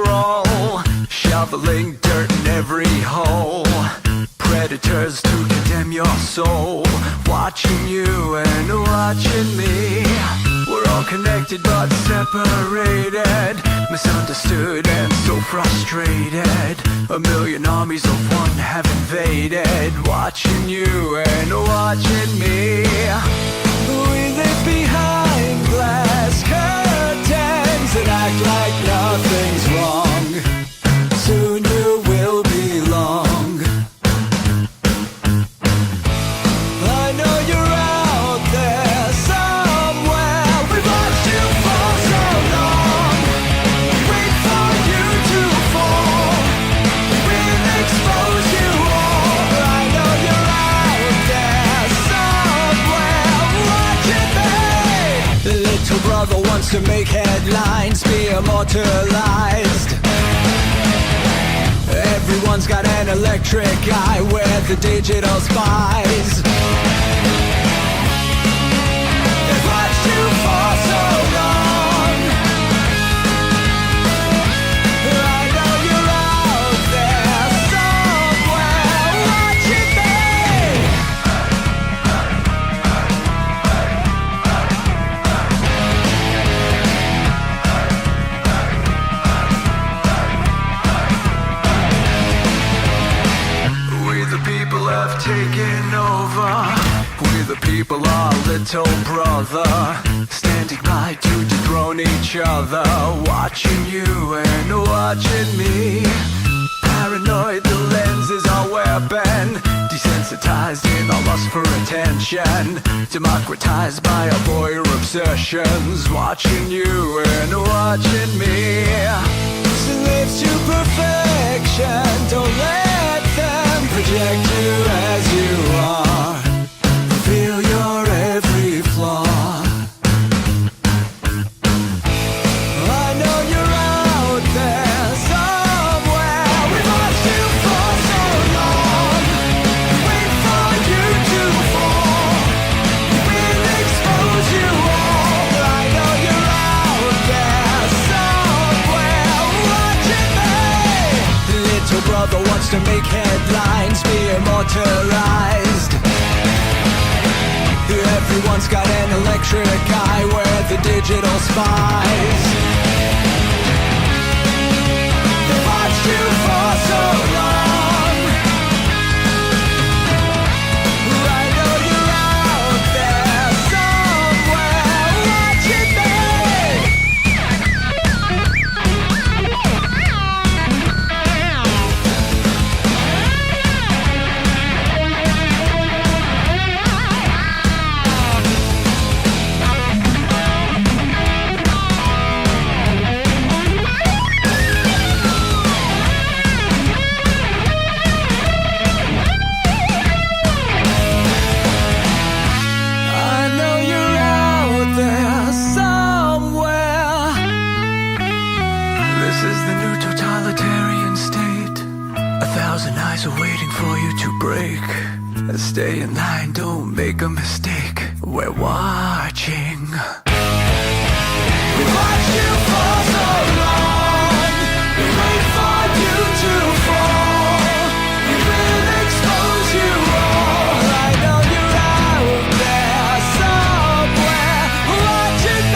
control, shoveling dirt in every hole. Predators to condemn your soul, watching you and watching me. We're all connected but separated, misunderstood and so frustrated. A million armies of one have invaded, watching you and watching me. We live behind glass curtains and act like nothing's wrong. Soon you will belong. I know you're out there somewhere. We've watched you for so long. Wait for you to fall. We'll expose you all. I know you're out there somewhere watching me. The little brother wants to make headlines, be immortalized. Everyone's got an electric eye with the digital spies. They've watched you for so long. I know you're out there somewhere watching me. We the people have taken over. We the people are little brother, standing by to dethrone each other, watching you and watching me. Paranoid, the lens is our weapon, desensitized in our lust for attention, democratized by our voyeur obsessions, watching you and watching me. Slaves to perfection, don't let them project you as you are. Feel your every flaw. I know you're out there somewhere. We've watched you for so long. Wait for you to fall. We'll expose you all. I know you're out there somewhere watching me. Little brother wants to make headlines, be immortalized. Everyone's got an electric eye with the digital spies. They've watched you for so long. I know you're out there somewhere watching me. Stay in line, don't make a mistake. We're watching. We watched you for so long. We wait for you to fall. We will expose you all. I know you're out there somewhere watching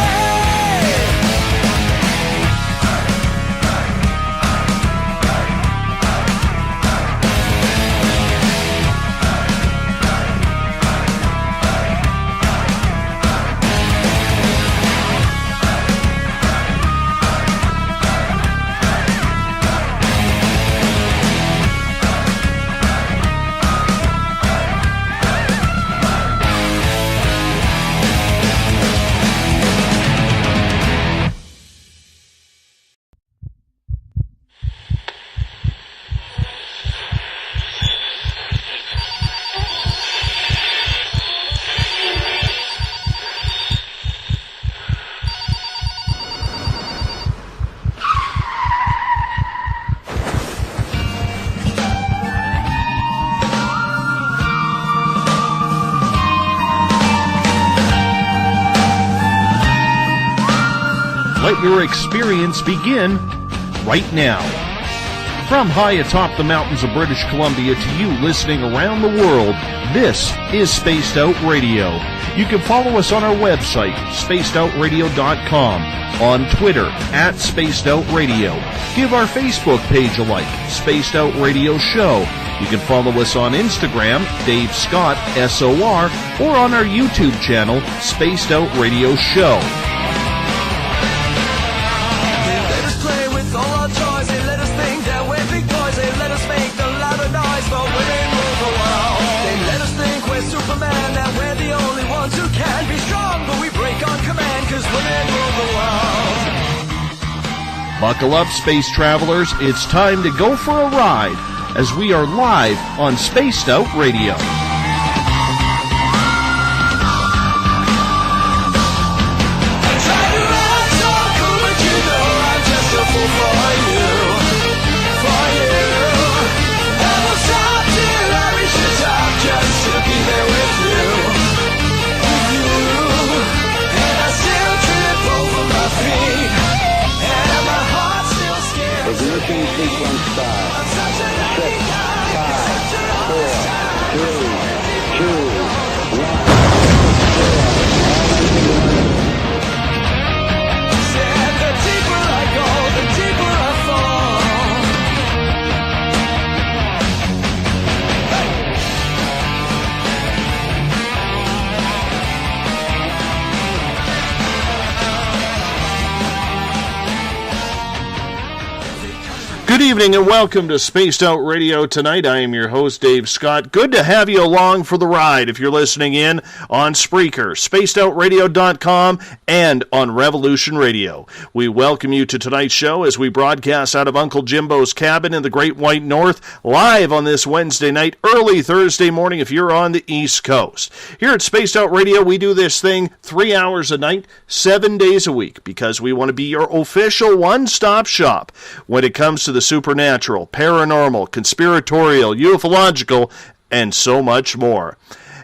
Let your experience begin right now. From high atop the mountains of British Columbia to you listening around the world, this is Spaced Out Radio. You can follow us on our website, spacedoutradio.com, on Twitter, @SpacedOutRadio. Give our Facebook page a like, Spaced Out Radio Show. You can follow us on Instagram, Dave Scott, SOR, or on our YouTube channel, Spaced Out Radio Show. Buckle up, space travelers. It's time to go for a ride as we are live on Spaced Out Radio. Sequence start. 6, 5, 4, 3, 2, 1. The deeper I go, the deeper I fall. Good evening and welcome to Spaced Out Radio tonight. I am your host, Dave Scott. Good to have you along for the ride if you're listening in on Spreaker, spacedoutradio.com, and on Revolution Radio. We welcome you to tonight's show as we broadcast out of Uncle Jimbo's cabin in the Great White North, live on this Wednesday night, early Thursday morning if you're on the East Coast. Here at Spaced Out Radio, we do this thing 3 hours a night, 7 days a week, because we want to be your official one-stop shop when it comes to the supernatural, paranormal, conspiratorial, ufological, and so much more.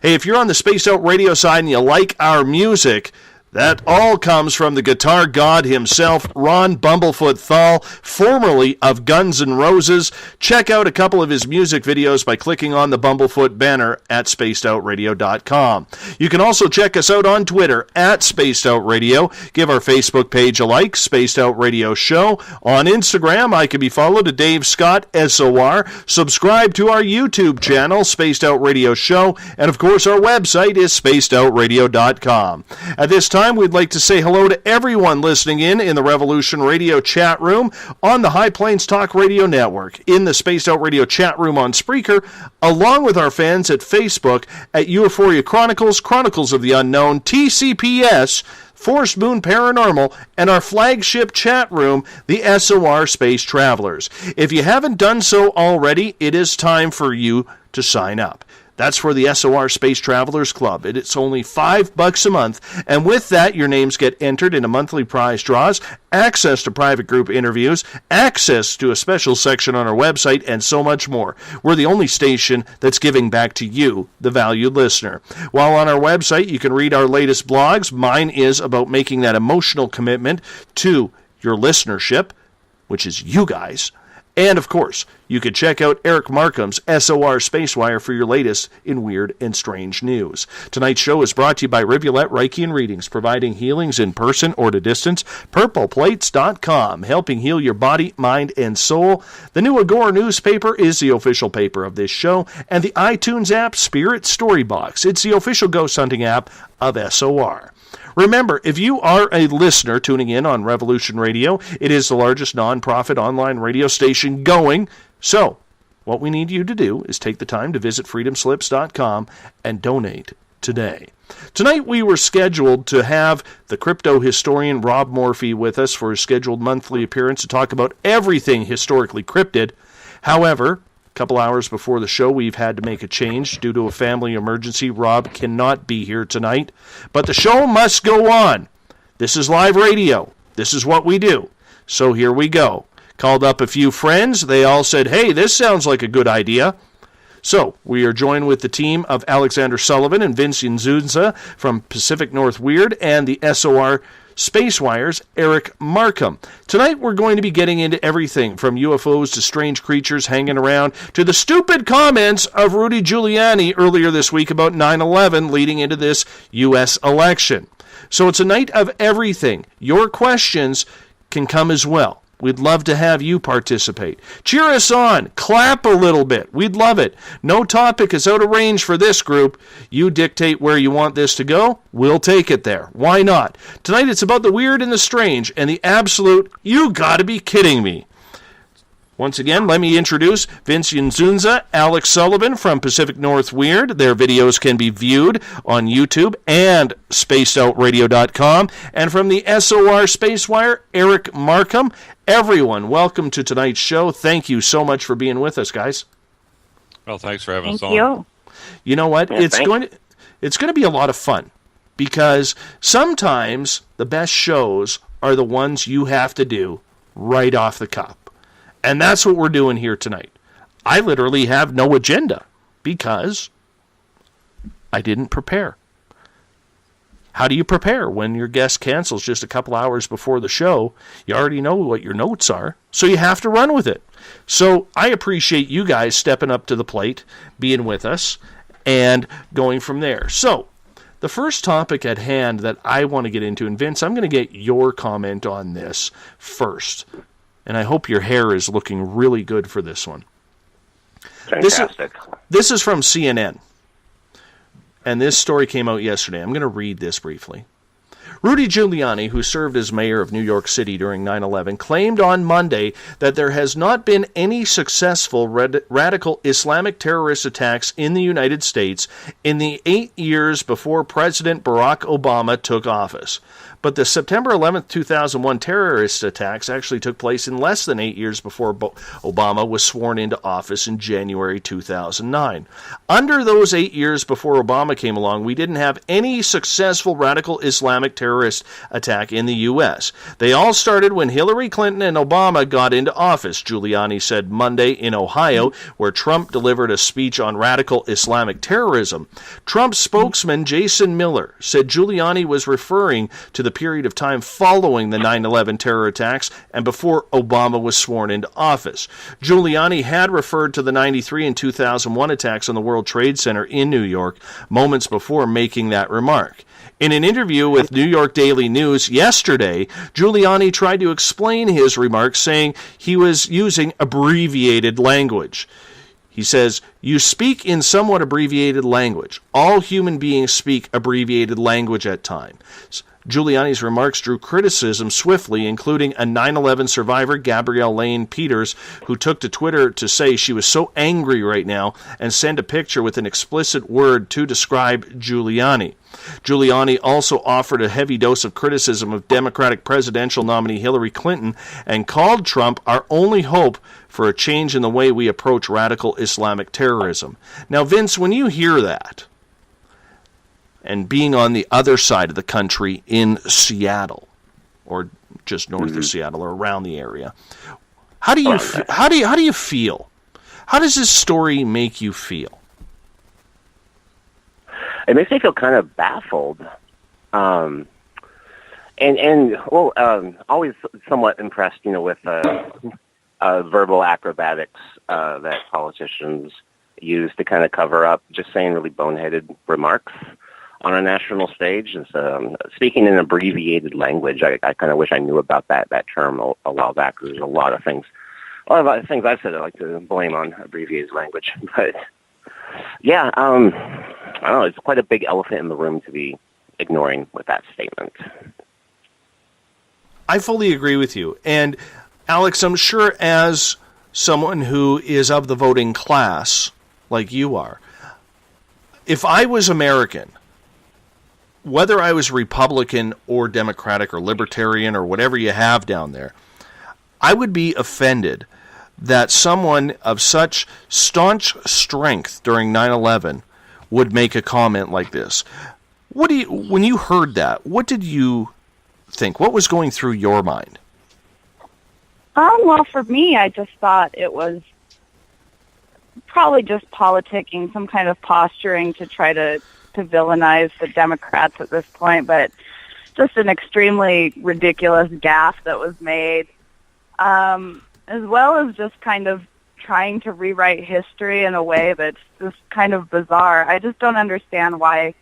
Hey, if you're on the Spaced Out Radio side and you like our music, that all comes from the guitar god himself, Ron Bumblefoot THAL, formerly of Guns N' Roses. Check out a couple of his music videos by clicking on the Bumblefoot banner at spacedoutradio.com. You can also check us out on Twitter at Spaced Out Radio. Give our Facebook page a like, Spaced Out Radio Show. On Instagram, I can be followed at Dave Scott, SOR. Subscribe to our YouTube channel, Spaced Out Radio Show. And of course, our website is spacedoutradio.com. At this time, we'd like to say hello to everyone listening in the Revolution Radio chat room on the High Plains Talk Radio Network, in the Spaced Out Radio chat room on Spreaker, along with our fans at Facebook at Euphoria Chronicles, Chronicles of the Unknown, TCPS, Forest Moon Paranormal, and our flagship chat room, the SOR Space Travelers. If you haven't done so already, it is time for you to sign up. That's for the SOR Space Travelers Club. It's only $5 a month, and with that, your names get entered into monthly prize draws, access to private group interviews, access to a special section on our website, and so much more. We're the only station that's giving back to you, the valued listener. While on our website, you can read our latest blogs. Mine is about making that emotional commitment to your listenership, which is you guys. And, of course, you can check out Eric Marcum's SOR Spacewire for your latest in weird and strange news. Tonight's show is brought to you by Rivulet Reiki and Readings, providing healings in person or to distance. PurplePlates.com, helping heal your body, mind, and soul. The New Agora newspaper is the official paper of this show. And the iTunes app, Spirit Storybox. It's the official ghost hunting app of SOR. Remember, if you are a listener tuning in on Revolution Radio, it is the largest non-profit online radio station going. So, what we need you to do is take the time to visit freedomslips.com and donate today. Tonight we were scheduled to have the crypto historian Rob Morphy with us for his scheduled monthly appearance to talk about everything historically cryptid. However, a couple hours before the show, we've had to make a change due to a family emergency. Rob cannot be here tonight, but the show must go on. This is live radio. This is what we do. So here we go. Called up a few friends. They all said, hey, this sounds like a good idea. So, we are joined with the team of Alexandra Sullivan and Ynzunza from Pacific North Weird and the SOR Spacewire's Eric Marcum. Tonight we're going to be getting into everything from UFOs to strange creatures hanging around to the stupid comments of Rudy Giuliani earlier this week about 9/11 leading into this U.S. election. So it's a night of everything. Your questions can come as well. We'd love to have you participate. Cheer us on. Clap a little bit. We'd love it. No topic is out of range for this group. You dictate where you want this to go. We'll take it there. Why not? Tonight it's about the weird and the strange and the absolute, you gotta be kidding me. Once again, let me introduce Vince Ynzunza, Alex Sullivan from Pacific North Weird. Their videos can be viewed on YouTube and spacedoutradio.com. And from the SOR Spacewire, Eric Marcum. Everyone, welcome to tonight's show. Thank you so much for being with us, guys. Well, thanks for having us on. Thank you. You know what? Yeah, it's going to be a lot of fun because sometimes the best shows are the ones you have to do right off the cuff. And that's what we're doing here tonight. I literally have no agenda because I didn't prepare. How do you prepare when your guest cancels just a couple hours before the show? You already know what your notes are, so you have to run with it. So I appreciate you guys stepping up to the plate, being with us, and going from there. So the first topic at hand that I want to get into, and Vince, I'm going to get your comment on this first. And I hope your hair is looking really good for this one. Fantastic. This is from CNN. And this story came out yesterday. I'm going to read this briefly. Rudy Giuliani, who served as mayor of New York City during 9/11, claimed on Monday that there has not been any successful radical Islamic terrorist attacks in the United States in the 8 years before President Barack Obama took office. But the September 11th, 2001 terrorist attacks actually took place in less than 8 years before Obama was sworn into office in January 2009. Under those 8 years before Obama came along, we didn't have any successful radical Islamic terrorist attack in the U.S. They all started when Hillary Clinton and Obama got into office, Giuliani said Monday in Ohio, where Trump delivered a speech on radical Islamic terrorism. Trump's spokesman, Jason Miller, said Giuliani was referring to the period of time following the 9/11 terror attacks and before Obama was sworn into office. Giuliani had referred to the 93 and 2001 attacks on the World Trade Center in New York moments before making that remark. In an interview with New York Daily News yesterday, Giuliani tried to explain his remarks, saying he was using abbreviated language. He says, "You speak in somewhat abbreviated language. All human beings speak abbreviated language at times." Giuliani's remarks drew criticism swiftly, including a 9/11 survivor, Gabrielle Lane Peters, who took to Twitter to say she was so angry right now and sent a picture with an explicit word to describe Giuliani. Giuliani also offered a heavy dose of criticism of Democratic presidential nominee Hillary Clinton and called Trump our only hope for a change in the way we approach radical Islamic terrorism. Now, Vince, when you hear that, and being on the other side of the country in Seattle, or just north of Seattle, or around the area, how do you feel? How does this story make you feel? It makes me feel kind of baffled, always somewhat impressed, with verbal acrobatics that politicians use to kind of cover up just saying really boneheaded remarks on a national stage. And so, speaking in abbreviated language, I kind of wish I knew about that term a while back. There's a lot of things I've said I like to blame on abbreviated language. But yeah, I don't know. It's quite a big elephant in the room to be ignoring with that statement. I fully agree with you. And Alex, I'm sure as someone who is of the voting class, like you are, if I was American, whether I was Republican or Democratic or Libertarian or whatever you have down there, I would be offended that someone of such staunch strength during 9/11 would make a comment like this. When you heard that, what did you think? What was going through your mind? Well, for me, I just thought it was probably just politicking, some kind of posturing to try to villainize the Democrats at this point. But just an extremely ridiculous gaffe that was made, as well as just kind of trying to rewrite history in a way that's just kind of bizarre. I just don't understand why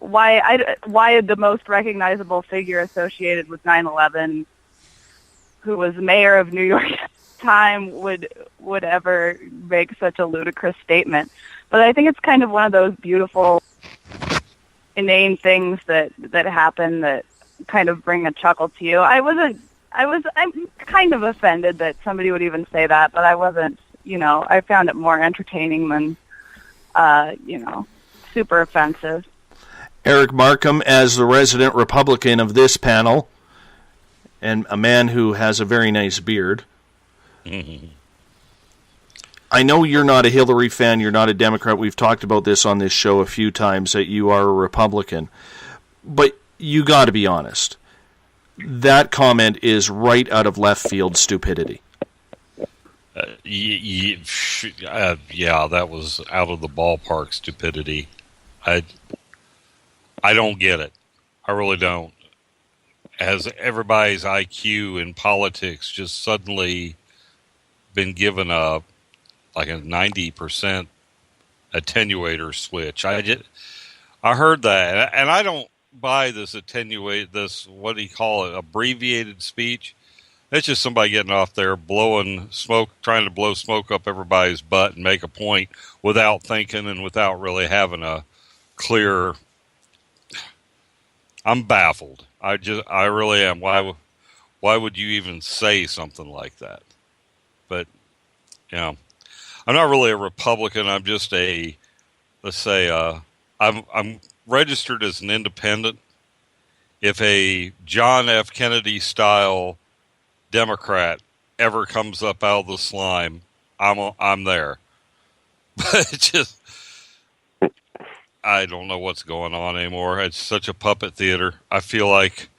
the most recognizable figure associated with 9/11, who was mayor of New York at the time, would ever make such a ludicrous statement. But I think it's kind of one of those beautiful, inane things that happen that kind of bring a chuckle to you. I'm kind of offended that somebody would even say that, but I wasn't, I found it more entertaining than, super offensive. Eric Marcum, as the resident Republican of this panel, and a man who has a very nice beard. Mm-hmm. I know you're not a Hillary fan, you're not a Democrat. We've talked about this on this show a few times, that you are a Republican. But you got to be honest. That comment is right out of left field stupidity. Yeah, that was out of the ballpark stupidity. I don't get it. I really don't. Has everybody's IQ in politics just suddenly been given a 90% attenuator switch? I heard that, and I don't buy this what do you call it, abbreviated speech. It's just somebody getting off there blowing smoke, trying to blow smoke up everybody's butt and make a point without thinking and without really having a clear. I'm baffled. I really am. Why would you even say something like that? But, I'm not really a Republican. I'm just I'm registered as an independent. If a John F. Kennedy style Democrat ever comes up out of the slime, I'm there. But it's just, I don't know what's going on anymore. It's such a puppet theater. I feel like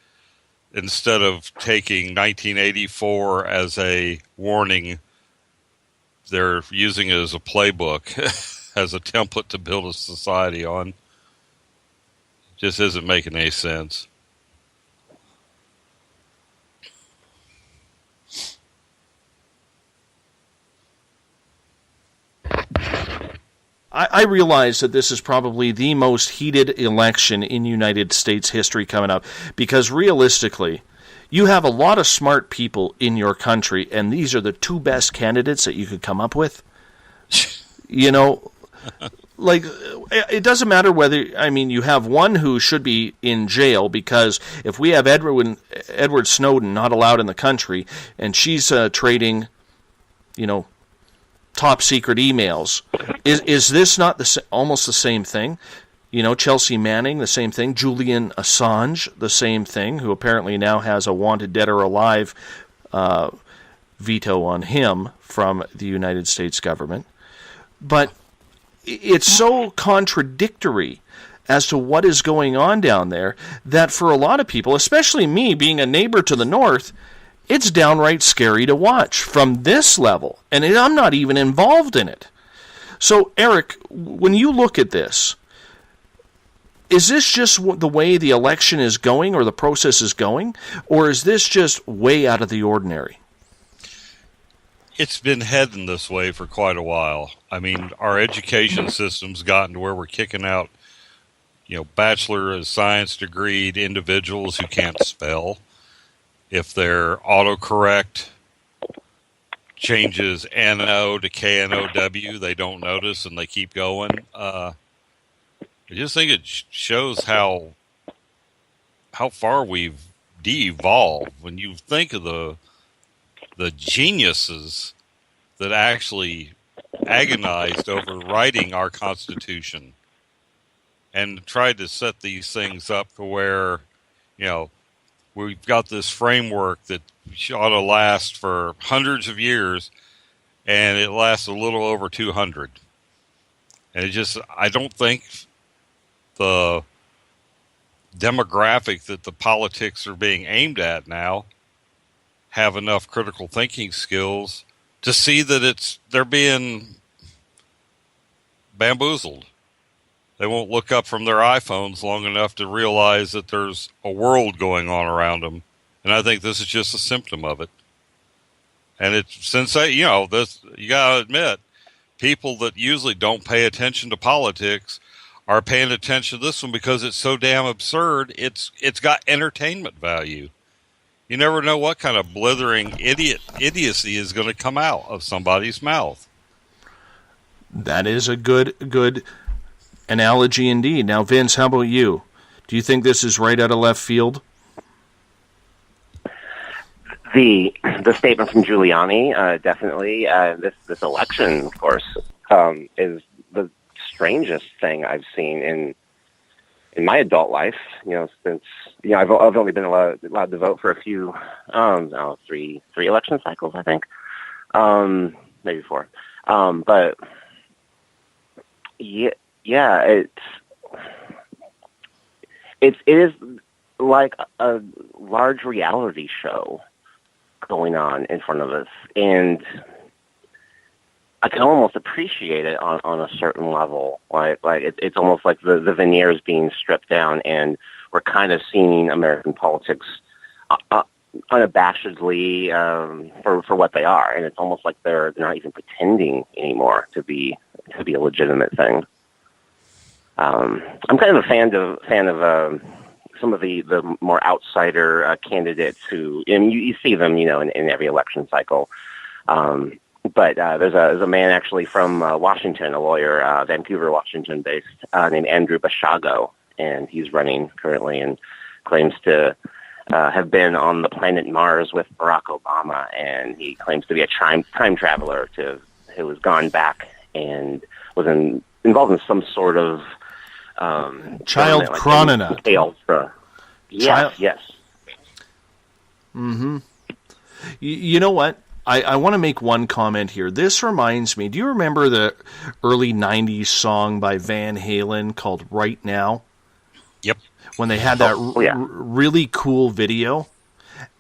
instead of taking 1984 as a warning, they're using it as a playbook, as a template to build a society on. It just isn't making any sense. I realize that this is probably the most heated election in United States history coming up, because realistically, you have a lot of smart people in your country, and these are the two best candidates that you could come up with. It doesn't matter whether, you have one who should be in jail, because if we have Edward Snowden not allowed in the country, and she's trading, top secret emails. Is this not almost the same thing? Chelsea Manning, the same thing. Julian Assange, the same thing, who apparently now has a wanted dead or alive veto on him from the United States government. But it's so contradictory as to what is going on down there that for a lot of people, especially me being a neighbor to the north, it's downright scary to watch from this level, and I'm not even involved in it. So, Eric, when you look at this, is this just the way the election is going or the process is going, or is this just way out of the ordinary? It's been heading this way for quite a while. Our education system's gotten to where we're kicking out, Bachelor of Science degreed individuals who can't spell. If their autocorrect changes NO to KNOW, they don't notice and they keep going. I just think it shows how far we've de-evolved. When you think of the geniuses that actually agonized over writing our Constitution and tried to set these things up to where, we've got this framework that ought to last for hundreds of years, and it lasts a little over 200. And I don't think the demographic that the politics are being aimed at now have enough critical thinking skills to see that they're being bamboozled. they won't look up from their iPhones long enough to realize that there's a world going on around them. And I think this is just a symptom of it. And it's since you gotta admit, people that usually don't pay attention to politics are paying attention to this one because it's so damn absurd. It's got entertainment value. You never know what kind of blithering idiocy is going to come out of somebody's mouth. That is a good analogy indeed. Now, Vince, how about you? Do you think this is right out of left field? The statement from Giuliani, definitely. This election, of course, is the strangest thing I've seen in my adult life. Since I've only been allowed to vote for a few, three election cycles, I think, maybe 4. But it is like a large reality show going on in front of us, and I can almost appreciate it on a certain level. Like it's almost like the veneer is being stripped down, and we're kind of seeing American politics unabashedly for what they are, and it's almost like they're not even pretending anymore to be a legitimate thing. I'm kind of a fan of some of the more outsider candidates who, and you see them, in every election cycle. But there's a man actually from Washington, a lawyer, Vancouver, Washington based, named Andrew Bashago, and he's running currently and claims to have been on the planet Mars with Barack Obama, and he claims to be a time traveler who has gone back and was involved in some sort of child chronina. Yes. Mm-hmm. You know what? I want to make one comment here. This reminds me, do you remember the early 90s song by Van Halen called Right Now? Yep. When they had that really cool video?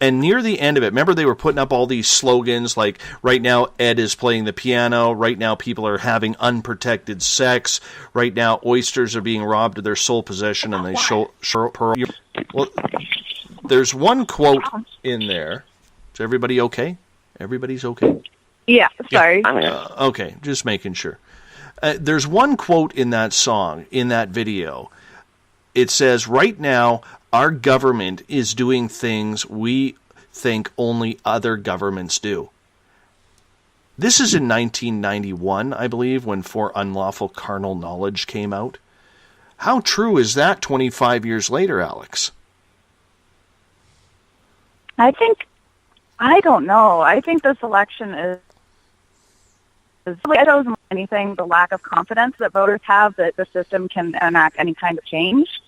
And near the end of it, remember they were putting up all these slogans like, right now Ed is playing the piano, right now people are having unprotected sex, right now oysters are being robbed of their sole possession and they show pearl. Well, there's one quote in there. Is everybody okay? Everybody's okay? Yeah, sorry. Okay, just making sure. There's one quote in that song, in that video. It says, right now, our government is doing things we think only other governments do. This is in 1991, I believe, when For Unlawful Carnal Knowledge came out. How true is that 25 years later, Alex? I don't know. I think this election is it shows anything the lack of confidence that voters have that the system can enact any kind of change.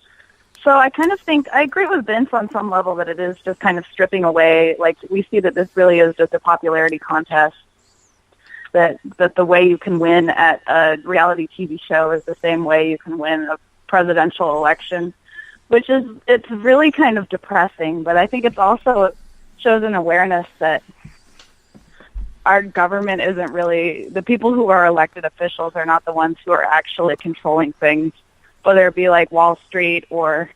So I kind of think, I agree with Vince on some level that it is just kind of stripping away, like we see that this really is just a popularity contest, that the way you can win at a reality TV show is the same way you can win a presidential election, it's really kind of depressing, but I think it's also shows an awareness that our government isn't really, the people who are elected officials are not the ones who are actually controlling things, whether it be like Wall Street or,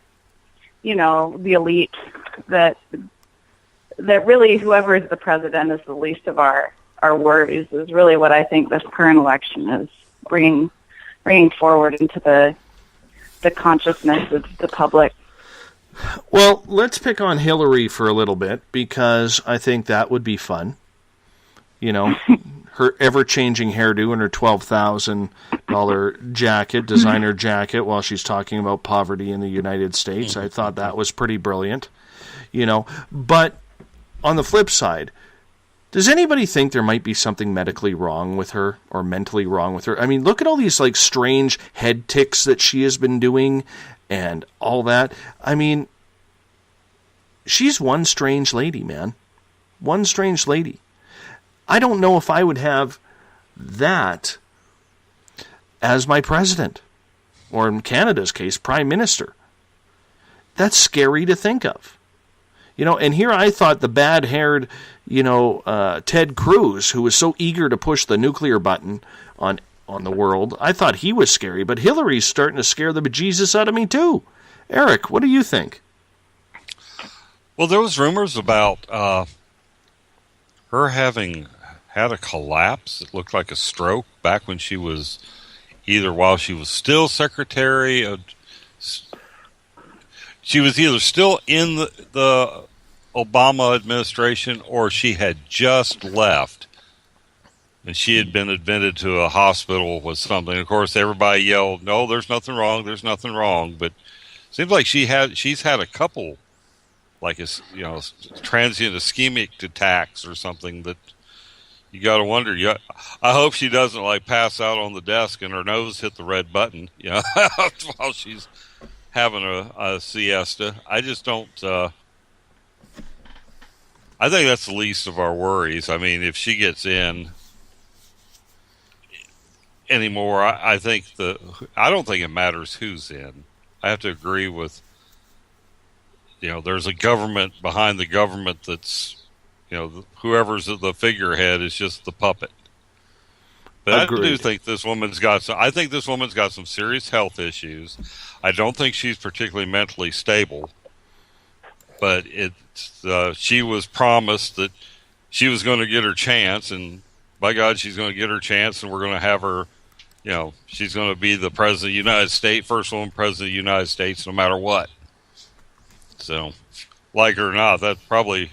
the elite, that really whoever is the president is the least of our worries, is really what I think this current election is bringing forward into the consciousness of the public. Well, let's pick on Hillary for a little bit, because I think that would be fun. Her ever-changing hairdo and her $12,000 jacket, designer jacket, while she's talking about poverty in the United States. I thought that was pretty brilliant. But on the flip side, does anybody think there might be something medically wrong with her or mentally wrong with her? I mean, look at all these strange head tics that she has been doing and all that. I mean, she's one strange lady, man. One strange lady. I don't know if I would have that as my president, or in Canada's case, prime minister. That's scary to think of. And here I thought the bad-haired, Ted Cruz, who was so eager to push the nuclear button on on the world. I thought he was scary, but Hillary's starting to scare the bejesus out of me too. Eric, what do you think? Well, there was rumors about her having had a collapse. It looked like a stroke back when she was while she was still secretary of. She was either still in the Obama administration or she had just left. And she had been admitted to a hospital with something. Of course, everybody yelled, "No, there's nothing wrong. There's nothing wrong." But it seems like she's had a couple, like transient ischemic attacks or something that you got to wonder. I hope she doesn't like pass out on the desk and her nose hit the red button, while she's having a siesta. I just don't. I think that's the least of our worries. I mean, if she gets in anymore, I don't think it matters who's in. I have to agree with. There's a government behind the government that's, whoever's the figurehead is just the puppet. But agreed. I do think this woman's got some serious health issues. I don't think she's particularly mentally stable. But she was promised that she was going to get her chance, and by God, she's going to get her chance, and we're going to have her. She's going to be the president of the United States, first woman president of the United States, no matter what. So, like it or not, that's probably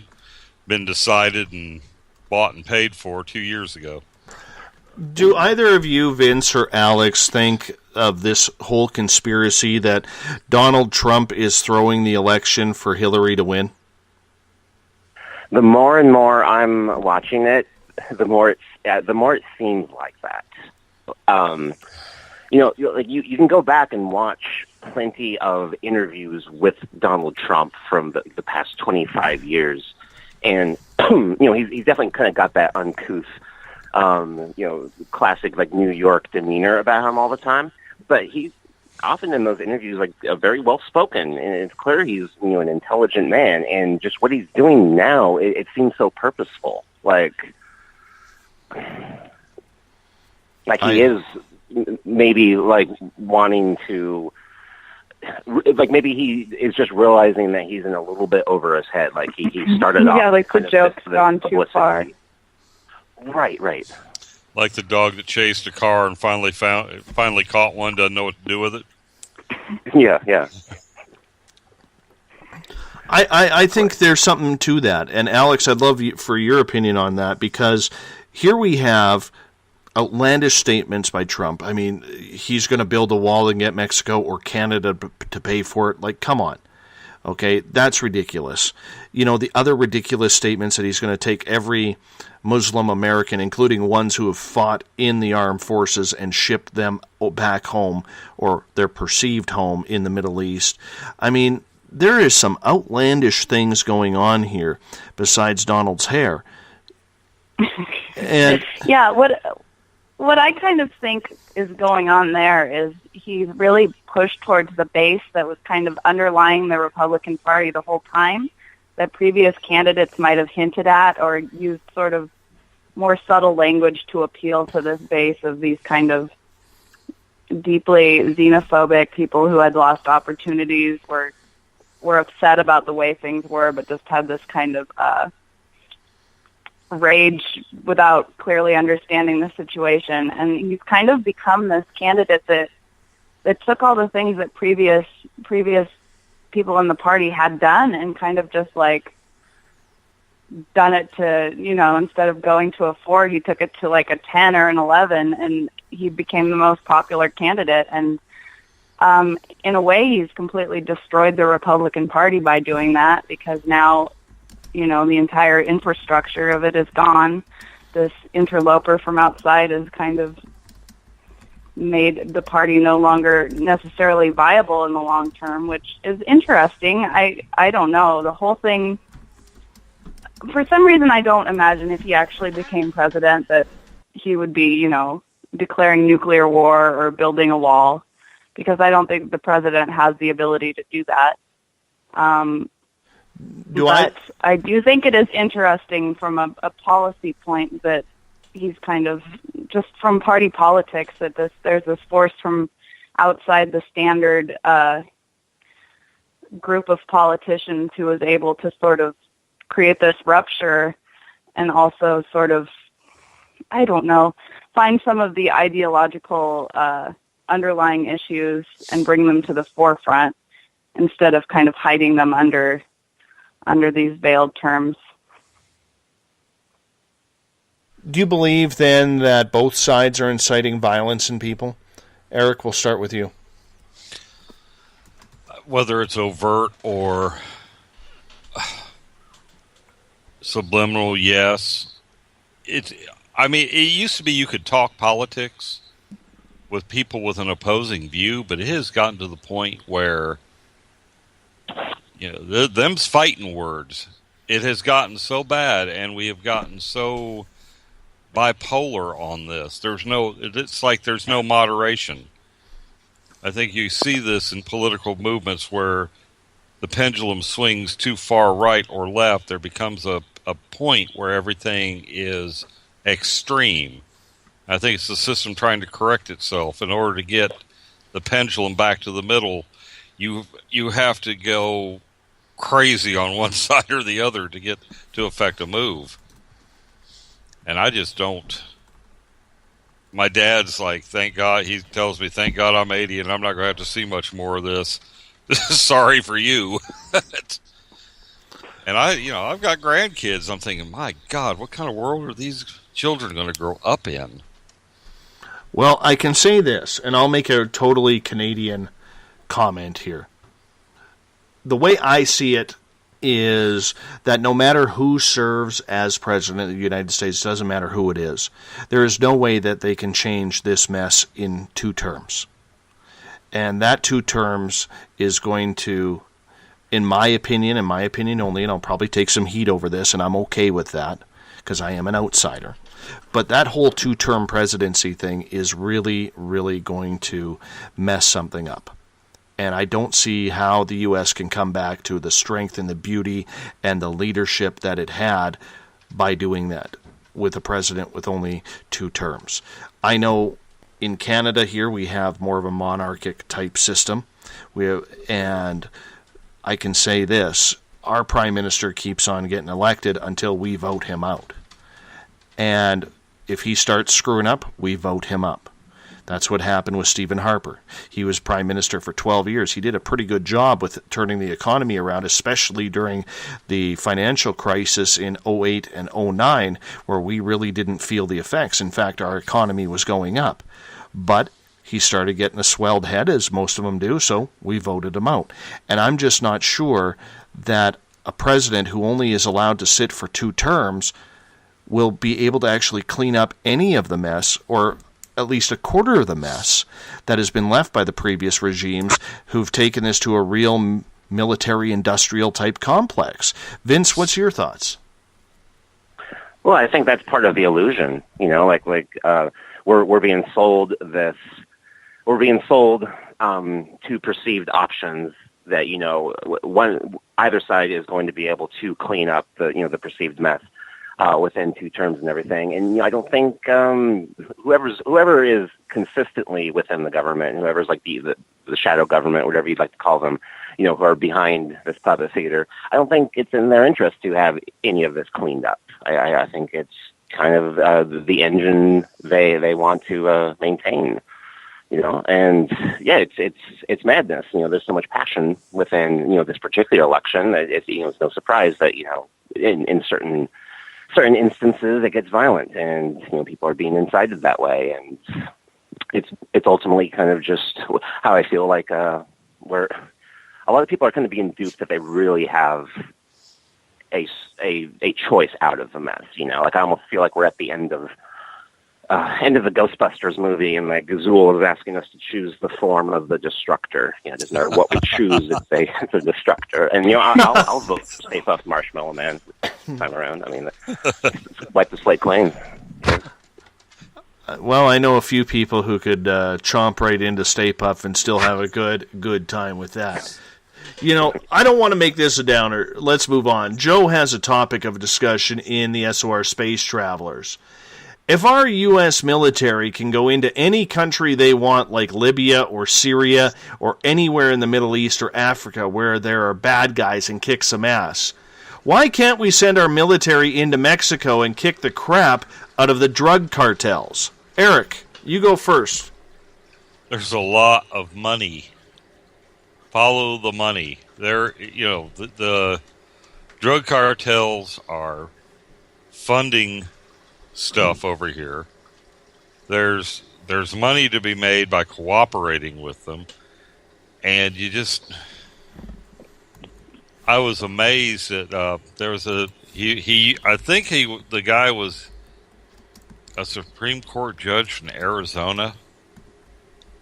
been decided and bought and paid for 2 years ago. Do either of you, Vince or Alex, think of this whole conspiracy that Donald Trump is throwing the election for Hillary to win? The more and more I'm watching it, the more it seems like that. You can go back and watch plenty of interviews with Donald Trump from the past 25 years, and he's definitely kind of got that uncouth, classic like New York demeanor about him all the time. But he's often in those interviews like very well spoken, and it's clear he's an intelligent man. And just what he's doing now, it seems so purposeful, like he is maybe like wanting to, like maybe he is just realizing that he's in a little bit over his head. Like he started off. Yeah, like the joke's gone too far. Right. Like the dog that chased a car and finally caught one, doesn't know what to do with it. Yeah. I think there's something to that. And Alex, I'd love for your opinion on that, because here we have outlandish statements by Trump. I mean, he's going to build a wall and get Mexico or Canada to pay for it. Like, come on. Okay, that's ridiculous. The other ridiculous statements that he's going to take every Muslim American, including ones who have fought in the armed forces, and ship them back home, or their perceived home in the Middle East. I mean, there is some outlandish things going on here besides Donald's hair. And yeah, what I kind of think is going on there is he's really pushed towards the base that was kind of underlying the Republican Party the whole time, that previous candidates might have hinted at or used sort of more subtle language to appeal to this base of these kind of deeply xenophobic people who had lost opportunities, were upset about the way things were, but just had this kind of rage without clearly understanding the situation. And he's kind of become this candidate that took all the things that previous people in the party had done and kind of just like done it to, instead of going to a 4, he took it to like a 10 or an 11, and he became the most popular candidate. And in a way, he's completely destroyed the Republican Party by doing that, because now, the entire infrastructure of it is gone. This interloper from outside has kind of made the party no longer necessarily viable in the long term, which is interesting. I don't know. The whole thing, for some reason, I don't imagine if he actually became president that he would be, declaring nuclear war or building a wall, because I don't think the president has the ability to do that. I do think it is interesting from a policy point that he's kind of just from party politics that there's this force from outside the standard group of politicians who was able to sort of create this rupture and also sort of, I don't know, find some of the ideological underlying issues and bring them to the forefront instead of kind of hiding them under these veiled terms. Do you believe then that both sides are inciting violence in people? Eric, we'll start with you. Whether it's overt or subliminal, yes. It used to be you could talk politics with people with an opposing view, but it has gotten to the point where, them's fighting words. It has gotten so bad, and we have gotten so bipolar on this. It's like there's no moderation. I think you see this in political movements where the pendulum swings too far right or left. There becomes a point where everything is extreme. I think it's the system trying to correct itself. In order to get the pendulum back to the middle, you have to go crazy on one side or the other to affect a move. And I just don't. My dad's like, thank God. He tells me, thank God I'm 80 and I'm not going to have to see much more of this. Sorry for you. And I've got grandkids. I'm thinking, my God, what kind of world are these children going to grow up in? Well, I can say this, and I'll make a totally Canadian comment here. The way I see it is that no matter who serves as president of the United States, doesn't matter who it is, there is no way that they can change this mess in 2 terms. And that 2 terms is going to, in my opinion only, and I'll probably take some heat over this, and I'm okay with that, because I am an outsider. But that whole 2-term presidency thing is really, really going to mess something up. And I don't see how the U.S. can come back to the strength and the beauty and the leadership that it had by doing that with a president with only 2 terms. I know in Canada here we have more of a monarchic type system. And I can say this, our prime minister keeps on getting elected until we vote him out. And if he starts screwing up, we vote him up. That's what happened with Stephen Harper. He was prime minister for 12 years. He did a pretty good job with turning the economy around, especially during the financial crisis in 08 and 09, where we really didn't feel the effects. In fact, our economy was going up. But he started getting a swelled head, as most of them do, so we voted him out. And I'm just not sure that a president who only is allowed to sit for 2 terms will be able to actually clean up any of the mess, or at least a quarter of the mess that has been left by the previous regimes who've taken this to a real military-industrial type complex. Vince, what's your thoughts? Well, I think that's part of the illusion. We're being sold this. We're being sold 2 perceived options that either side is going to be able to clean up the perceived mess within 2 terms and everything. And I don't think whoever is consistently within the government, whoever's like the shadow government, whatever you'd like to call them, who are behind this puppet theater, I don't think it's in their interest to have any of this cleaned up. I think it's kind of the engine they want to maintain. And yeah, it's madness. There's so much passion within this particular election. It's no surprise that in certain instances it gets violent, and people are being incited that way, and it's ultimately kind of just how I feel like where a lot of people are kind of being duped that they really have a choice out of the mess. I almost feel like we're at the end of the Ghostbusters movie, and like Gazul is asking us to choose the form of the destructor. It doesn't matter what we choose; it's a destructor. And I'll vote for Stay Puft Marshmallow Man this time around. I mean, wipe the slate clean. Well, I know a few people who could chomp right into Stay Puft and still have a good time with that. I don't want to make this a downer. Let's move on. Joe has a topic of discussion in the SOR Space Travelers. If our U.S. military can go into any country they want, like Libya or Syria or anywhere in the Middle East or Africa where there are bad guys, and kick some ass, why can't we send our military into Mexico and kick the crap out of the drug cartels? Eric, you go first. There's a lot of money. Follow the money. The drug cartels are funding stuff over here. There's money to be made by cooperating with them, and I was amazed that there was the guy was a Supreme Court judge from Arizona.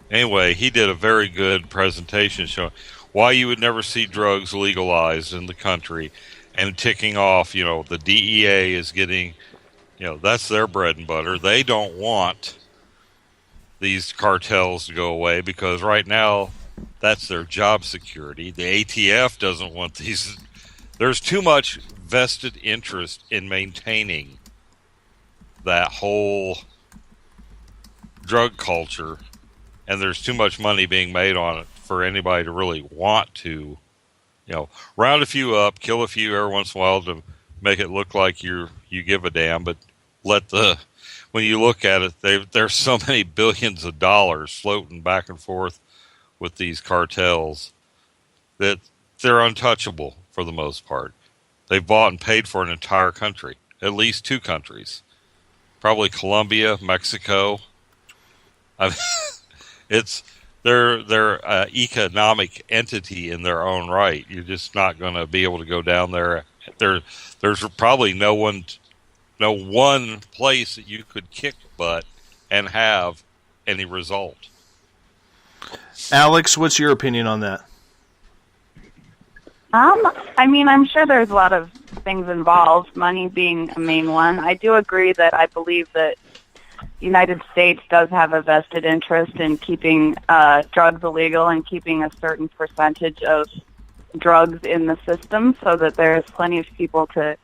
Anyway, he did a very good presentation showing why you would never see drugs legalized in the country, and ticking off, the DEA is getting, that's their bread and butter. They don't want these cartels to go away because right now that's their job security. The ATF doesn't want these. There's too much vested interest in maintaining that whole drug culture, and there's too much money being made on it for anybody to really want to, round a few up, kill a few every once in a while to make it look like you give a damn, but when you look at it, there's so many billions of dollars floating back and forth with these cartels that they're untouchable for the most part. They've bought and paid for an entire country, at least 2 countries, probably Colombia, Mexico. They're economic entity in their own right. You're just not going to be able to go down there. There's probably no one place that you could kick butt and have any result. Alex, what's your opinion on that? I'm sure there's a lot of things involved, money being a main one. I do agree that I believe that the United States does have a vested interest in keeping drugs illegal and keeping a certain percentage of drugs in the system so that there's plenty of people to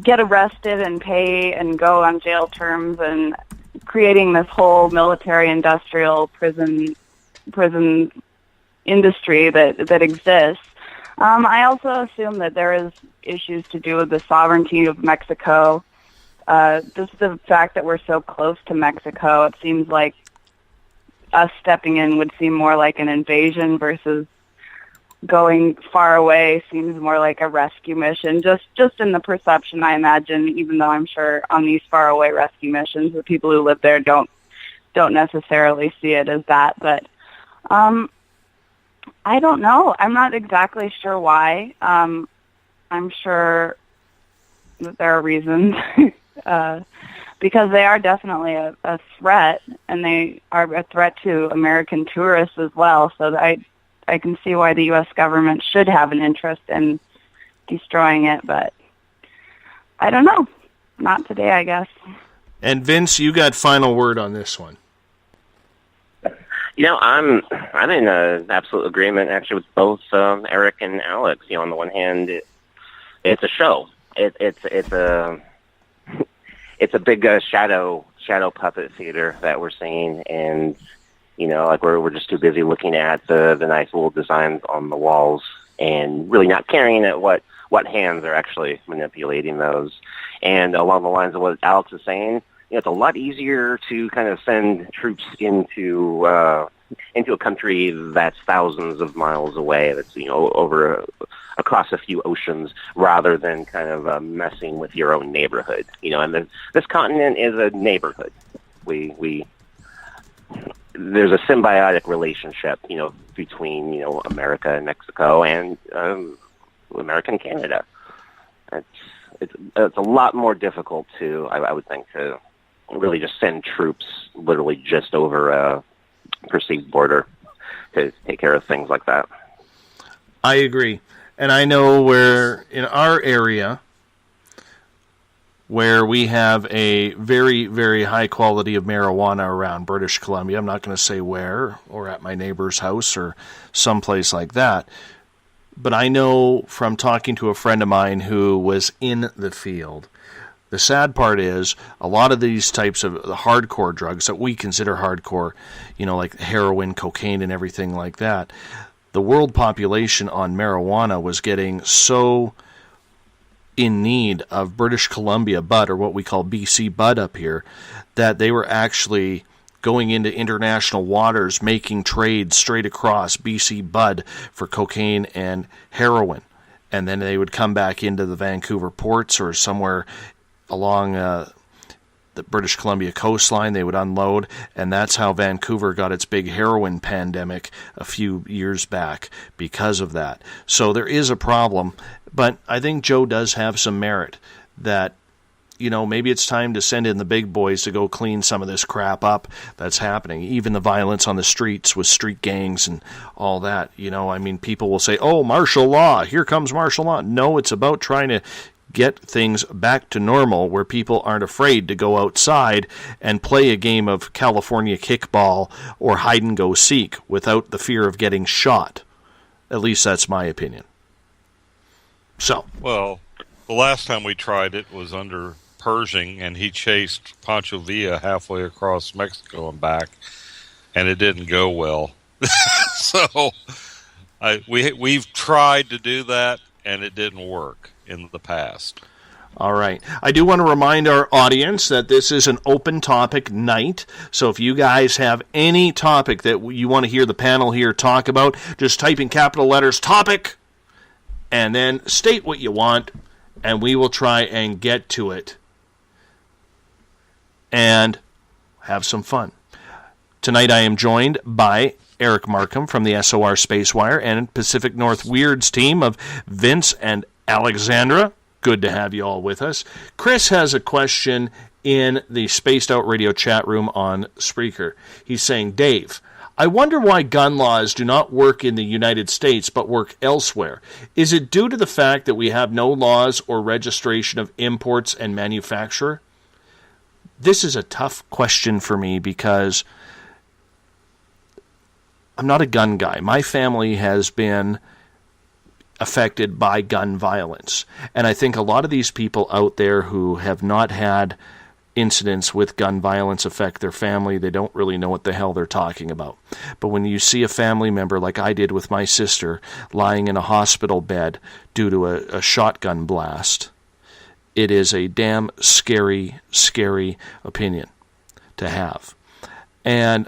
get arrested and pay and go on jail terms, and creating this whole military-industrial prison industry that exists. I also assume that there is issues to do with the sovereignty of Mexico. Just the fact that we're so close to Mexico, it seems like us stepping in would seem more like an invasion versus going far away seems more like a rescue mission. Just in the perception, I imagine, even though I'm sure on these far away rescue missions, the people who live there don't necessarily see it as that. But I don't know. I'm not exactly sure why. I'm sure that there are reasons. Because they are definitely a threat, and they are a threat to American tourists as well. So I can see why the U.S. government should have an interest in destroying it, but I don't know. Not today, I guess. And Vince, you got final word on this one. I'm in absolute agreement actually with both Eric and Alex. On the one hand, it's a show. It's a big shadow puppet theater that we're seeing, and we're just too busy looking at the nice little designs on the walls and really not caring at what hands are actually manipulating those. And along the lines of what Alex is saying, it's a lot easier to kind of send troops into a country that's thousands of miles away, that's across a few oceans, rather than kind of messing with your own neighborhood. And this continent is a neighborhood. There's a symbiotic relationship, between America and Mexico and America and Canada. It's a lot more difficult I would think, to really just send troops literally just over a perceived border to take care of things like that. I agree. And I know where in our area, where we have a very, very high quality of marijuana around British Columbia, I'm not going to say where, or at my neighbor's house or someplace like that, but I know from talking to a friend of mine who was in the field The sad part is a lot of these types of the hardcore drugs that we consider hardcore, like heroin, cocaine, and everything like that, the world population on marijuana was getting so in need of British Columbia bud, or what we call BC bud up here, that they were actually going into international waters, making trades straight across BC bud for cocaine and heroin. And then they would come back into the Vancouver ports or somewhere along the British Columbia coastline. They would unload, and that's how Vancouver got its big heroin pandemic a few years back because of that. So there is a problem, but I think Joe does have some merit that, maybe it's time to send in the big boys to go clean some of this crap up that's happening. Even the violence on the streets with street gangs and all that. People will say, oh, martial law, here comes martial law. No, it's about trying to get things back to normal where people aren't afraid to go outside and play a game of California kickball or hide and go seek without the fear of getting shot. At least that's my opinion. So. Well, the last time we tried it was under Pershing, and he chased Pancho Villa halfway across Mexico and back, and it didn't go well. So we've tried to do that, and it didn't work in the past. All right. I do want to remind our audience that this is an open topic night. So if you guys have any topic that you want to hear the panel here talk about, just type in capital letters topic and then state what you want, and we will try and get to it and have some fun. Tonight I am joined by Eric Marcum from the SOR Spacewire and Pacific North Weirds team of Vince and Alexandra. Good to have you all with us. Chris has a question in the Spaced Out Radio chat room on Spreaker. He's saying, Dave, I wonder why gun laws do not work in the United States but work elsewhere. Is it due to the fact that we have no laws or registration of imports and manufacture? This is a tough question for me because I'm not a gun guy. My family has been affected by gun violence. And I think a lot of these people out there who have not had incidents with gun violence affect their family, they don't really know what the hell they're talking about. But when you see a family member like I did with my sister lying in a hospital bed due to a shotgun blast, it is a damn scary, scary opinion to have. And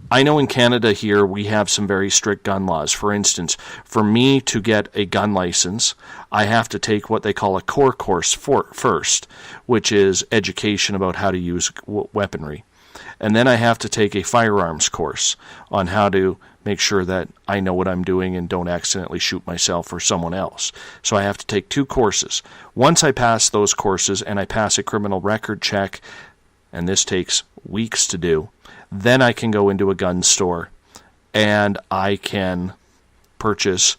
I know in Canada here we have some very strict gun laws. For instance, for me to get a gun license, I have to take what they call a core course first, which is education about how to use weaponry. And then I have to take a firearms course on how to make sure that I know what I'm doing and don't accidentally shoot myself or someone else. So I have to take 2 courses. Once I pass those courses and I pass a criminal record check, and this takes weeks to do, then I can go into a gun store and I can purchase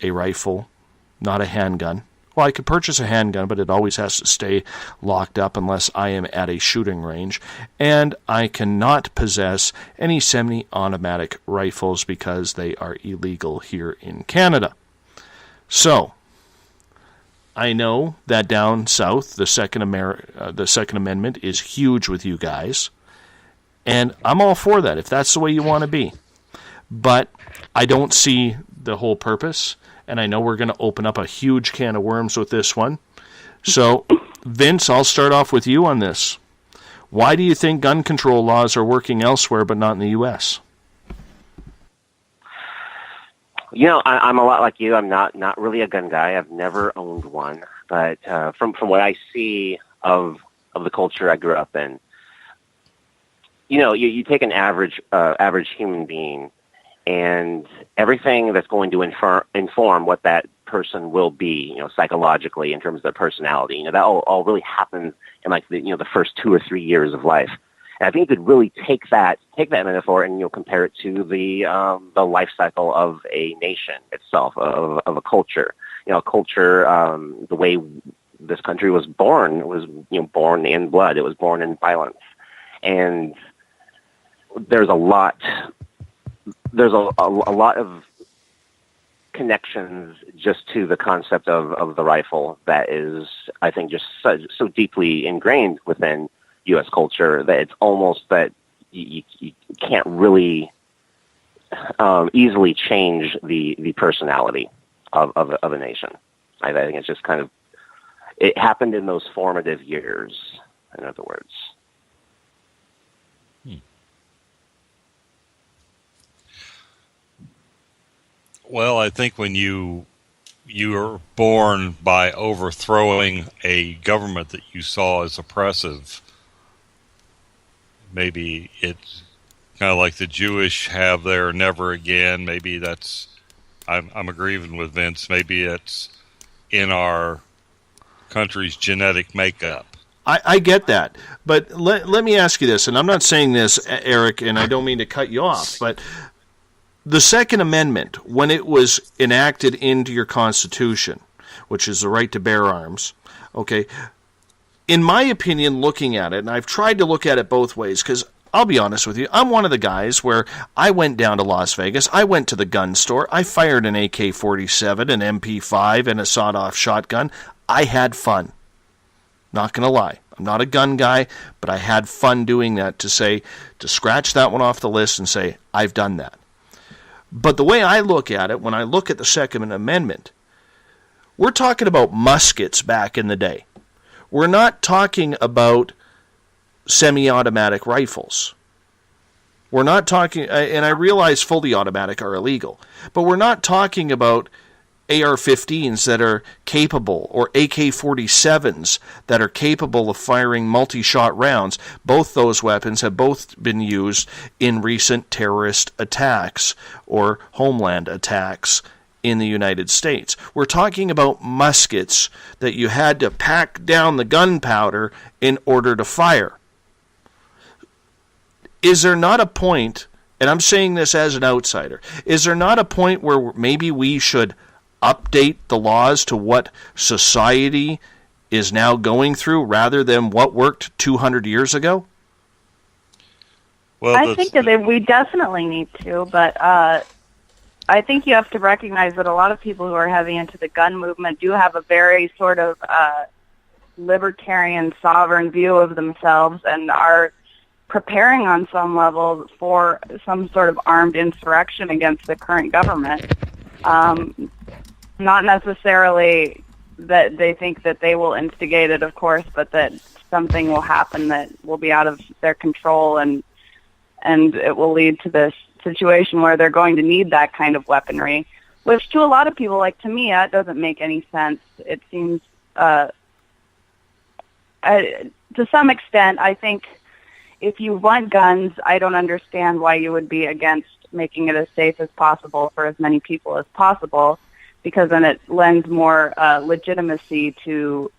a rifle, not a handgun. Well, I could purchase a handgun, but it always has to stay locked up unless I am at a shooting range. And I cannot possess any semi-automatic rifles because they are illegal here in Canada. So, I know that down south, the Second Amendment is huge with you guys. And I'm all for that, if that's the way you want to be. But I don't see the whole purpose. And I know we're going to open up a huge can of worms with this one. So, Vince, I'll start off with you on this. Why do you think gun control laws are working elsewhere but not in the U.S.? I'm a lot like you. I'm not really a gun guy. I've never owned one. But from what I see of the culture I grew up in, you take an average human being, and everything that's going to inform what that person will be, psychologically in terms of their personality, that all really happens in the first 2 or 3 years of life. And I think you could really take that metaphor and compare it to the life cycle of a nation itself, of a culture. Culture, the way this country was born was born in blood. It was born in violence, and there's a lot of connections just to the concept of the rifle that is, I think, just so deeply ingrained within U.S. culture that it's almost that you can't really easily change the personality of a nation. I think it's just kind of, it happened in those formative years, in other words. Well, I think when you are born by overthrowing a government that you saw as oppressive, maybe it's kind of like the Jewish have their never again. Maybe that's, I'm agreeing with Vince. Maybe it's in our country's genetic makeup. I get that. But let me ask you this, and I'm not saying this, Eric, and I don't mean to cut you off, but the Second Amendment, when it was enacted into your Constitution, which is the right to bear arms, okay, in my opinion, looking at it, and I've tried to look at it both ways, because I'll be honest with you, I'm one of the guys where I went down to Las Vegas, I went to the gun store, I fired an AK-47, an MP5, and a sawed-off shotgun. I had fun. Not going to lie. I'm not a gun guy, but I had fun doing that to scratch that one off the list and say, I've done that. But the way I look at it, when I look at the Second Amendment, we're talking about muskets back in the day. We're not talking about semi-automatic rifles. We're not talking, and I realize fully automatic are illegal, but we're not talking about AR-15s that are capable, or AK-47s that are capable of firing multi-shot rounds. Both those weapons have both been used in recent terrorist attacks or homeland attacks in the United States. We're talking about muskets that you had to pack down the gunpowder in order to fire. Is there not a point, and I'm saying this as an outsider, is there not a point where maybe we should update the laws to what society is now going through rather than what worked 200 years ago? Well, I think that we definitely need to, but I think you have to recognize that a lot of people who are heavy into the gun movement do have a very sort of libertarian, sovereign view of themselves and are preparing on some level for some sort of armed insurrection against the current government. Not necessarily that they think that they will instigate it, of course, but that something will happen that will be out of their control, and it will lead to this situation where they're going to need that kind of weaponry, which to a lot of people, like to me, that doesn't make any sense. It seems, to some extent, I think if you want guns, I don't understand why you would be against making it as safe as possible for as many people as possible, because then it lends more legitimacy to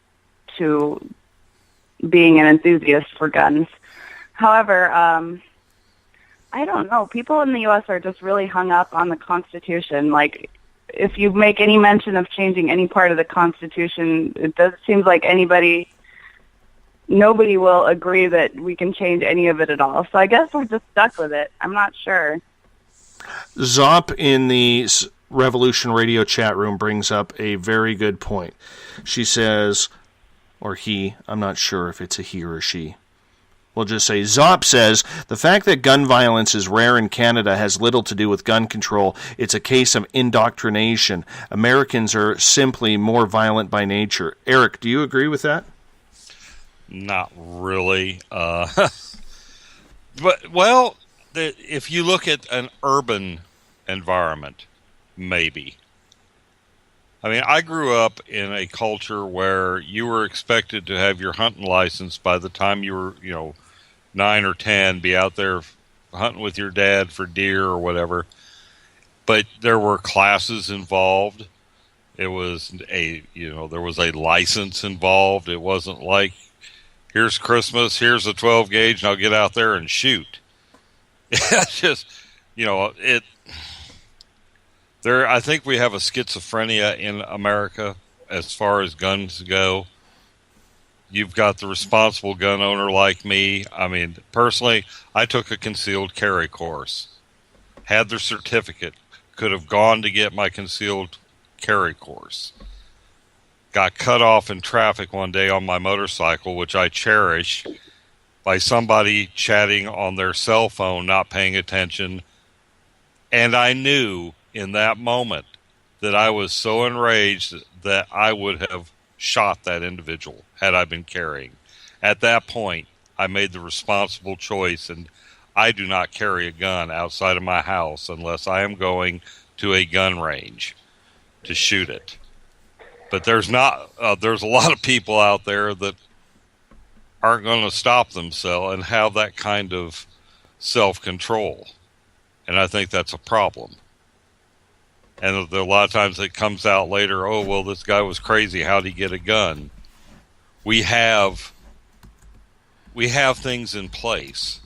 being an enthusiast for guns. However, I don't know. People in the U.S. are just really hung up on the Constitution. Like, if you make any mention of changing any part of the Constitution, it seems like nobody will agree that we can change any of it at all. So I guess we're just stuck with it. I'm not sure. Zop in the Revolution Radio chat room brings up a very good point. She says, or he, I'm not sure if it's a he or a she. We'll just say, Zop says, the fact that gun violence is rare in Canada has little to do with gun control. It's a case of indoctrination. Americans are simply more violent by nature. Eric, do you agree with that? Not really. But, well, if you look at an urban environment, maybe. I mean, I grew up in a culture where you were expected to have your hunting license by the time you were, 9 or 10, be out there hunting with your dad for deer or whatever. But there were classes involved. It was there was a license involved. It wasn't like, here's Christmas, here's a 12 gauge, and I'll get out there and shoot. It's just, I think we have a schizophrenia in America as far as guns go. You've got the responsible gun owner like me. I mean, personally, I took a concealed carry course, had the certificate, could have gone to get my concealed carry course. Got cut off in traffic one day on my motorcycle, which I cherish, by somebody chatting on their cell phone, not paying attention. And I knew in that moment that I was so enraged that I would have shot that individual had I been carrying. At that point, I made the responsible choice, and I do not carry a gun outside of my house unless I am going to a gun range to shoot it. But there's a lot of people out there that aren't going to stop themselves and have that kind of self-control. And I think that's a problem. And a lot of times it comes out later, oh, well, this guy was crazy. How'd he get a gun? We have things in place,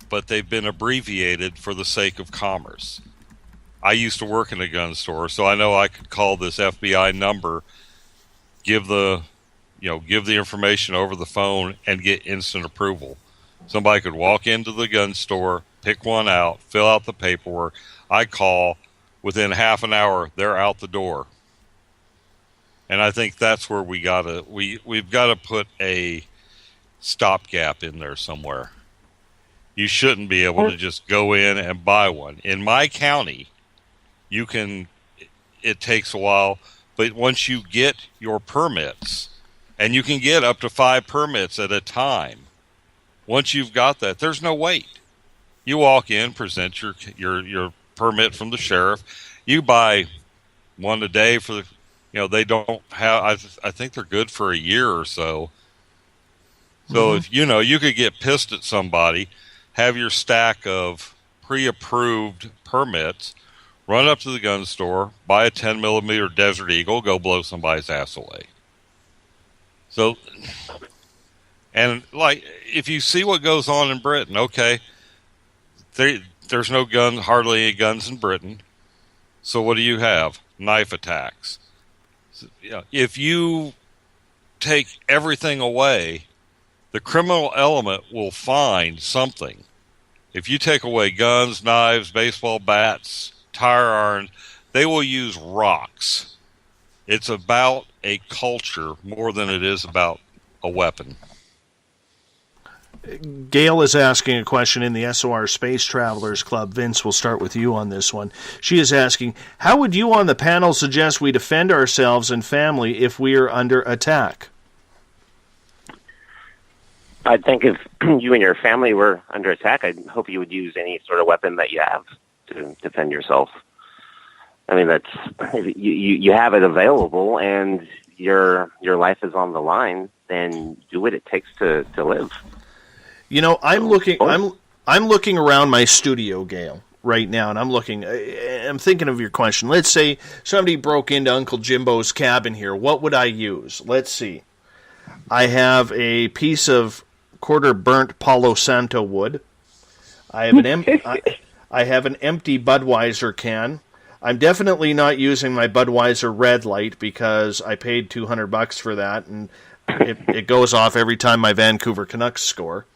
but they've been abbreviated for the sake of commerce. I used to work in a gun store, so I know I could call this FBI number, give the information over the phone, and get instant approval. Somebody could walk into the gun store, pick one out, fill out the paperwork. I call. Within half an hour, they're out the door. And I think that's where we've got to put a stopgap in there somewhere. You shouldn't be able to just go in and buy one. In my county, it takes a while, but once you get your permits, and you can get up to 5 permits at a time, once you've got that, there's no wait. You walk in, present your permit from the sheriff. You buy one a day for they don't have, I think they're good for a year or so. So if you could get pissed at somebody, have your stack of pre-approved permits, run up to the gun store, buy a 10mm Desert Eagle, go blow somebody's ass away. So, and like, if you see what goes on in Britain, okay, there's hardly any guns in Britain. So what do you have? Knife attacks. So, if you take everything away, the criminal element will find something. If you take away guns, knives, baseball bats, tire irons, they will use rocks. It's about a culture more than it is about a weapon. Gail is asking a question in the SOR Space Travelers Club. Vince, we'll start with you on this one. She is asking, how would you on the panel suggest we defend ourselves and family if we are under attack? I think if you and your family were under attack, I'd hope you would use any sort of weapon that you have to defend yourself. I mean, that's you have it available and your life is on the line, then do what it takes to live. I'm looking around my studio, Gail, right now, and I'm thinking of your question. Let's say somebody broke into Uncle Jimbo's cabin here. What would I use? Let's see. I have a piece of quarter burnt Palo Santo wood. I have an empty Budweiser can. I'm definitely not using my Budweiser Red Light because I paid $200 for that, and it goes off every time my Vancouver Canucks score.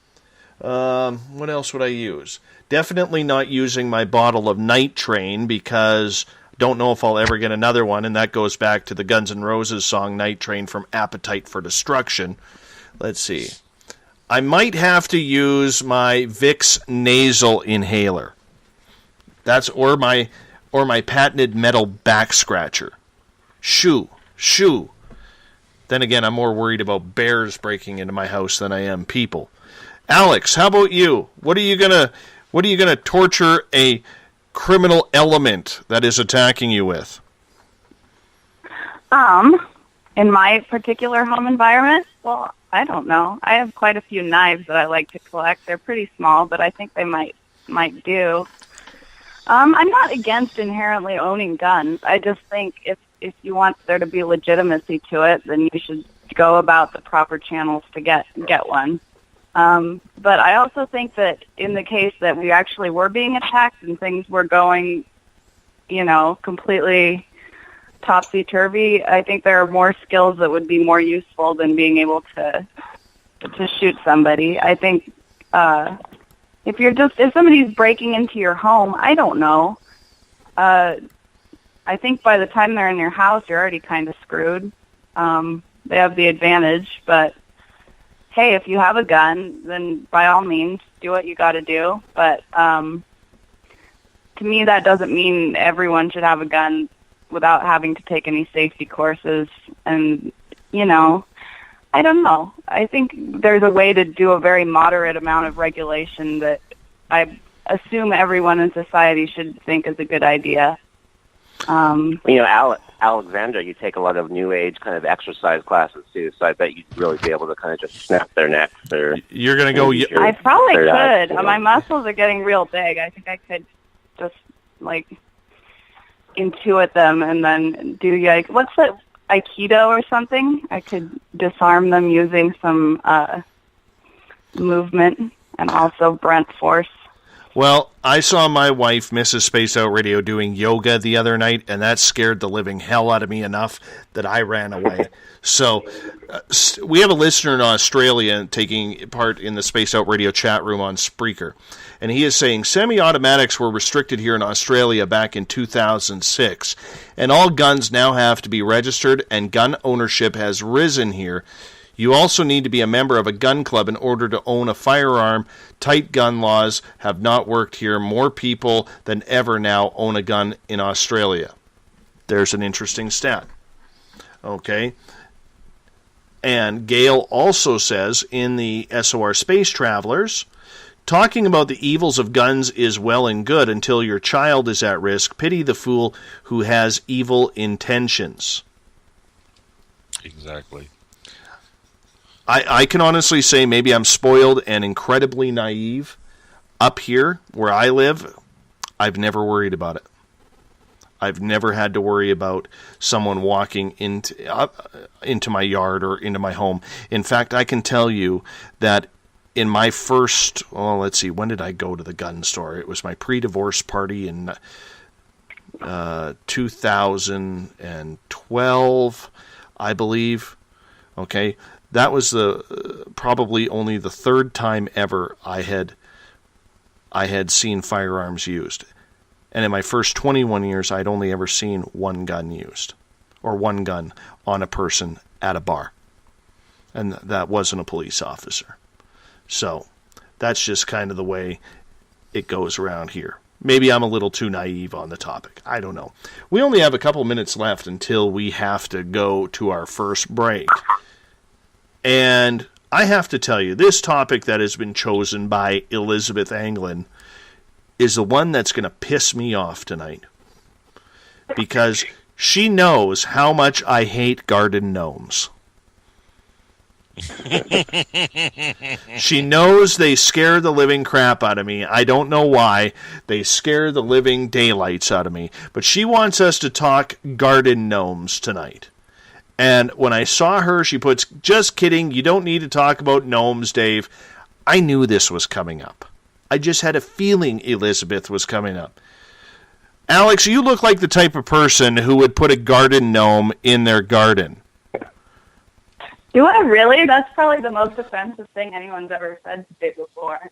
What else would I use? Definitely not using my bottle of Night Train because I don't know if I'll ever get another one, and that goes back to the Guns N' Roses song Night Train from Appetite for Destruction. Let's see. I might have to use my Vicks nasal inhaler. That's or my patented metal back scratcher. Shoo. Then again, I'm more worried about bears breaking into my house than I am people. Alex, how about you? What are you gonna torture a criminal element that is attacking you with? In my particular home environment, well, I don't know. I have quite a few knives that I like to collect. They're pretty small, but I think they might do. I'm not against inherently owning guns. I just think if you want there to be legitimacy to it, then you should go about the proper channels to get one. But I also think that in the case that we actually were being attacked and things were going, completely topsy-turvy, I think there are more skills that would be more useful than being able to shoot somebody. I think if somebody's breaking into your home, I don't know. I think by the time they're in your house, you're already kind of screwed. They have the advantage, but hey, if you have a gun, then by all means, do what you got to do. But to me, that doesn't mean everyone should have a gun without having to take any safety courses. And, you know, I don't know. I think there's a way to do a very moderate amount of regulation that I assume everyone in society should think is a good idea. You know, Alexandra, you take a lot of new age kind of exercise classes too, so I bet you'd really be able to kind of just snap their necks. Or you're going to go... I probably could. You know. My muscles are getting real big. I think I could just, like, intuit them and then do, like, what's that, Aikido or something? I could disarm them using some movement and also Brent force. Well, I saw my wife, Mrs. Spaced Out Radio, doing yoga the other night, and that scared the living hell out of me enough that I ran away. So, we have a listener in Australia taking part in the Spaced Out Radio chat room on Spreaker, and he is saying semi-automatics were restricted here in Australia back in 2006, and all guns now have to be registered, and gun ownership has risen here. You also need to be a member of a gun club in order to own a firearm. Tight gun laws have not worked here. More people than ever now own a gun in Australia. There's an interesting stat. Okay. And Gail also says in the SOR Space Travelers, talking about the evils of guns is well and good until your child is at risk. Pity the fool who has evil intentions. Exactly. I can honestly say maybe I'm spoiled and incredibly naive. Up here, where I live, I've never worried about it. I've never had to worry about someone walking into my yard or into my home. In fact, I can tell you that in my first, let's see, when did I go to the gun store? It was my pre-divorce party in 2012, I believe. Okay. That was probably only the third time ever I had seen firearms used. And in my first 21 years, I'd only ever seen one gun used, or one gun on a person at a bar. And that wasn't a police officer. So that's just kind of the way it goes around here. Maybe I'm a little too naive on the topic. I don't know. We only have a couple minutes left until we have to go to our first break. And I have to tell you, this topic that has been chosen by Elizabeth Anglin is the one that's going to piss me off tonight. Because she knows how much I hate garden gnomes. She knows they scare the living crap out of me. I don't know why. They scare the living daylights out of me. But she wants us to talk garden gnomes tonight. And when I saw her, she puts, just kidding, you don't need to talk about gnomes, Dave. I knew this was coming up. I just had a feeling Elizabeth was coming up. Alex, you look like the type of person who would put a garden gnome in their garden. Do I really? That's probably the most offensive thing anyone's ever said to me before.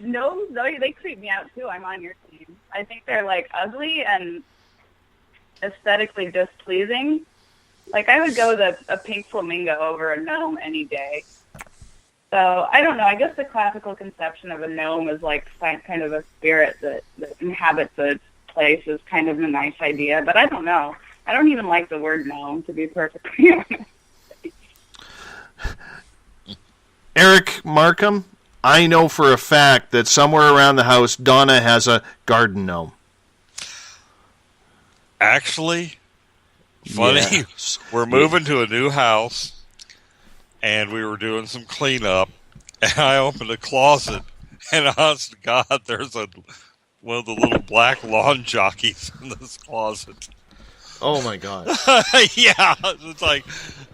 Gnomes, they creep me out too. I'm on your team. I think they're like ugly and aesthetically displeasing. Like, I would go with a pink flamingo over a gnome any day. So, I don't know. I guess the classical conception of a gnome is like kind of a spirit that inhabits a place is kind of a nice idea. But I don't know. I don't even like the word gnome, to be perfectly honest. Eric Marcum, I know for a fact that somewhere around the house, Donna has a garden gnome. Actually, funny, yes. We're moving to a new house, and we were doing some cleanup, and I opened a closet, and honest to God, there's one of the little black lawn jockeys in this closet. Oh, my God. Yeah, it's like,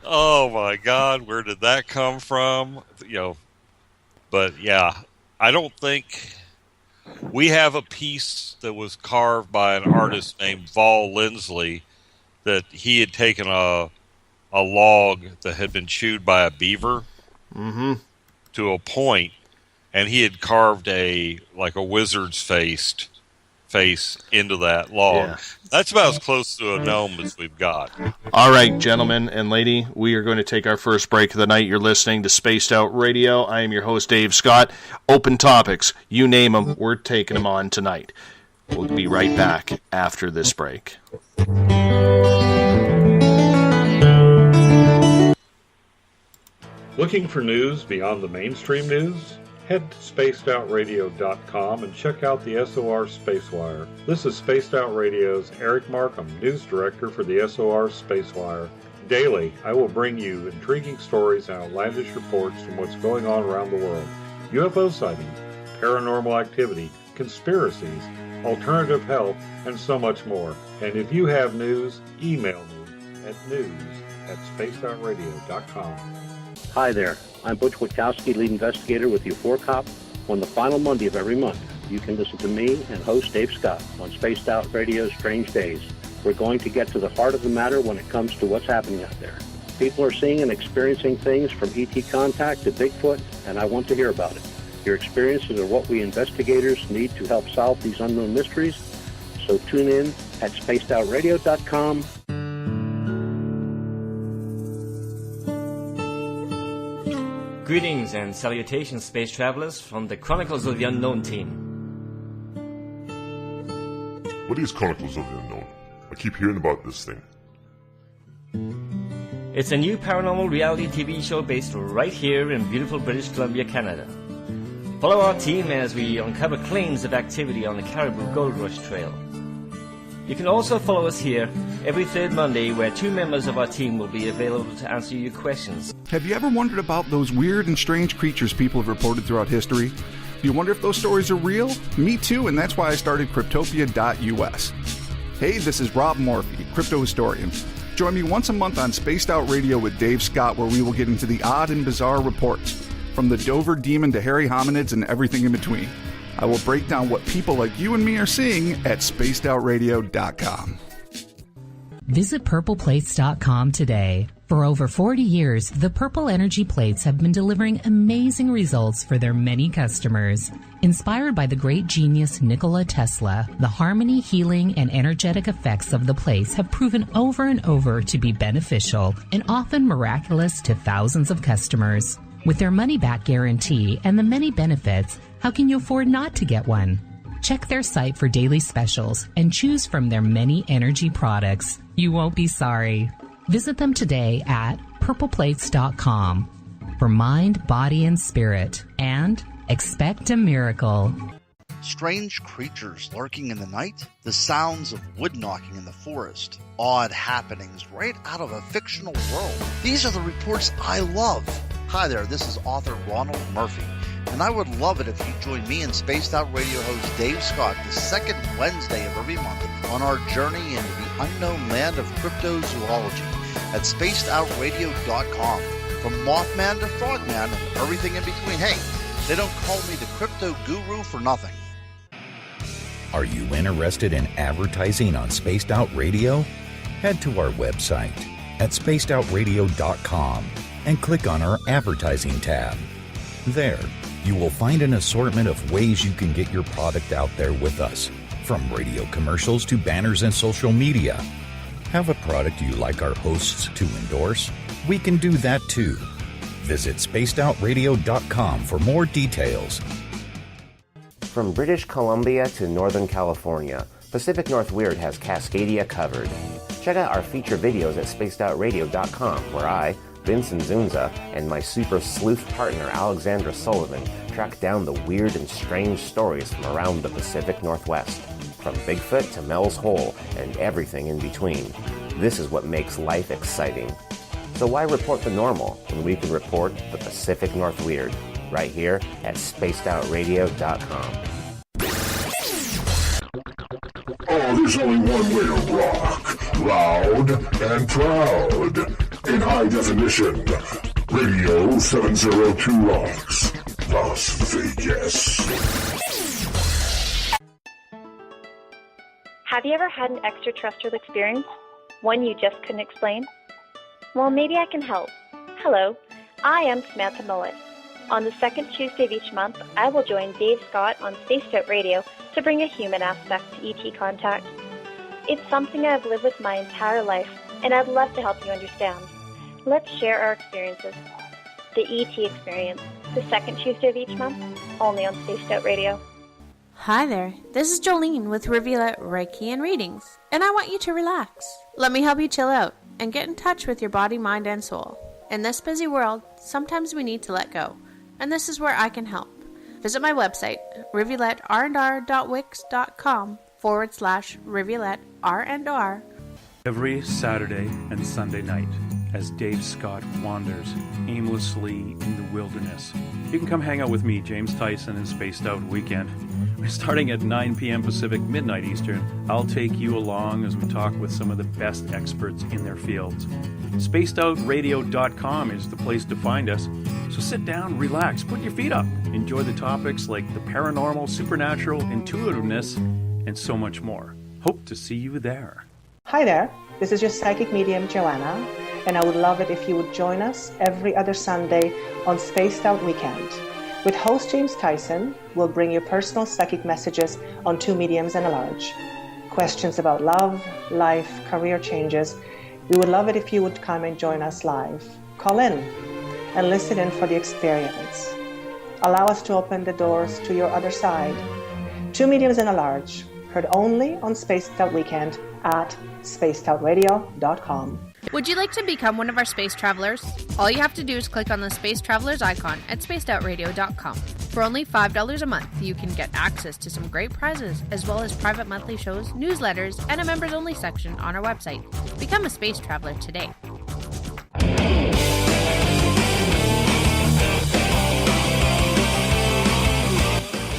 oh, my God, where did that come from? But, yeah, I don't think... We have a piece that was carved by an artist named Val Lindsley that he had taken a log that had been chewed by a beaver to a point, and he had carved a wizard's face into that log. Yeah. That's about as close to a gnome as we've got. All right, gentlemen and lady, we are going to take our first break of the night. You're listening to Spaced Out Radio. I am your host, Dave Scott. Open topics, you name them, we're taking them on tonight. We'll be right back after this break. Looking for news beyond the mainstream news? Head to spacedoutradio.com and check out the SOR Spacewire. This is Spaced Out Radio's Eric Marcum, news director for the SOR Spacewire. Daily, I will bring you intriguing stories and outlandish reports from what's going on around the world. UFO sightings, paranormal activity, conspiracies, alternative health, and so much more. And if you have news, email me at news@spacedoutradio.com. Hi there, I'm Butch Witkowski, lead investigator with U4Cop. On the final Monday of every month, you can listen to me and host Dave Scott on Spaced Out Radio's Strange Days. We're going to get to the heart of the matter when it comes to what's happening out there. People are seeing and experiencing things from ET contact to Bigfoot, and I want to hear about it. Your experiences are what we investigators need to help solve these unknown mysteries, so tune in at spacedoutradio.com. Greetings and salutations, space travelers, from the Chronicles of the Unknown team. What is Chronicles of the Unknown? I keep hearing about this thing. It's a new paranormal reality TV show based right here in beautiful British Columbia, Canada. Follow our team as we uncover claims of activity on the Caribou Gold Rush Trail. You can also follow us here every third Monday, where 2 members of our team will be available to answer your questions. Have you ever wondered about those weird and strange creatures people have reported throughout history? Do you wonder if those stories are real? Me too, and that's why I started Cryptopia.us. Hey, this is Rob Morphy, crypto historian. Join me once a month on Spaced Out Radio with Dave Scott, where we will get into the odd and bizarre reports, from the Dover Demon to hairy hominids and everything in between. I will break down what people like you and me are seeing at spacedoutradio.com. Visit purpleplates.com today. For over 40 years, the Purple Energy Plates have been delivering amazing results for their many customers. Inspired by the great genius Nikola Tesla, the harmony, healing, and energetic effects of the plates have proven over and over to be beneficial and often miraculous to thousands of customers. With their money-back guarantee and the many benefits, how can you afford not to get one? Check their site for daily specials and choose from their many energy products. You won't be sorry. Visit them today at purpleplates.com for mind, body, and spirit, and expect a miracle. Strange creatures lurking in the night, the sounds of wood knocking in the forest, odd happenings right out of a fictional world. These are the reports I love. Hi there, this is author Ronald Murphy, and I would love it if you join me and Spaced Out Radio host Dave Scott the second Wednesday of every month on our journey into the unknown land of cryptozoology at spacedoutradio.com. From Mothman to Frogman and everything in between. Hey, they don't call me the crypto guru for nothing. Are you interested in advertising on Spaced Out Radio? Head to our website at spacedoutradio.com and click on our advertising tab. There, you will find an assortment of ways you can get your product out there with us, from radio commercials to banners and social media. Have a product you like our hosts to endorse? We can do that too. Visit spacedoutradio.com for more details. From British Columbia to Northern California, Pacific North Weird has Cascadia covered. Check out our feature videos at spacedoutradio.com, where I, Vince Ynzunza, and my super sleuth partner Alexandra Sullivan track down the weird and strange stories from around the Pacific Northwest. From Bigfoot to Mel's Hole and everything in between. This is what makes life exciting. So why report the normal when we can report the Pacific North Weird right here at spacedoutradio.com. Oh, there's only one way to rock. Loud and proud. In high definition. Radio 702 rocks. Las Vegas. Have you ever had an extraterrestrial experience? One you just couldn't explain? Well, maybe I can help. Hello, I am Samantha Mullet. On the second Tuesday of each month, I will join Dave Scott on Spaced Out Radio to bring a human aspect to ET contact. It's something I've lived with my entire life, and I'd love to help you understand. Let's share our experiences. The ET Experience, the second Tuesday of each month, only on Spaced Out Radio. Hi there, this is Jolene with Reveal Reiki and Readings, and I want you to relax. Let me help you chill out and get in touch with your body, mind, and soul. In this busy world, sometimes we need to let go, and this is where I can help. Visit my website, rivuletrr.wix.com/rivuletrr&r. Every Saturday and Sunday night, as Dave Scott wanders aimlessly in the wilderness. You can come hang out with me, James Tyson, in Spaced Out Weekend. We're starting at 9 p.m. Pacific, midnight Eastern. I'll take you along as we talk with some of the best experts in their fields. SpacedOutRadio.com is the place to find us. So sit down, relax, put your feet up. Enjoy the topics like the paranormal, supernatural, intuitiveness, and so much more. Hope to see you there. Hi there, this is your psychic medium, Joanna, and I would love it if you would join us every other Sunday on Spaced Out Weekend. With host James Tyson, we'll bring you personal psychic messages on two mediums and a large. Questions about love, life, career changes. We would love it if you would come and join us live. Call in and listen in for the experience. Allow us to open the doors to your other side. Two mediums and a large, heard only on Spaced Out Weekend at spacedoutradio.com. Would you like to become one of our space travelers? All you have to do is click on the Space Travelers icon at spacedoutradio.com. For only $5 a month, you can get access to some great prizes, as well as private monthly shows, newsletters, and a members-only section on our website. Become a space traveler today.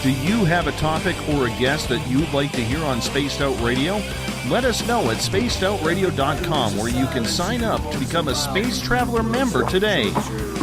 Do you have a topic or a guest that you'd like to hear on Spaced Out Radio? Let us know at spacedoutradio.com, where you can sign up to become a Space Traveler member today.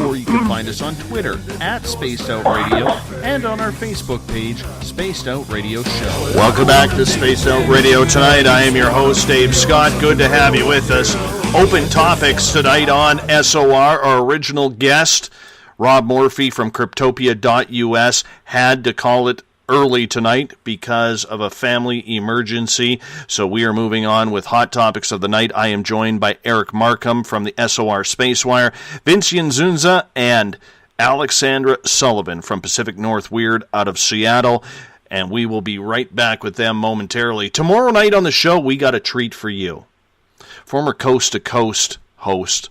Or you can find us on Twitter at Spaced Out Radio and on our Facebook page, Spaced Out Radio Show. Welcome back to Spaced Out Radio tonight. I am your host, Dave Scott. Good to have you with us. Open topics tonight on SOR. Our original guest, Rob Morphy from Cryptopia.us, had to call it early tonight because of a family emergency. So we are moving on with hot topics of the night. I am joined by Eric Marcum from the SOR Spacewire, Vince Ynzunza, and Alexandra Sullivan from Pacific North Weird out of Seattle. And we will be right back with them momentarily. Tomorrow night on the show, we got a treat for you. Former Coast to Coast host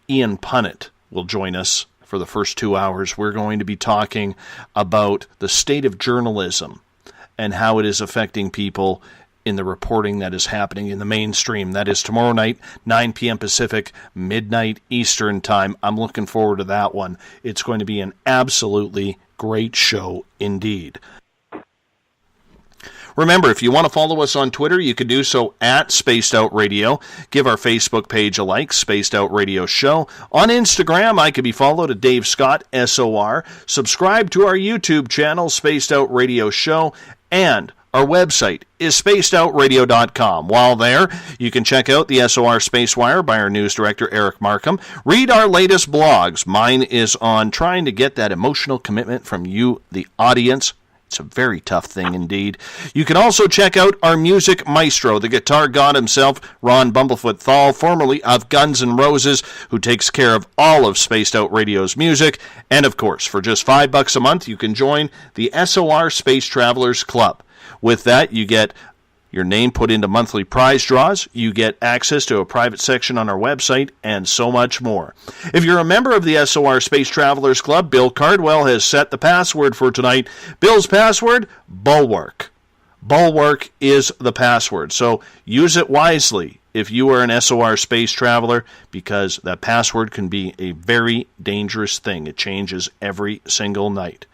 Ian Punnett will join us. For the first 2 hours, we're going to be talking about the state of journalism and how it is affecting people in the reporting that is happening in the mainstream. That is tomorrow night, 9 p.m. Pacific, midnight Eastern time. I'm looking forward to that one. It's going to be an absolutely great show indeed. Remember, if you want to follow us on Twitter, you can do so at Spaced Out Radio. Give our Facebook page a like, Spaced Out Radio Show. On Instagram, I can be followed at Dave Scott, SOR. Subscribe to our YouTube channel, Spaced Out Radio Show. And our website is spacedoutradio.com. While there, you can check out the SOR Spacewire by our news director, Eric Marcum. Read our latest blogs. Mine is on trying to get that emotional commitment from you, the audience. It's a very tough thing indeed. You can also check out our music maestro, the guitar god himself, Ron Bumblefoot THAL, formerly of Guns N' Roses, who takes care of all of Spaced Out Radio's music. And of course, for just $5 a month, you can join the SOR Space Travelers Club. With that, you get your name put into monthly prize draws, you get access to a private section on our website, and so much more. If you're a member of the SOR Space Travelers Club, Bill Cardwell has set the password for tonight. Bill's password, Bulwark. Bulwark is the password, so use it wisely if you are an SOR space traveler, because that password can be a very dangerous thing. It changes every single night.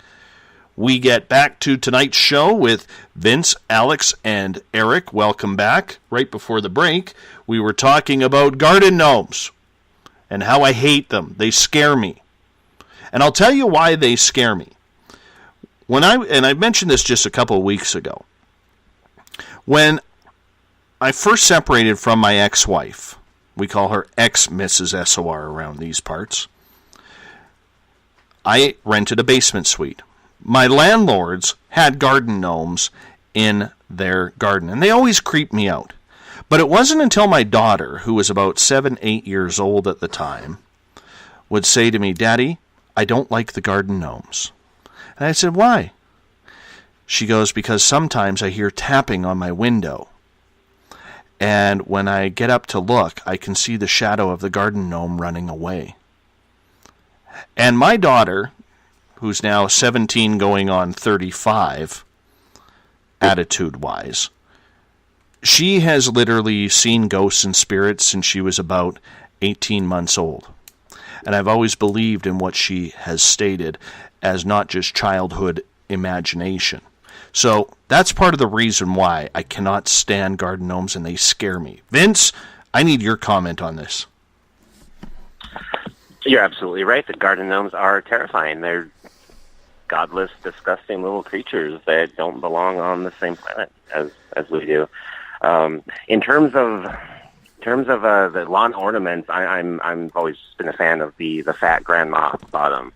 We get back to tonight's show with Vince, Alex, and Eric. Welcome back. Right before the break, we were talking about garden gnomes and how I hate them. They scare me. And I'll tell you why they scare me. I mentioned this just a couple of weeks ago. When I first separated from my ex-wife, we call her ex-Mrs. SOR around these parts, I rented a basement suite. My landlords had garden gnomes in their garden, and they always creeped me out. But it wasn't until my daughter, who was about 7, 8 years old at the time, would say to me, "Daddy, I don't like the garden gnomes." And I said, "Why?" She goes, "Because sometimes I hear tapping on my window. And when I get up to look, I can see the shadow of the garden gnome running away." And my daughter, who's now 17 going on 35, attitude-wise, she has literally seen ghosts and spirits since she was about 18 months old. And I've always believed in what she has stated as not just childhood imagination. So that's part of the reason why I cannot stand garden gnomes and they scare me. Vince, I need your comment on this. You're absolutely right. The garden gnomes are terrifying. They're godless, disgusting little creatures that don't belong on the same planet as we do. In terms of the lawn ornaments, I'm always been a fan of the fat grandma bottom,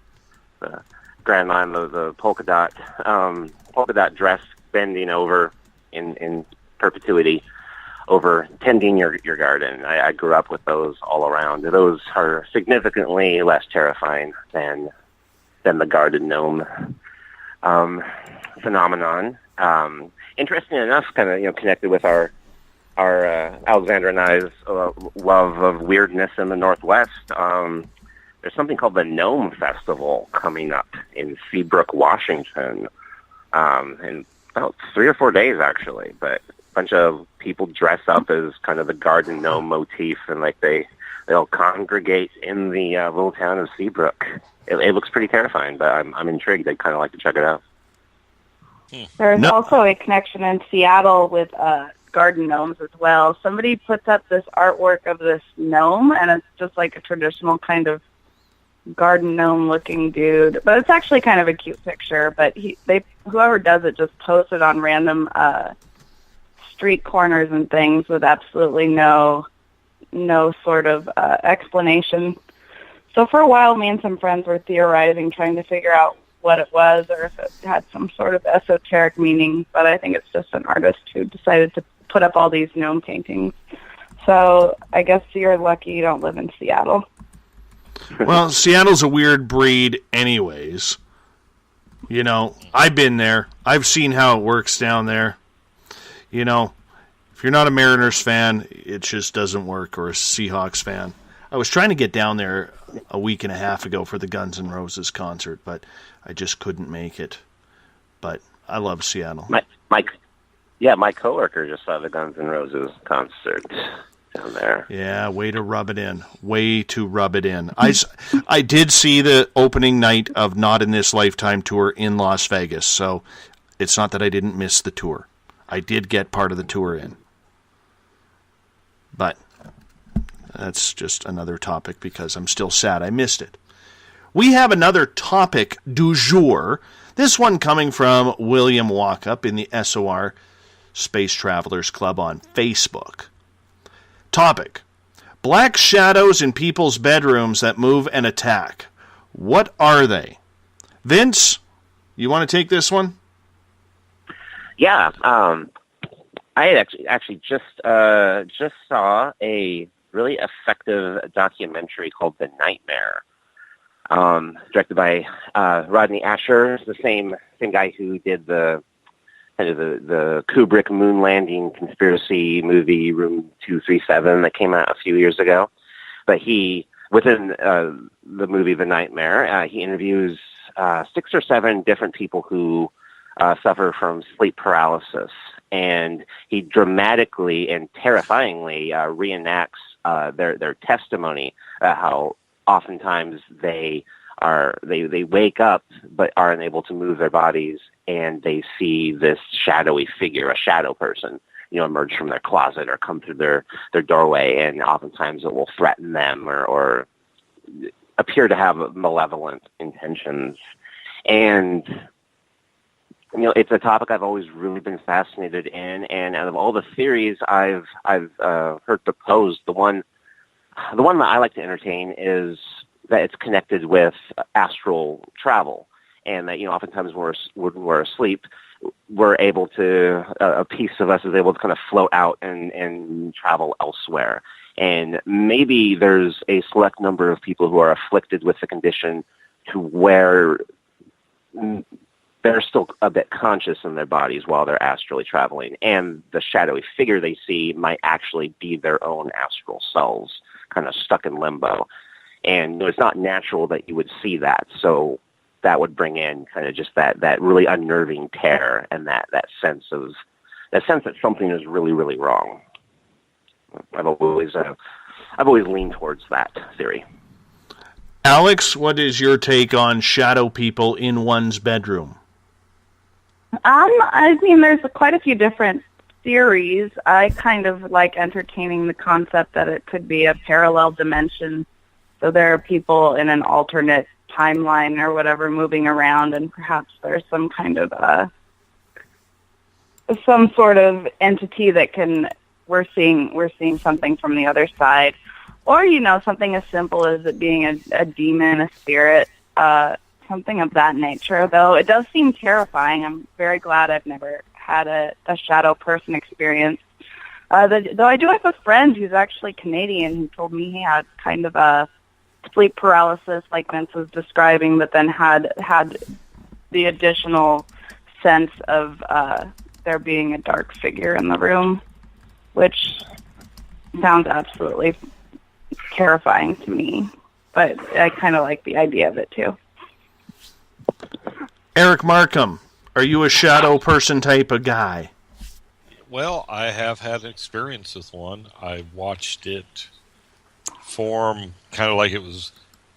the grandma in the polka dot dress bending over in perpetuity over tending your garden. I grew up with those all around. Those are significantly less terrifying than the garden gnome phenomenon. Interesting enough, kind of connected with our Alexandra and I's love of weirdness in the Northwest. There's something called the Gnome Festival coming up in Seabrook, Washington, in about 3 or 4 days, actually. But a bunch of people dress up as kind of the garden gnome motif, and they'll congregate in the little town of Seabrook. It looks pretty terrifying, but I'm intrigued. I'd kind of like to check it out. There's also a connection in Seattle with garden gnomes as well. Somebody puts up this artwork of this gnome, and it's just like a traditional kind of garden gnome looking dude, but it's actually kind of a cute picture. But whoever does it just posts it on random street corners and things with absolutely no sort of explanation. So for a while, me and some friends were theorizing, trying to figure out what it was or if it had some sort of esoteric meaning, but I think it's just an artist who decided to put up all these gnome paintings. So I guess you're lucky you don't live in Seattle. Well, Seattle's a weird breed anyways. I've been there. I've seen how it works down there. If you're not a Mariners fan, it just doesn't work, or a Seahawks fan. I was trying to get down there a week and a half ago for the Guns N' Roses concert, but I just couldn't make it. But I love Seattle. My coworker just saw the Guns N' Roses concert down there. Yeah, way to rub it in. Way to rub it in. I did see the opening night of Not in This Lifetime tour in Las Vegas, so it's not that I didn't miss the tour. I did get part of the tour in. But that's just another topic because I'm still sad I missed it. We have another topic du jour. This one coming from William Walkup in the SOR Space Travelers Club on Facebook. Topic: black shadows in people's bedrooms that move and attack. What are they? Vince, you want to take this one? Yeah, I had actually just saw a really effective documentary called The Nightmare, directed by Rodney Asher, the same guy who did the Kubrick moon landing conspiracy movie Room 237 that came out a few years ago. But within the movie The Nightmare, he interviews 6 or 7 different people who suffer from sleep paralysis, and he dramatically and terrifyingly reenacts their testimony, how oftentimes they wake up but are unable to move their bodies, and they see this shadowy figure, a shadow person, emerge from their closet or come through their doorway, and oftentimes it will threaten them or appear to have malevolent intentions. And it's a topic I've always really been fascinated in, and out of all the theories I've heard proposed, the one that I like to entertain is that it's connected with astral travel, and that, oftentimes when we're asleep, we're able to, a piece of us is able to kind of float out and travel elsewhere. And maybe there's a select number of people who are afflicted with the condition to where they're still a bit conscious in their bodies while they're astrally traveling, and the shadowy figure they see might actually be their own astral selves, kind of stuck in limbo. And it's not natural that you would see that, so that would bring in kind of just that really unnerving terror and that sense that something is really, really wrong. I've always leaned towards that theory. Alex, what is your take on shadow people in one's bedroom? I mean, there's quite a few different theories. I kind of like entertaining the concept that it could be a parallel dimension. So there are people in an alternate timeline or whatever moving around, and perhaps there's some kind of some sort of entity that we're seeing something from the other side, or something as simple as it being a demon, a spirit, something of that nature. Though it does seem terrifying. I'm very glad I've never had a shadow person experience. Though I do have a friend who's actually Canadian who told me he had kind of a sleep paralysis like Vince was describing, but then had the additional sense of there being a dark figure in the room, which sounds absolutely terrifying to me, but I kind of like the idea of it too. Eric Marcum, are you a shadow person type of guy? Well, I have had experience with one. I watched it form kind of like it was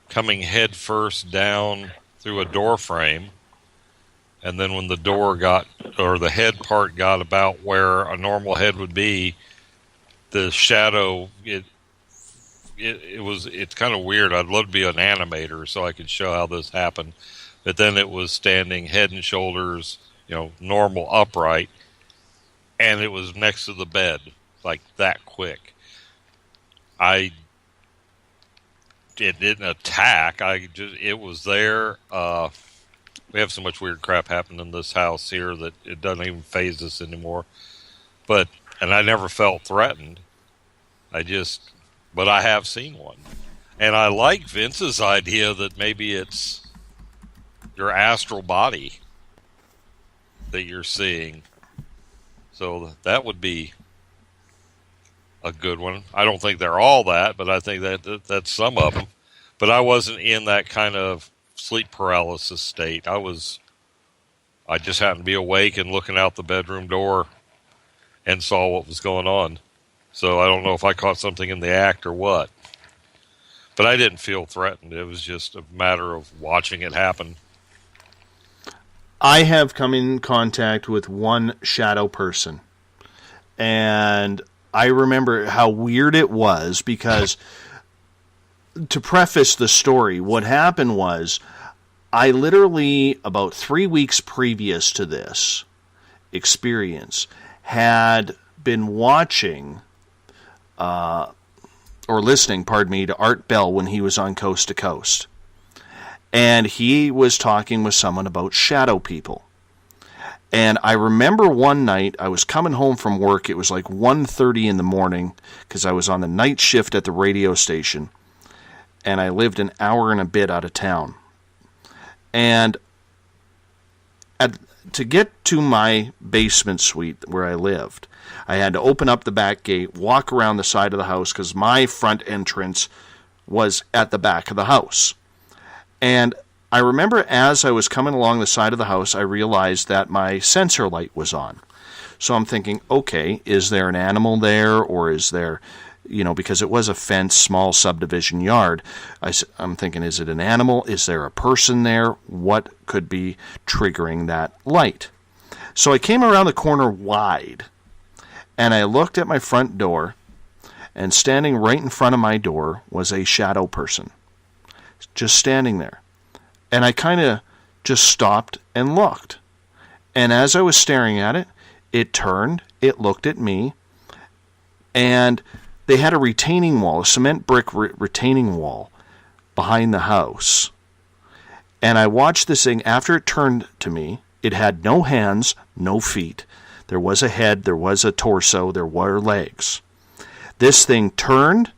coming head first down through a door frame, and then when the door the head part got about where a normal head would be, the shadow, it's kind of weird. I'd love to be an animator so I could show how this happened, but then it was standing head and shoulders, normal upright, and it was next to the bed, like that quick. It didn't attack. It was there. We have so much weird crap happen in this house here that it doesn't even faze us anymore. And I never felt threatened. But I have seen one. And I like Vince's idea that maybe it's your astral body that you're seeing. So that would be a good one. I don't think they're all that, but I think that's some of them. But I wasn't in that kind of sleep paralysis state. I just happened to be awake and looking out the bedroom door and saw what was going on. So I don't know if I caught something in the act or what. But I didn't feel threatened. It was just a matter of watching it happen. I have come in contact with one shadow person. And I remember how weird it was because, to preface the story, what happened was I literally, about 3 weeks previous to this experience, had been watching or listening, to Art Bell when he was on Coast to Coast. And he was talking with someone about shadow people. And I remember one night I was coming home from work. It was like 1:30 in the morning because I was on the night shift at the radio station. And I lived an hour and a bit out of town. And to get to my basement suite where I lived, I had to open up the back gate, walk around the side of the house because my front entrance was at the back of the house. And I remember as I was coming along the side of the house, I realized that my sensor light was on. So I'm thinking, okay, is there an animal there, or is there, because it was a fenced, small subdivision yard, I'm thinking, is it an animal? Is there a person there? What could be triggering that light? So I came around the corner wide, and I looked at my front door, and standing right in front of my door was a shadow person, just standing there. And I kind of just stopped and looked. And as I was staring at it, it turned, it looked at me, and they had a retaining wall, a cement brick retaining wall, behind the house. And I watched this thing. After it turned to me, it had no hands, no feet. There was a head, there was a torso, there were legs. This thing turned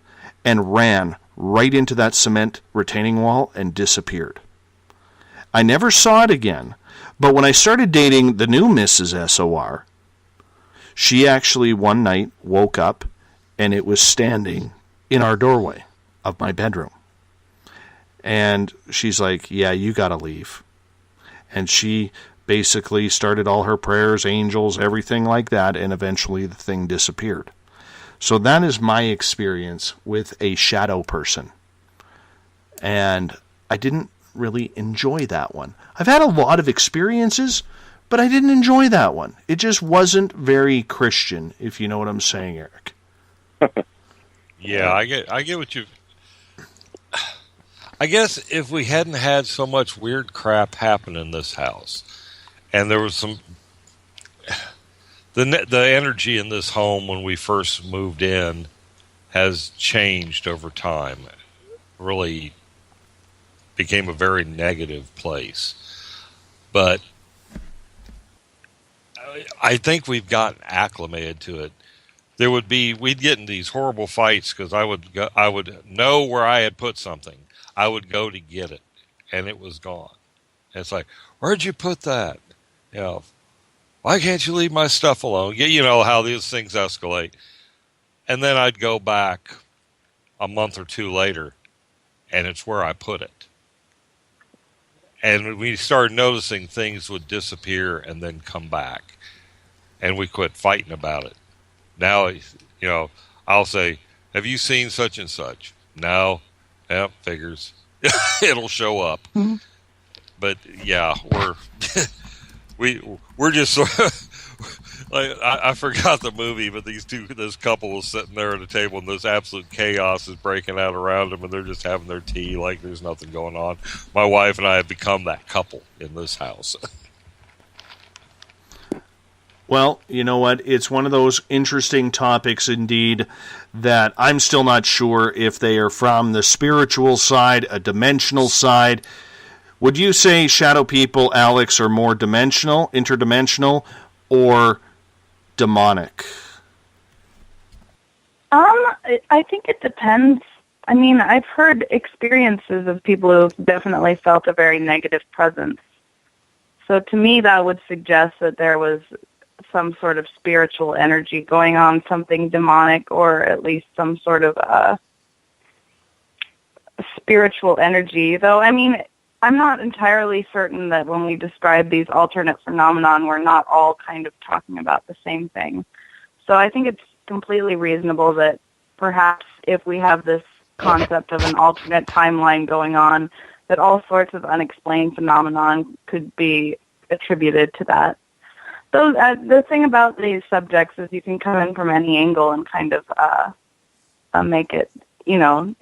and ran right into that cement retaining wall and disappeared. I never saw it again, but when I started dating the new Mrs. SOR, she actually one night woke up and it was standing in our doorway of my bedroom. And she's like, yeah, you got to leave. And she basically started all her prayers, angels, everything like that, and eventually the thing disappeared. So that is my experience with a shadow person. And I didn't really enjoy that one. I've had a lot of experiences, but I didn't enjoy that one. It just wasn't very Christian, if you know what I'm saying, Eric. Yeah, I get what you... I guess if we hadn't had so much weird crap happen in this house, and there was some... The energy in this home when we first moved in has changed over time. Really became a very negative place. But I think we've gotten acclimated to it. We'd get in these horrible fights because I would know where I had put something. I would go to get it, and it was gone. And it's like, where'd you put that? You know, why can't you leave my stuff alone? You know how these things escalate. And then I'd go back a month or two later, and it's where I put it. And we started noticing things would disappear and then come back. And we quit fighting about it. Now, you know, I'll say, have you seen such and such? No. Yep, figures. It'll show up. Mm-hmm. But yeah, we're just sort of, like, I forgot the movie, but this couple was sitting there at a table and this absolute chaos is breaking out around them and they're just having their tea like there's nothing going on. My wife and I have become that couple in this house. Well, you know what? It's one of those interesting topics indeed that I'm still not sure if they are from the spiritual side, a dimensional side. Would you say shadow people, Alex, are more dimensional, interdimensional, or demonic? I think it depends. I mean, I've heard experiences of people who've definitely felt a very negative presence. So to me, that would suggest that there was some sort of spiritual energy going on, something demonic, or at least some sort of spiritual energy. Though, I mean, I'm not entirely certain that when we describe these alternate phenomenon, we're not all kind of talking about the same thing. So I think it's completely reasonable that perhaps if we have this concept of an alternate timeline going on, that all sorts of unexplained phenomenon could be attributed to that. So the thing about these subjects is you can come in from any angle and kind of make it, you know,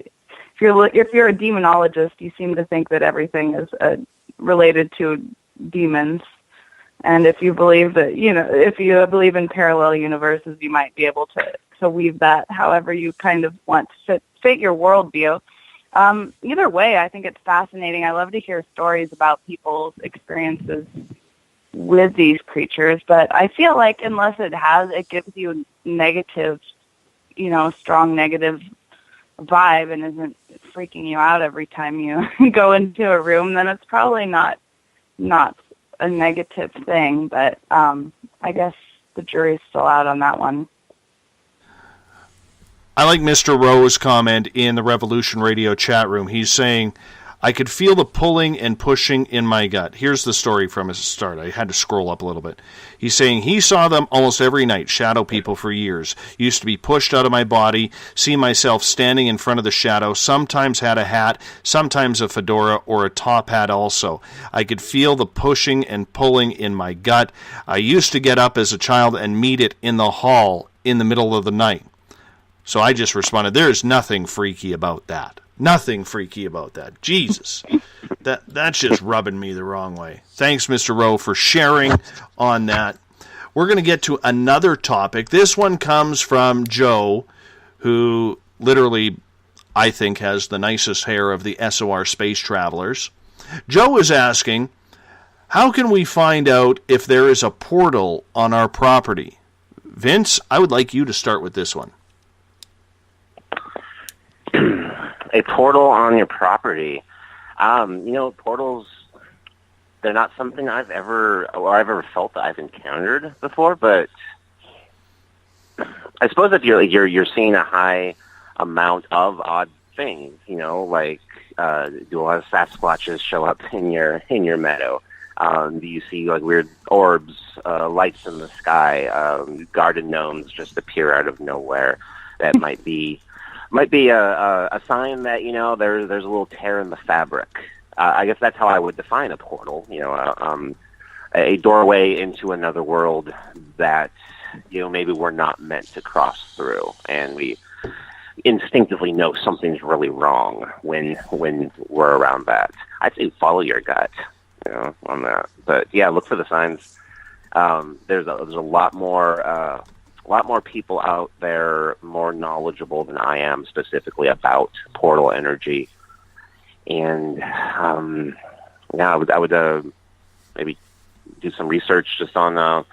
if you're a demonologist, you seem to think that everything is related to demons. And if you believe that, you know, if you believe in parallel universes, you might be able to weave that however you kind of want to fit your worldview. Either way, I think it's fascinating. I love to hear stories about people's experiences with these creatures, but I feel like unless it gives you negative, you know, strong negative vibe and isn't freaking you out every time you go into a room, then it's probably not a negative thing. But I guess the jury's still out on that one. I like Mr. Rowe's comment in the Revolution Radio chat room. He's saying, I could feel the pulling and pushing in my gut. Here's the story from his start. I had to scroll up a little bit. He's saying he saw them almost every night, shadow people for years. Used to be pushed out of my body, see myself standing in front of the shadow, sometimes had a hat, sometimes a fedora or a top hat also. I could feel the pushing and pulling in my gut. I used to get up as a child and meet it in the hall in the middle of the night. So I just responded, there's nothing freaky about that. Nothing freaky about that. Jesus. That's just rubbing me the wrong way. Thanks, Mr. Rowe, for sharing on that. We're going to get to another topic. This one comes from Joe, who literally I think, has the nicest hair of the SOR space travelers. Joe is asking, how can we find out if there is a portal on our property? Vince, I would like you to start with this one. A portal on your property. Portals, they're not something I've ever felt that I've encountered before, but I suppose if you're seeing a high amount of odd things, do a lot of Sasquatches show up in your meadow? Do you see like weird orbs, lights in the sky, garden gnomes just appear out of nowhere? That might be a sign that there's a little tear in the fabric. I guess that's how I would define a portal. A doorway into another world that maybe we're not meant to cross through, and we instinctively know something's really wrong when we're around that. I'd say follow your gut, on that. But yeah, look for the signs. There's a lot more people out there more knowledgeable than I am specifically about portal energy. And I would maybe do some research just on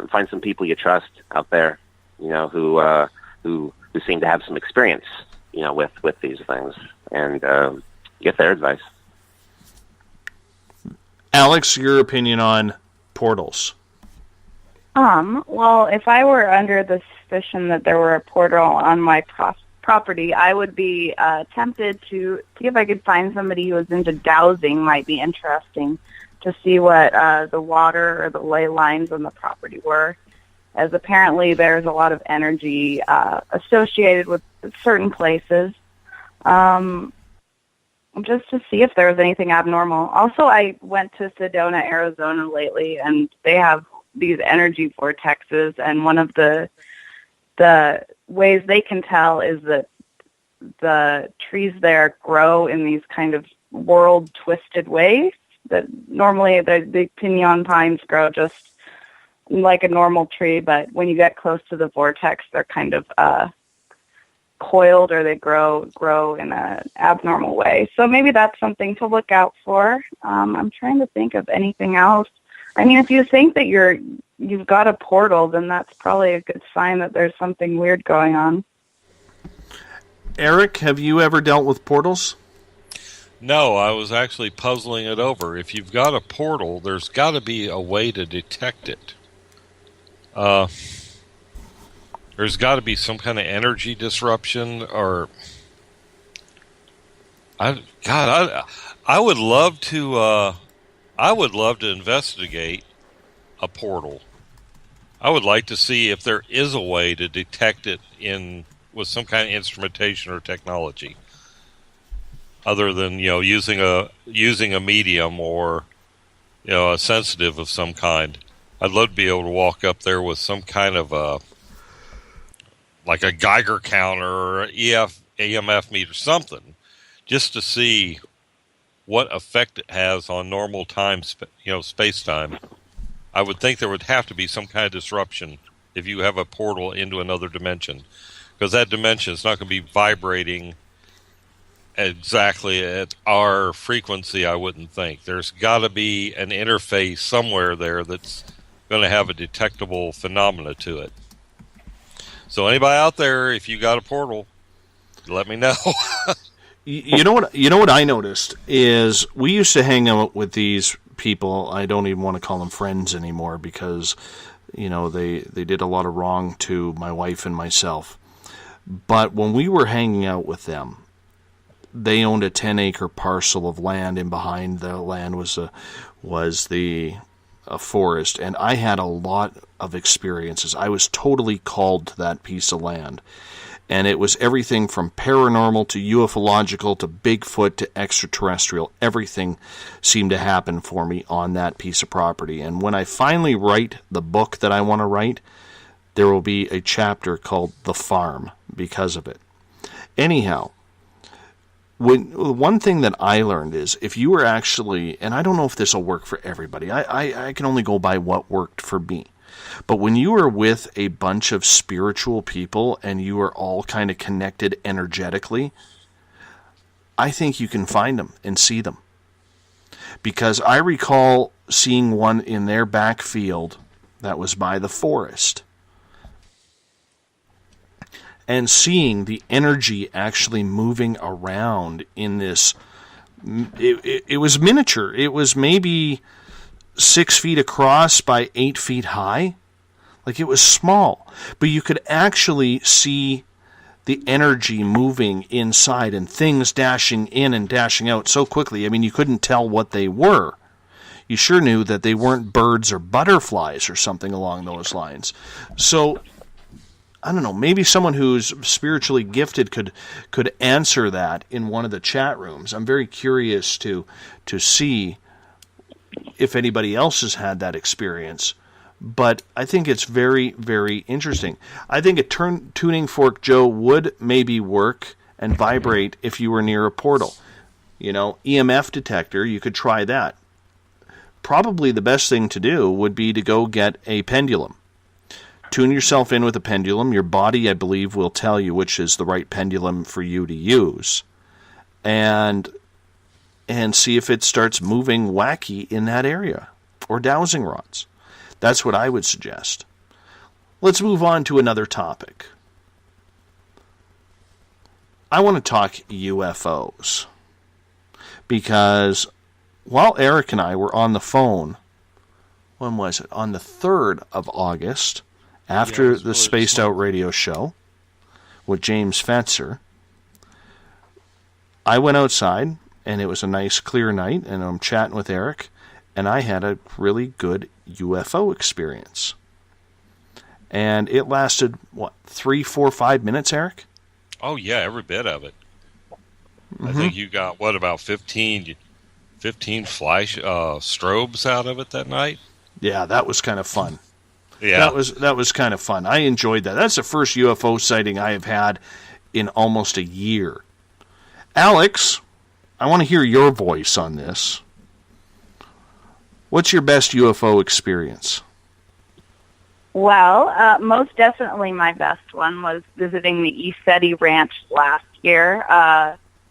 find some people you trust out there, who seem to have some experience, with these things, and get their advice. Alex, your opinion on portals? Well, if I were under the suspicion that there were a portal on my property, I would be tempted to see if I could find somebody who was into dowsing. Might be interesting to see what the water or the ley lines on the property were, as apparently there's a lot of energy associated with certain places, just to see if there was anything abnormal. Also, I went to Sedona, Arizona lately, and they have these energy vortexes, and one of the ways they can tell is that the trees there grow in these kind of world-twisted ways that normally the pinon pines grow just like a normal tree, but when you get close to the vortex, they're kind of coiled, or they grow in an abnormal way. So maybe that's something to look out for. I'm trying to think of anything else. I mean, if you think that you've got a portal, then that's probably a good sign that there's something weird going on. Eric, have you ever dealt with portals? No, I was actually puzzling it over. If you've got a portal, there's got to be a way to detect it. There's got to be some kind of energy disruption, or I would love to investigate a portal. I would like to see if there is a way to detect it with some kind of instrumentation or technology, other than using a medium or a sensitive of some kind. I'd love to be able to walk up there with some kind of like a Geiger counter or EMF meter, something, just to see what effect it has on normal time, space-time. I would think there would have to be some kind of disruption if you have a portal into another dimension, because that dimension is not going to be vibrating exactly at our frequency, I wouldn't think. There's got to be an interface somewhere there that's going to have a detectable phenomena to it. So anybody out there, if you got a portal, let me know. You know what I noticed is we used to hang out with these people. I don't even want to call them friends anymore, because they did a lot of wrong to my wife and myself. But when we were hanging out with them, they owned a 10-acre parcel of land, and behind the land was a forest, and I had a lot of experiences. I was totally called to that piece of land, and it was everything from paranormal to ufological to Bigfoot to extraterrestrial. Everything seemed to happen for me on that piece of property. And when I finally write the book that I want to write, there will be a chapter called The Farm because of it. Anyhow, one thing that I learned is if you were actually, and I don't know if this will work for everybody, I can only go by what worked for me, but when you are with a bunch of spiritual people and you are all kind of connected energetically, I think you can find them and see them. Because I recall seeing one in their backfield that was by the forest, and seeing the energy actually moving around in this. It was miniature. It was maybe 6 feet across by 8 feet high. Like, it was small, but you could actually see the energy moving inside and things dashing in and dashing out so quickly. I mean, you couldn't tell what they were. You sure knew that they weren't birds or butterflies or something along those lines. So, I don't know, maybe someone who's spiritually gifted could answer that in one of the chat rooms. I'm very curious to see if anybody else has had that experience. But I think it's very, very interesting. I think a tuning fork, Joe, would maybe work and vibrate if you were near a portal. You know, EMF detector, you could try that. Probably the best thing to do would be to go get a pendulum. Tune yourself in with a pendulum. Your body, I believe, will tell you which is the right pendulum for you to use. And see if it starts moving wacky in that area. Or dowsing rods. That's what I would suggest. Let's move on to another topic. I want to talk UFOs. Because while Eric and I were on the phone, when was it? On the 3rd of August, after the Spaced Out Radio show with James Fetzer, I went outside, and it was a nice clear night, and I'm chatting with Eric, and I had a really good UFO experience. And it lasted, 3, 4, 5 minutes, Eric? Oh, yeah, every bit of it. Mm-hmm. I think you got, about 15 flash strobes out of it that night? Yeah, that was kind of fun. Yeah. That was kind of fun. I enjoyed that. That's the first UFO sighting I have had in almost a year. Alex, I want to hear your voice on this. What's your best UFO experience? Well, most definitely my best one was visiting the Isetti Ranch last year.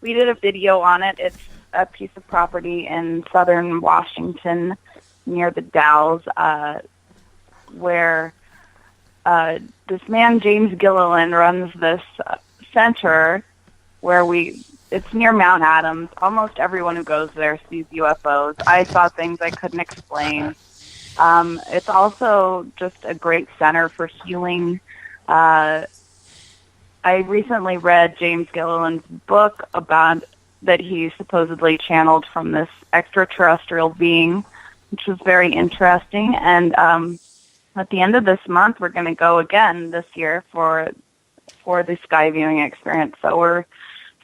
We did a video on it. It's a piece of property in southern Washington near the Dalles, where this man, James Gilliland, runs this center where it's near Mount Adams. Almost everyone who goes there sees UFOs. I saw things I couldn't explain. It's also just a great center for healing. I recently read James Gilliland's book about that he supposedly channeled from this extraterrestrial being, which was very interesting. And at the end of this month, we're going to go again this year for the sky viewing experience. So we're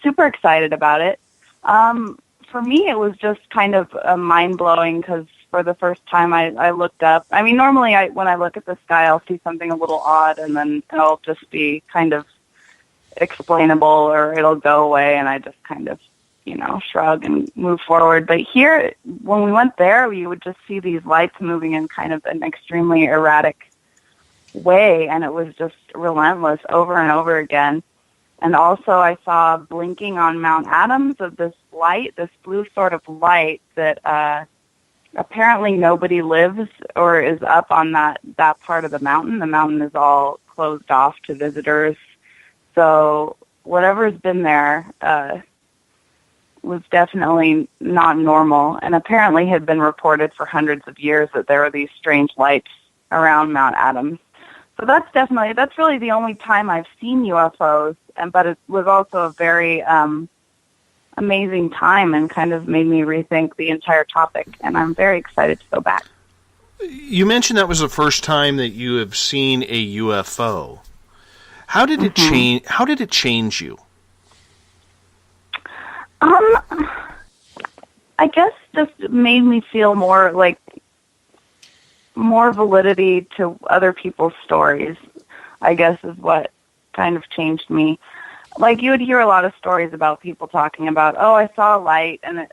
super excited about it. For me, it was just kind of mind-blowing because for the first time I looked up. I mean, normally when I look at the sky, I'll see something a little odd, and then it'll just be kind of explainable, or it'll go away, and I just kind of, shrug and move forward. But here, when we went there, you would just see these lights moving in kind of an extremely erratic way, and it was just relentless over and over again. And also I saw blinking on Mount Adams of this light, this blue sort of light that apparently nobody lives or is up on that part of the mountain. The mountain is all closed off to visitors. So whatever's been there was definitely not normal, and apparently had been reported for hundreds of years that there were these strange lights around Mount Adams. So that's really the only time I've seen UFOs, but it was also a very amazing time and kind of made me rethink the entire topic, and I'm very excited to go back. You mentioned that was the first time that you have seen a UFO. How did it change? How did it change you? I guess just made me feel more validity to other people's stories, I guess, is what kind of changed me. Like, you would hear a lot of stories about people talking about, oh, I saw a light, and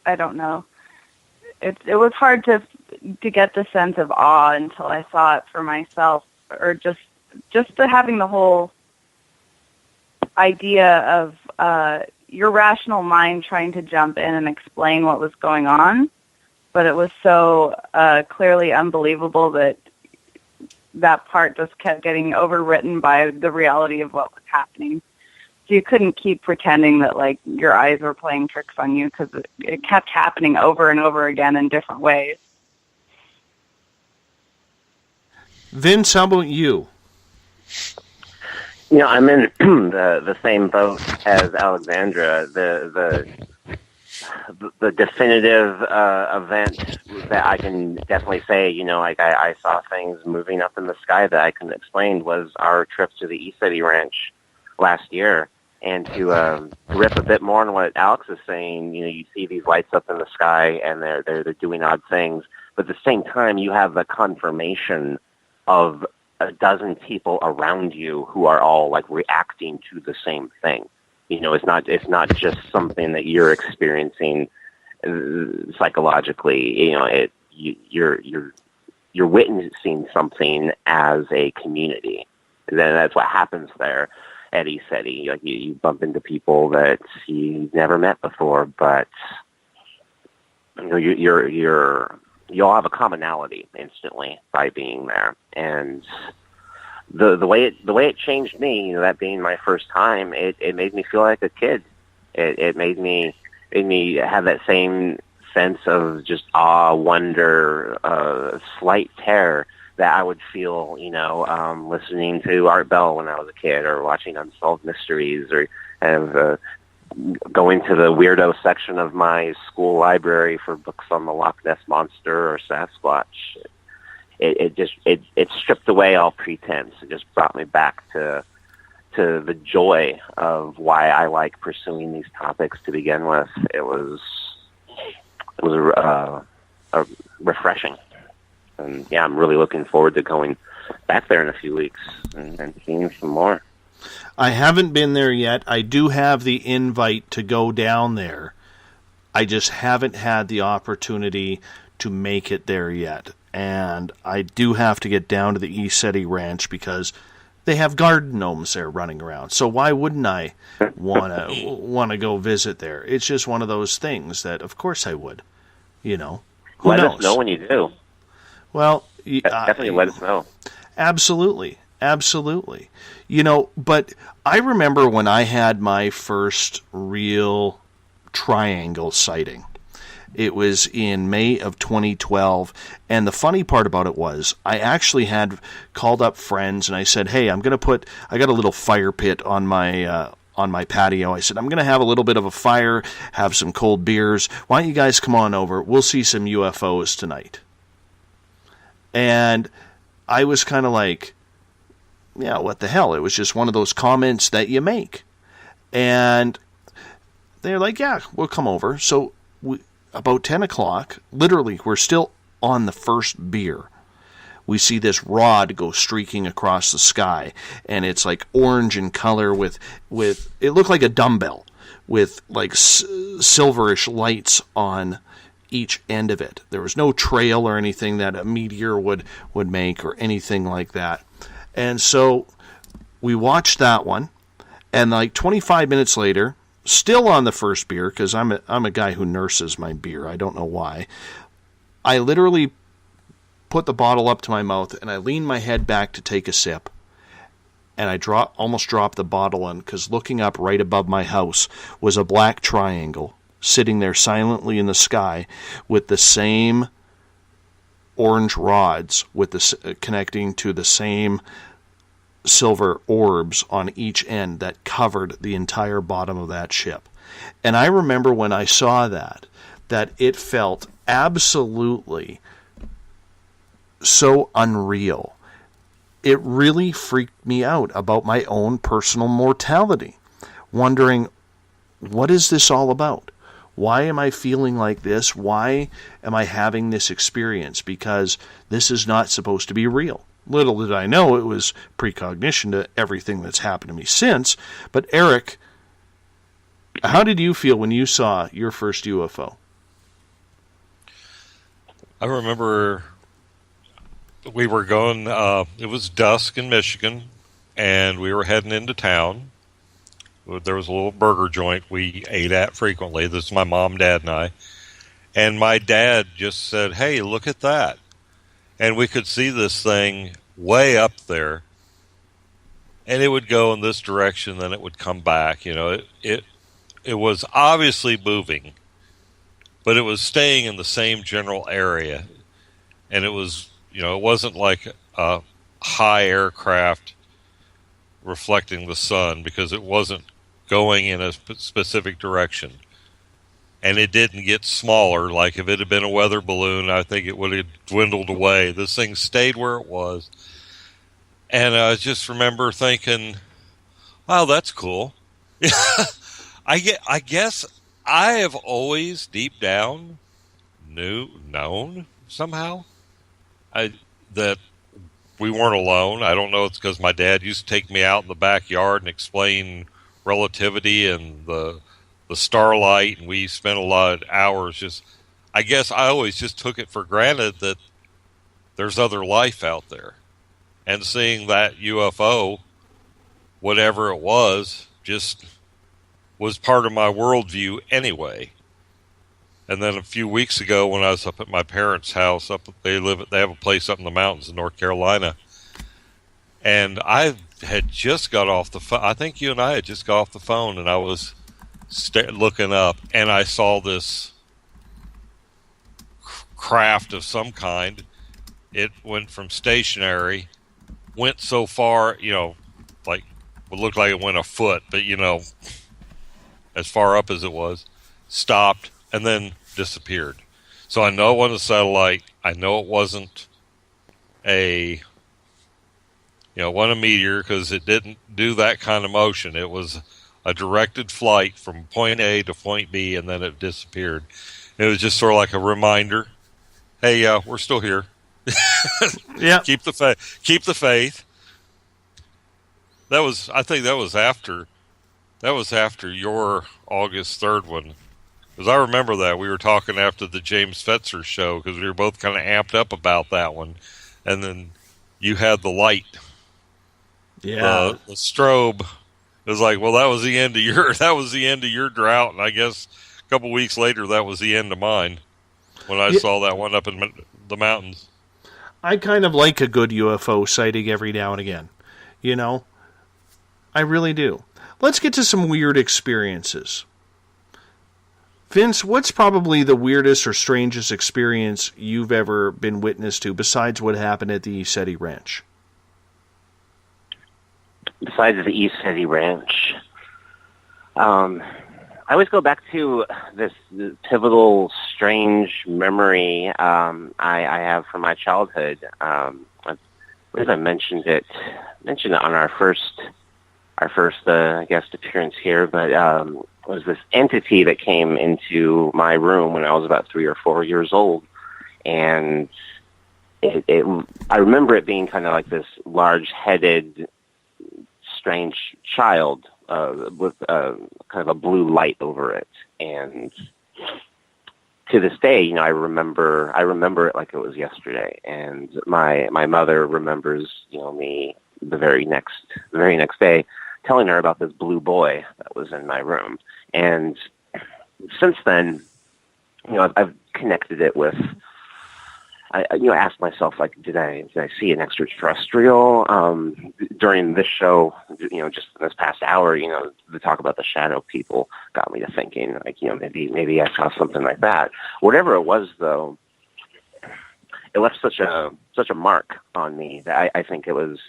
I don't know. It was hard to get the sense of awe until I saw it for myself, or just having the whole idea of your rational mind trying to jump in and explain what was going on, but it was so clearly unbelievable that that part just kept getting overwritten by the reality of what was happening. So you couldn't keep pretending that, like, your eyes were playing tricks on you, because it kept happening over and over again in different ways. Vince, how about you? You know, I'm in the same boat as Alexandra. The definitive event that I can definitely say, you know, like I saw things moving up in the sky that I couldn't explain, was our trip to the Ynzunza ranch last year. And to rip a bit more on what Alex is saying, you know, you see these lights up in the sky and they're doing odd things, but at the same time you have the confirmation of a dozen people around you who are all like reacting to the same thing. You know, it's not just something that you're experiencing psychologically. You know, you're witnessing something as a community. And then that's what happens there at Ynzunza. Like you bump into people that you've never met before, but you know, you all have a commonality instantly by being there. And the way it changed me, you know, that being my first time, it made me feel like a kid. It made me have that same sense of just awe, wonder, slight terror that I would feel, you know, listening to Art Bell when I was a kid, or watching Unsolved Mysteries, or going to the weirdo section of my school library for books on the Loch Ness Monster or Sasquatch. It stripped away all pretense. It just brought me back to the joy of why I like pursuing these topics to begin with. It was refreshing. And yeah, I'm really looking forward to going back there in a few weeks and seeing some more. I haven't been there yet. I do have the invite to go down there. I just haven't had the opportunity to make it there yet. And I do have to get down to the Ynzunza ranch because they have garden gnomes there running around. So why wouldn't I want to go visit there? It's just one of those things that, of course, I would. You know, who knows? Let us know when you do. Well, definitely let us know. Absolutely. You know, but I remember when I had my first real triangle sighting. It was in May of 2012, and the funny part about it was I actually had called up friends, and I said, hey, I got a little fire pit on my patio. I said, I'm going to have a little bit of a fire, have some cold beers. Why don't you guys come on over? We'll see some UFOs tonight. And I was kind of like, yeah, what the hell? It was just one of those comments that you make. And they're like, yeah, we'll come over. So about 10 o'clock, literally, we're still on the first beer. We see this rod go streaking across the sky, and it's like orange in color with it looked like a dumbbell with like silverish lights on each end of it. There was no trail or anything that a meteor would make or anything like that. And so we watched that one, and like 25 minutes later, still on the first beer, because I'm a guy who nurses my beer. I don't know why. I literally put the bottle up to my mouth, and I leaned my head back to take a sip, and I almost dropped the bottle in, because looking up right above my house was a black triangle sitting there silently in the sky with the same orange rods connecting to the same silver orbs on each end that covered the entire bottom of that ship. And I remember when I saw that it felt absolutely so unreal. It really freaked me out about my own personal mortality, wondering, what is this all about? Why am I feeling like this? Why am I having this experience? Because this is not supposed to be real. Little did I know it was precognition to everything that's happened to me since. But Eric, how did you feel when you saw your first UFO? I remember we were going, it was dusk in Michigan, and we were heading into town. There was a little burger joint we ate at frequently. This is my mom, dad, and I. And my dad just said, "Hey, look at that." And we could see this thing way up there. And it would go in this direction, then it would come back. You know, it was obviously moving, but it was staying in the same general area. And it was, you know, it wasn't like a high aircraft reflecting the sun, because it wasn't going in a specific direction. And it didn't get smaller. Like if it had been a weather balloon, I think it would have dwindled away. This thing stayed where it was. And I just remember thinking, wow, that's cool. I guess I have always deep down known somehow that we weren't alone. I don't know. It's because my dad used to take me out in the backyard and explain relativity and the starlight, and we spent a lot of hours just, I guess I always just took it for granted that there's other life out there. And seeing that UFO, whatever it was, just was part of my worldview anyway. And then a few weeks ago when I was up at my parents' house, they have a place up in the mountains in North Carolina, and I had just got off the phone. I think you and I had just got off the phone, and I was looking up, and I saw this craft of some kind. It went from stationary, went so far, you know, like it looked like it went a foot, but you know, as far up as it was, stopped, and then disappeared. So I know it wasn't a satellite. I know it wasn't a meteor, because it didn't do that kind of motion. It was a directed flight from point A to point B, and then it disappeared. It was just sort of like a reminder, hey, we're still here. Yeah. Keep the faith. I think that was after your August 3rd one. Because I remember that. We were talking after the James Fetzer show, because we were both kind of amped up about that one. And then you had the light. Yeah. The strobe. It was like, well, that was the end of your drought. And I guess a couple weeks later, that was the end of mine when I saw that one up in the mountains. I kind of like a good UFO sighting every now and again. You know? I really do. Let's get to some weird experiences. Vince, what's probably the weirdest or strangest experience you've ever been witness to besides what happened at the ECETI Ranch? Besides the ECETI Ranch, I always go back to this pivotal, strange memory I have from my childhood. I believe I mentioned it on our first guest appearance here, but it was this entity that came into my room when I was about 3 or 4 years old, and I remember it being kind of like this large-headed, strange child with kind of a blue light over it. And to this day, you know, I remember it like it was yesterday. And my mother remembers, you know, me the very next day telling her about this blue boy that was in my room. And since then, you know, I've connected it with, I asked myself, like, did I see an extraterrestrial? During this show, you know, just this past hour, you know, the talk about the shadow people got me to thinking, like, you know, maybe I saw something like that. Whatever it was, though, it left such a mark on me that I think it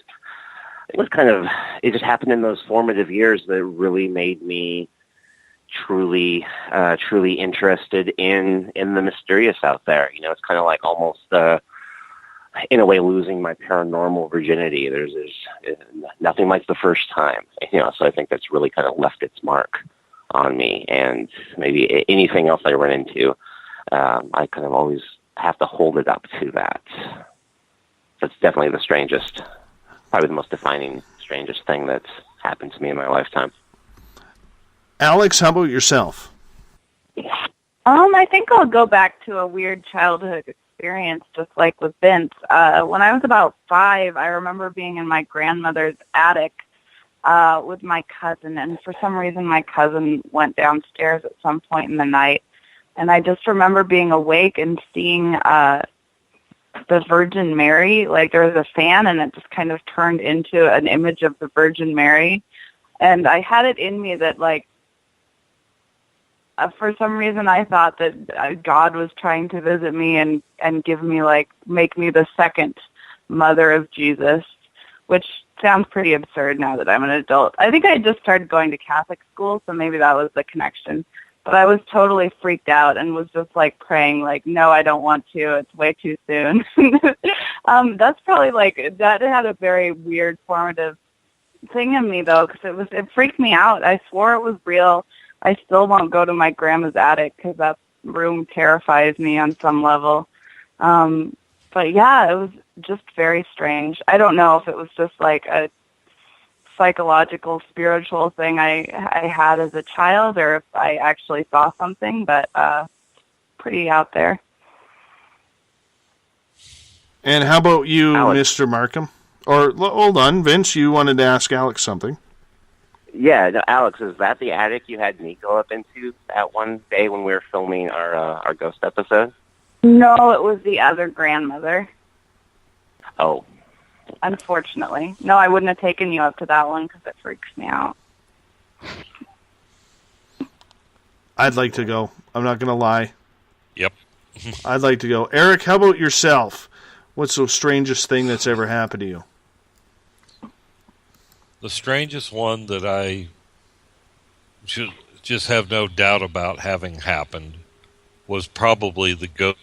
just happened in those formative years that really made me truly interested in the mysterious out there. You know, it's kind of like almost in a way losing my paranormal virginity. There's nothing like the first time, you know, so I think that's really kind of left its mark on me. And maybe anything else I run into, I kind of always have to hold it up to that. That's definitely the strangest, probably the most defining, strangest thing that's happened to me in my lifetime. Alex, how about yourself? I think I'll go back to a weird childhood experience, just like with Vince. When I was about 5, I remember being in my grandmother's attic, with my cousin, and for some reason my cousin went downstairs at some point in the night, and I just remember being awake and seeing the Virgin Mary. Like, there was a fan, and it just kind of turned into an image of the Virgin Mary, and I had it in me that, like, for some reason I thought that God was trying to visit me and give me, like, make me the second mother of Jesus, which sounds pretty absurd now that I'm an adult. I think I just started going to Catholic school, so maybe that was the connection. But I was totally freaked out and was just, like, praying, like, no, I don't want to. It's way too soon. That's probably, like, that had a very weird formative thing in me, though, because it freaked me out. I swore it was real. I still won't go to my grandma's attic because that room terrifies me on some level. But, yeah, it was just very strange. I don't know if it was just, like, a psychological, spiritual thing I had as a child, or if I actually saw something, but pretty out there. And how about you, Alex? Mr. Marcum? Or, hold on, Vince, you wanted to ask Alex something. Yeah, no, Alex, is that the attic you had me go up into that one day when we were filming our ghost episode? No, it was the other grandmother. Oh. Unfortunately. No, I wouldn't have taken you up to that one because it freaks me out. I'd like to go. I'm not going to lie. Yep. I'd like to go. Eric, how about yourself? What's the strangest thing that's ever happened to you? The strangest one that I should just have no doubt about having happened was probably the ghost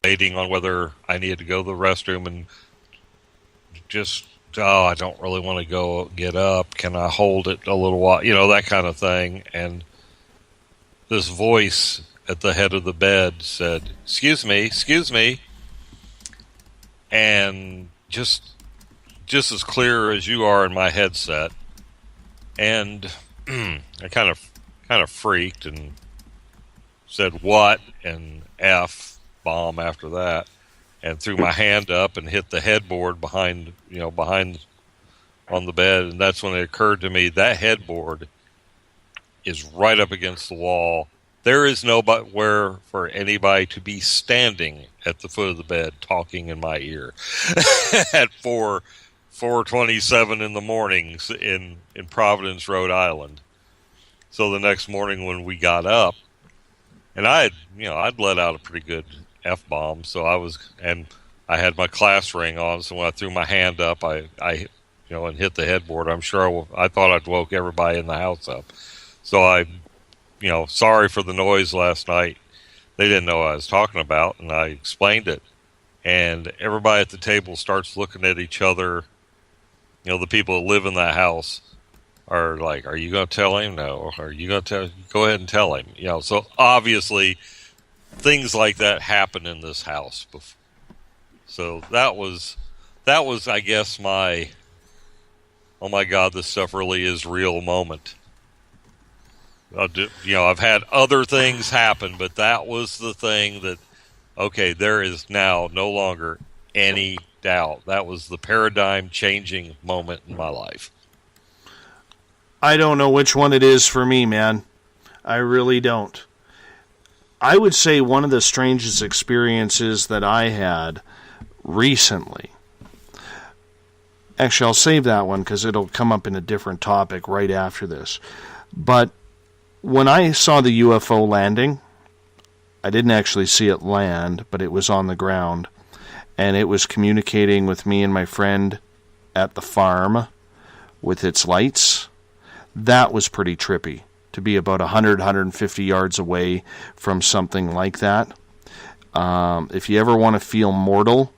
waiting on whether I needed to go to the restroom and just, I don't really want to go get up. Can I hold it a little while? You know, that kind of thing. And this voice at the head of the bed said, excuse me. And just as clear as you are in my headset. And I kind of freaked and said, what? And F bomb after that, and threw my hand up and hit the headboard behind on the bed. And that's when it occurred to me that headboard is right up against the wall. There is nowhere for anybody to be standing at the foot of the bed talking in my ear at 4:27 in the mornings in Providence, Rhode Island. So the next morning when we got up, and I'd let out a pretty good F-bomb, so I had my class ring on, so when I threw my hand up, I and hit the headboard, I'm sure I thought I'd woke everybody in the house up. So sorry for the noise last night. They didn't know what I was talking about, and I explained it. And everybody at the table starts looking at each other. The people that live in that house are like, are you going to tell him? No. Are you going to go ahead and tell him? So obviously things like that happen in this house before. So that was, I guess, my, oh my God, this stuff really is real moment. I've had other things happen, but that was the thing that, okay, there is now no longer any doubt. That was the paradigm changing moment in my life. I don't know which one it is for me, man. I really don't. I would say one of the strangest experiences that I had recently. Actually, I'll save that one because it'll come up in a different topic right after this. But when I saw the UFO landing, I didn't actually see it land, but it was on the ground. And it was communicating with me and my friend at the farm with its lights. That was pretty trippy, to be about 100, 150 yards away from something like that. If you ever want to feel mortal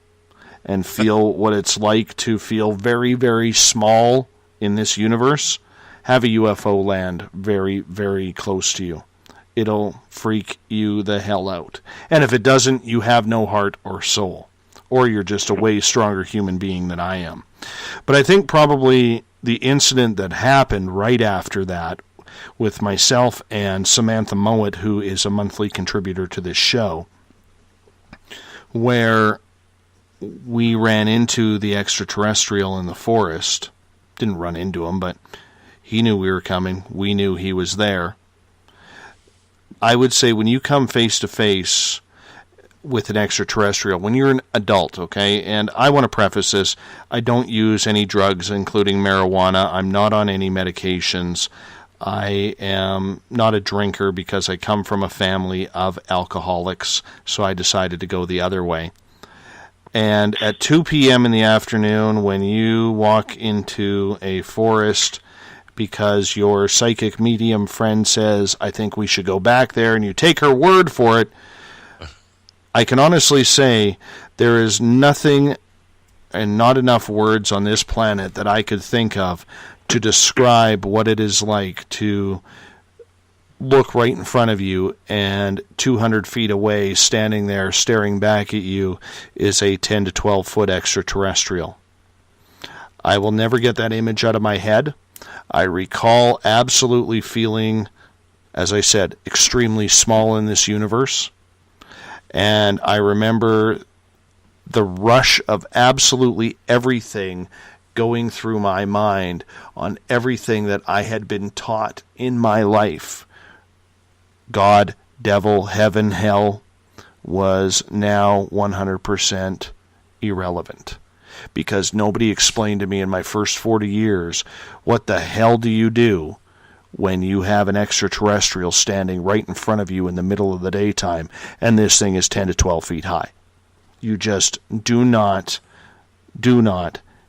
and feel what it's like to feel very, very small in this universe, have a UFO land very, very close to you. It'll freak you the hell out. And if it doesn't, you have no heart or soul. Or you're just a way stronger human being than I am. But I think probably the incident that happened right after that with myself and Samantha Mowat, who is a monthly contributor to this show, where we ran into the extraterrestrial in the forest, didn't run into him, but he knew we were coming. We knew he was there. I would say when you come face to face with an extraterrestrial, when you're an adult, okay, and I want to preface this, I don't use any drugs, including marijuana. I'm not on any medications. I am not a drinker because I come from a family of alcoholics, so I decided to go the other way. And at 2 p.m. in the afternoon, when you walk into a forest because your psychic medium friend says, I think we should go back there, and you take her word for it, I can honestly say there is nothing and not enough words on this planet that I could think of to describe what it is like to look right in front of you and 200 feet away, standing there staring back at you, is a 10 to 12 foot extraterrestrial. I will never get that image out of my head. I recall absolutely feeling, as I said, extremely small in this universe. And I remember the rush of absolutely everything going through my mind on everything that I had been taught in my life. God, devil, heaven, hell was now 100% irrelevant. Because nobody explained to me in my first 40 years, what the hell do you do when you have an extraterrestrial standing right in front of you in the middle of the daytime and this thing is 10 to 12 feet high? You just do not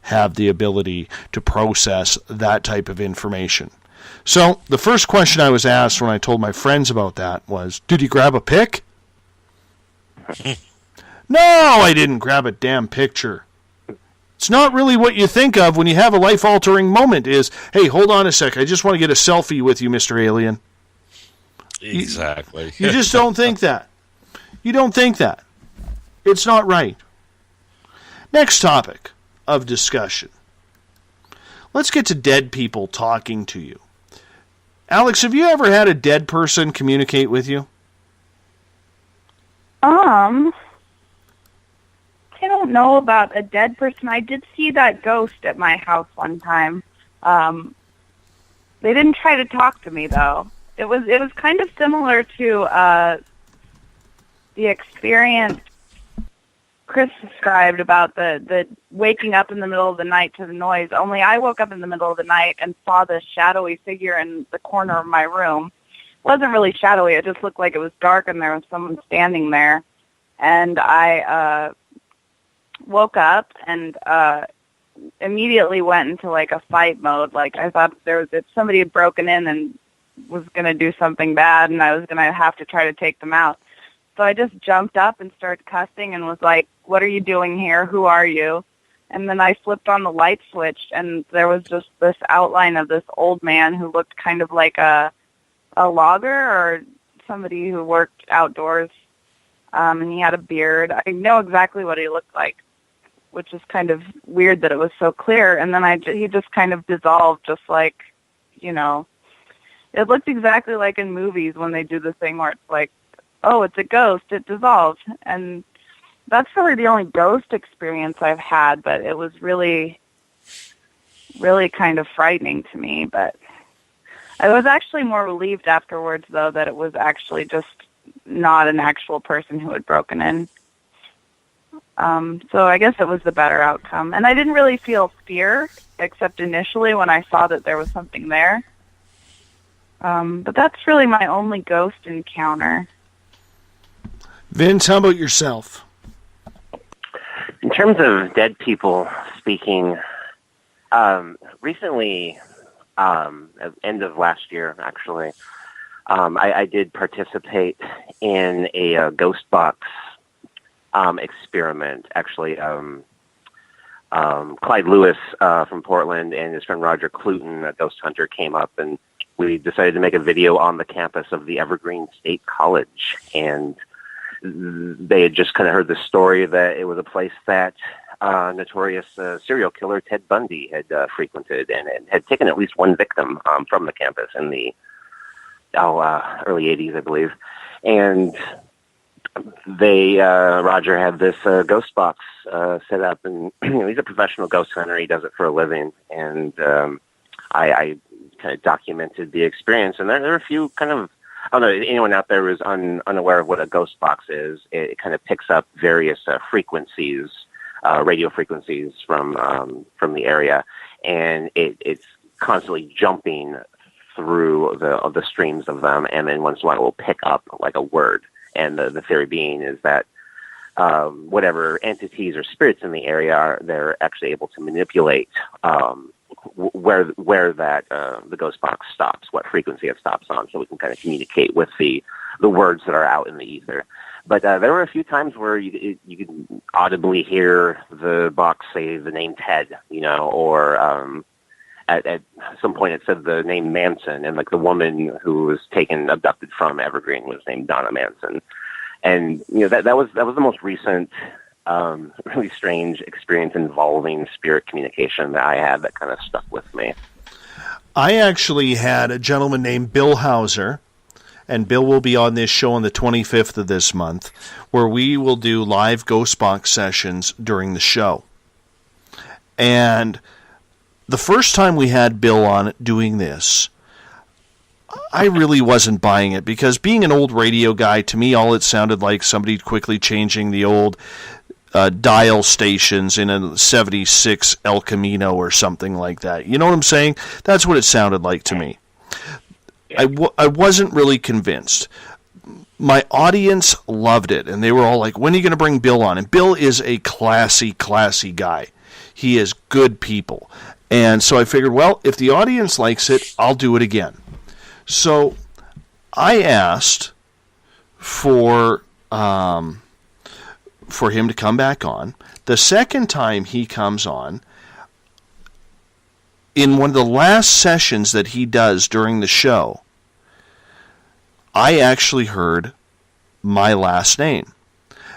have the ability to process that type of information. So the first question I was asked when I told my friends about that was, did you grab a pic? No, I didn't grab a damn picture. It's not really what you think of when you have a life-altering moment is, hey, hold on a sec, I just want to get a selfie with you, Mr. Alien. Exactly. You just don't think that. You don't think that. It's not right. Next topic of discussion. Let's get to dead people talking to you. Alex, have you ever had a dead person communicate with you? I don't know about a dead person. I did see that ghost at my house one time. They didn't try to talk to me though. It was kind of similar to the experience Chris described about the waking up in the middle of the night to the noise. Only I woke up in the middle of the night and saw this shadowy figure in the corner of my room. It wasn't really shadowy. It just looked like it was dark and there was someone standing there. And I woke up and immediately went into like a fight mode. Like I thought if somebody had broken in and was going to do something bad and I was going to have to try to take them out. So I just jumped up and started cussing and was like, what are you doing here? Who are you? And then I flipped on the light switch and there was just this outline of this old man who looked kind of like a logger or somebody who worked outdoors. And he had a beard. I know exactly what he looked like, which is kind of weird that it was so clear. And then he just kind of dissolved, just like, it looked exactly like in movies when they do the thing where it's like, oh, it's a ghost, it dissolved. And that's really the only ghost experience I've had, but it was really, really kind of frightening to me. But I was actually more relieved afterwards, though, that it was actually just not an actual person who had broken in. So I guess it was the better outcome. And I didn't really feel fear, except initially when I saw that there was something there. But that's really my only ghost encounter. Vince, how about yourself? In terms of dead people speaking, recently, at the end of last year, actually, I did participate in a ghost box experiment. Actually, Clyde Lewis from Portland and his friend Roger Cluton, a ghost hunter, came up, and we decided to make a video on the campus of the Evergreen State College. And they had just kind of heard the story that it was a place that notorious serial killer Ted Bundy had frequented and had taken at least one victim from the campus in the early 80s, I believe. And Roger had this ghost box set up, and he's a professional ghost hunter. He does it for a living, and I kind of documented the experience. And there are a few kind of, I don't know, anyone out there who's unaware of what a ghost box is, it kind of picks up various frequencies, radio frequencies from the area, and it's constantly jumping through the streams of them, and then once in a while it will pick up like a word. And the theory being is that whatever entities or spirits in the area they're actually able to manipulate where that the ghost box stops, what frequency it stops on, so we can kind of communicate with the words that are out in the ether. But there were a few times where you could audibly hear the box say the name Ted, or at some point it said the name Manson, and like the woman who was abducted from Evergreen was named Donna Manson. And that was the most recent really strange experience involving spirit communication that I had that kind of stuck with me. I actually had a gentleman named Bill Hauser, and Bill will be on this show on the 25th of this month, where we will do live ghost box sessions during the show. And the first time we had Bill on doing this, I really wasn't buying it, because being an old radio guy, to me all it sounded like somebody quickly changing the old dial stations in a 76 El Camino or something like that. You know what I'm saying? That's what it sounded like to me. I wasn't really convinced. My audience loved it, and they were all like, when are you going to bring Bill on? And Bill is a classy guy. He is good people. And so I figured, well, if the audience likes it, I'll do it again. So I asked for him to come back on. The second time he comes on, in one of the last sessions that he does during the show, I actually heard my last name.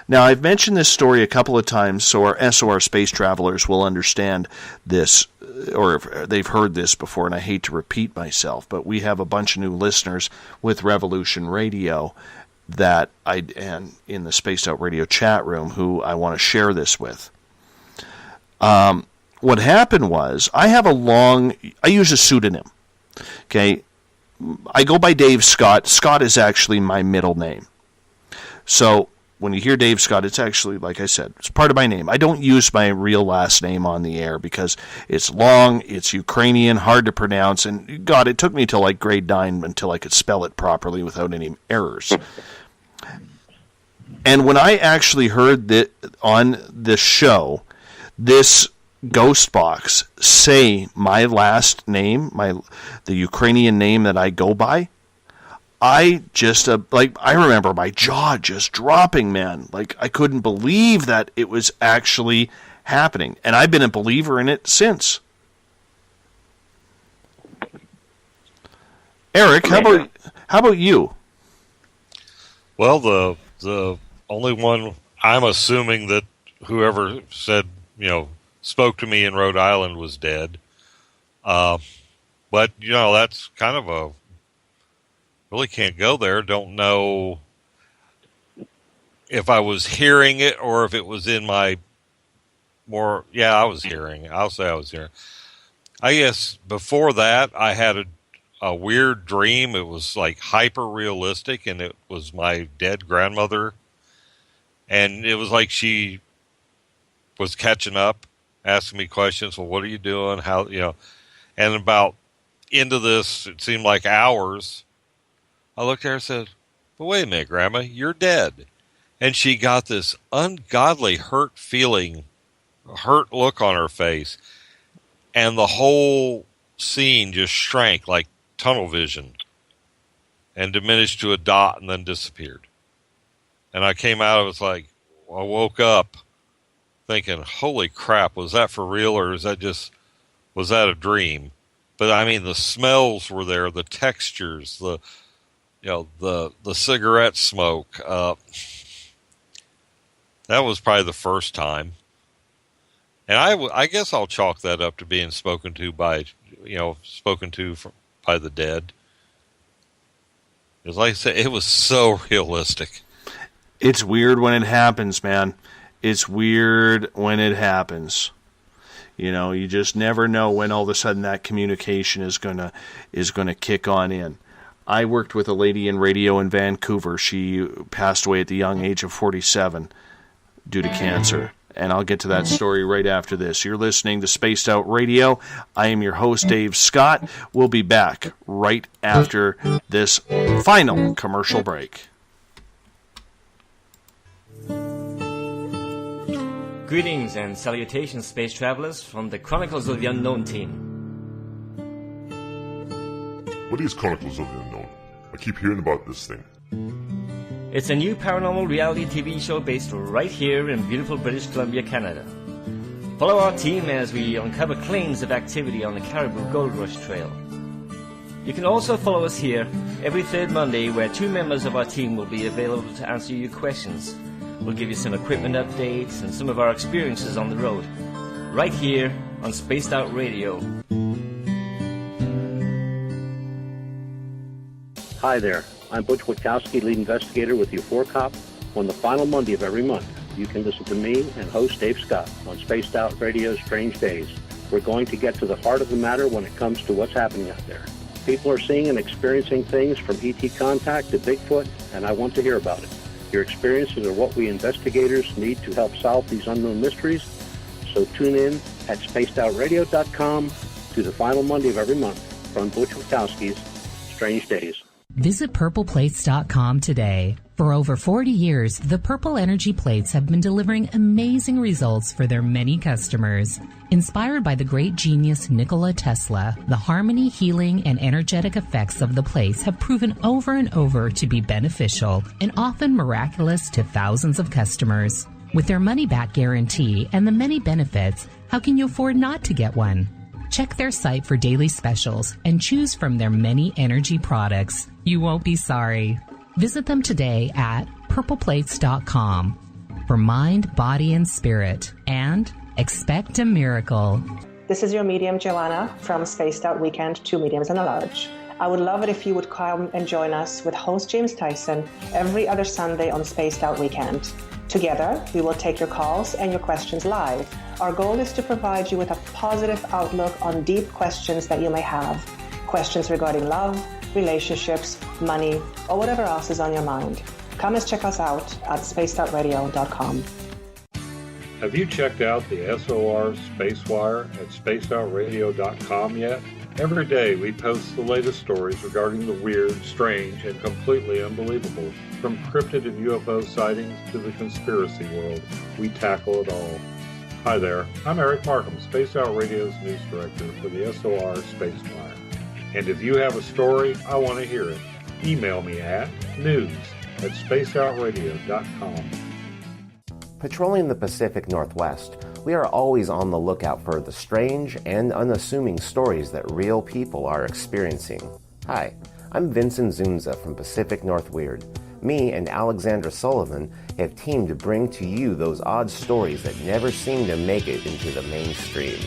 Now, I've mentioned this story a couple of times, so our SOR space travelers will understand this, or if they've heard this before, and I hate to repeat myself, but we have a bunch of new listeners with Revolution Radio and in the Spaced Out Radio chat room who I want to share this with. What happened was, I use a pseudonym. Okay, I go by Dave Scott. Scott is actually my middle name. So when you hear Dave Scott, it's actually, like I said, it's part of my name. I don't use my real last name on the air because it's long, it's Ukrainian, hard to pronounce, and God, it took me till like grade 9 until I could spell it properly without any errors. And when I actually heard that on this show, this ghost box say my last name, the Ukrainian name that I go by, I just, I remember my jaw just dropping, man. Like, I couldn't believe that it was actually happening. And I've been a believer in it since. Eric, how about you? Well, the only one, I'm assuming that whoever said, spoke to me in Rhode Island was dead. But, that's kind of really can't go there. Don't know if I was hearing it or if it was in my I was hearing. I'll say I was hearing. I guess before that, I had a weird dream. It was like hyper realistic, and it was my dead grandmother. And it was like she was catching up, asking me questions. Well, what are you doing? How, and about into this, it seemed like hours. I looked at her and said, "But wait a minute, Grandma, you're dead." And she got this ungodly hurt look on her face. And the whole scene just shrank like tunnel vision and diminished to a dot and then disappeared. And I came out, I woke up thinking, holy crap, was that for real, or was that a dream? But I mean, the smells were there, the textures, the cigarette smoke. That was probably the first time. And I guess I'll chalk that up to being spoken to by the dead. Because like I said, it was so realistic. It's weird when it happens, man. It's weird when it happens. You know, you just never know when all of a sudden that communication is gonna kick on in. I worked with a lady in radio in Vancouver. She passed away at the young age of 47 due to cancer. And I'll get to that story right after this. You're listening to Spaced Out Radio. I am your host, Dave Scott. We'll be back right after this final commercial break. Greetings and salutations, space travelers, from the Chronicles of the Unknown team. What is Chronicles of the Unknown? I keep hearing about this thing. It's a new paranormal reality TV show based right here in beautiful British Columbia, Canada. Follow our team as we uncover claims of activity on the Caribou Gold Rush Trail. You can also follow us here every third Monday, where 2 members of our team will be available to answer your questions. We'll give you some equipment updates and some of our experiences on the road, right here on Spaced Out Radio. Hi there. I'm Butch Witkowski, lead investigator with the U4COP. On the final Monday of every month, you can listen to me and host Dave Scott on Spaced Out Radio's Strange Days. We're going to get to the heart of the matter when it comes to what's happening out there. People are seeing and experiencing things from ET contact to Bigfoot, and I want to hear about it. Your experiences are what we investigators need to help solve these unknown mysteries. So tune in at spacedoutradio.com to the final Monday of every month from Butch Witkowski's Strange Days. Visit purpleplates.com today. For over 40 years, the Purple Energy Plates have been delivering amazing results for their many customers. Inspired by the great genius Nikola Tesla, the harmony, healing, and energetic effects of the plates have proven over and over to be beneficial and often miraculous to thousands of customers. With their money-back guarantee and the many benefits, how can you afford not to get one? Check their site for daily specials and choose from their many energy products. You won't be sorry. Visit them today at purpleplates.com for mind, body, and spirit, and expect a miracle. This is your medium, Joanna, from Spaced Out Weekend, 2 mediums and a large. I would love it if you would come and join us with host James Tyson every other Sunday on Spaced Out Weekend. Together, we will take your calls and your questions live. Our goal is to provide you with a positive outlook on deep questions that you may have. Questions regarding love, relationships, money, or whatever else is on your mind. Come and check us out at spacedoutradio.com. Have you checked out the SOR Spacewire at spacedoutradio.com yet? Every day we post the latest stories regarding the weird, strange, and completely unbelievable. From cryptid and UFO sightings to the conspiracy world, we tackle it all. Hi there, I'm Eric Marcum, Spaced Out Radio's news director for the SOR Spacewire. And if you have a story, I want to hear it. Email me at news@spacedoutradio.com. Patrolling the Pacific Northwest, we are always on the lookout for the strange and unassuming stories that real people are experiencing. Hi, I'm Vince Ynzunza from Pacific North Weird. Me and Alexandra Sullivan have teamed to bring to you those odd stories that never seem to make it into the mainstream.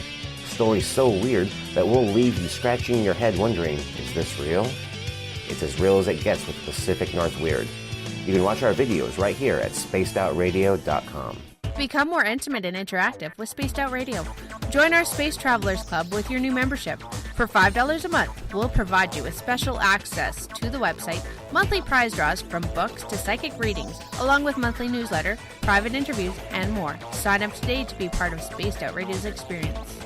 Stories so weird that will leave you scratching your head wondering, is this real? It's as real as it gets with Pacific North Weird. You can watch our videos right here at spacedoutradio.com. Become more intimate and interactive with Spaced Out Radio. Join our Space Travelers Club with your new membership. For $5 a month, we'll provide you with special access to the website, monthly prize draws from books to psychic readings, along with monthly newsletter, private interviews, and more. Sign up today to be part of Spaced Out Radio's experience.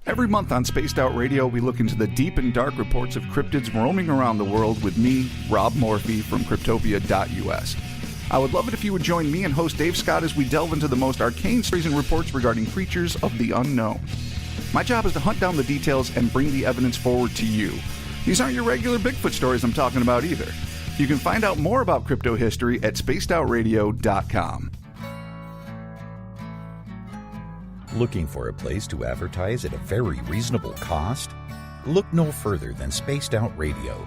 Every month on Spaced Out Radio, we look into the deep and dark reports of cryptids roaming around the world with me, Rob Morphy, from Cryptopia.us. I would love it if you would join me and host Dave Scott as we delve into the most arcane stories and reports regarding creatures of the unknown. My job is to hunt down the details and bring the evidence forward to you. These aren't your regular Bigfoot stories I'm talking about either. You can find out more about crypto history at spacedoutradio.com. Looking for a place to advertise at a very reasonable cost? Look no further than Spaced Out Radio.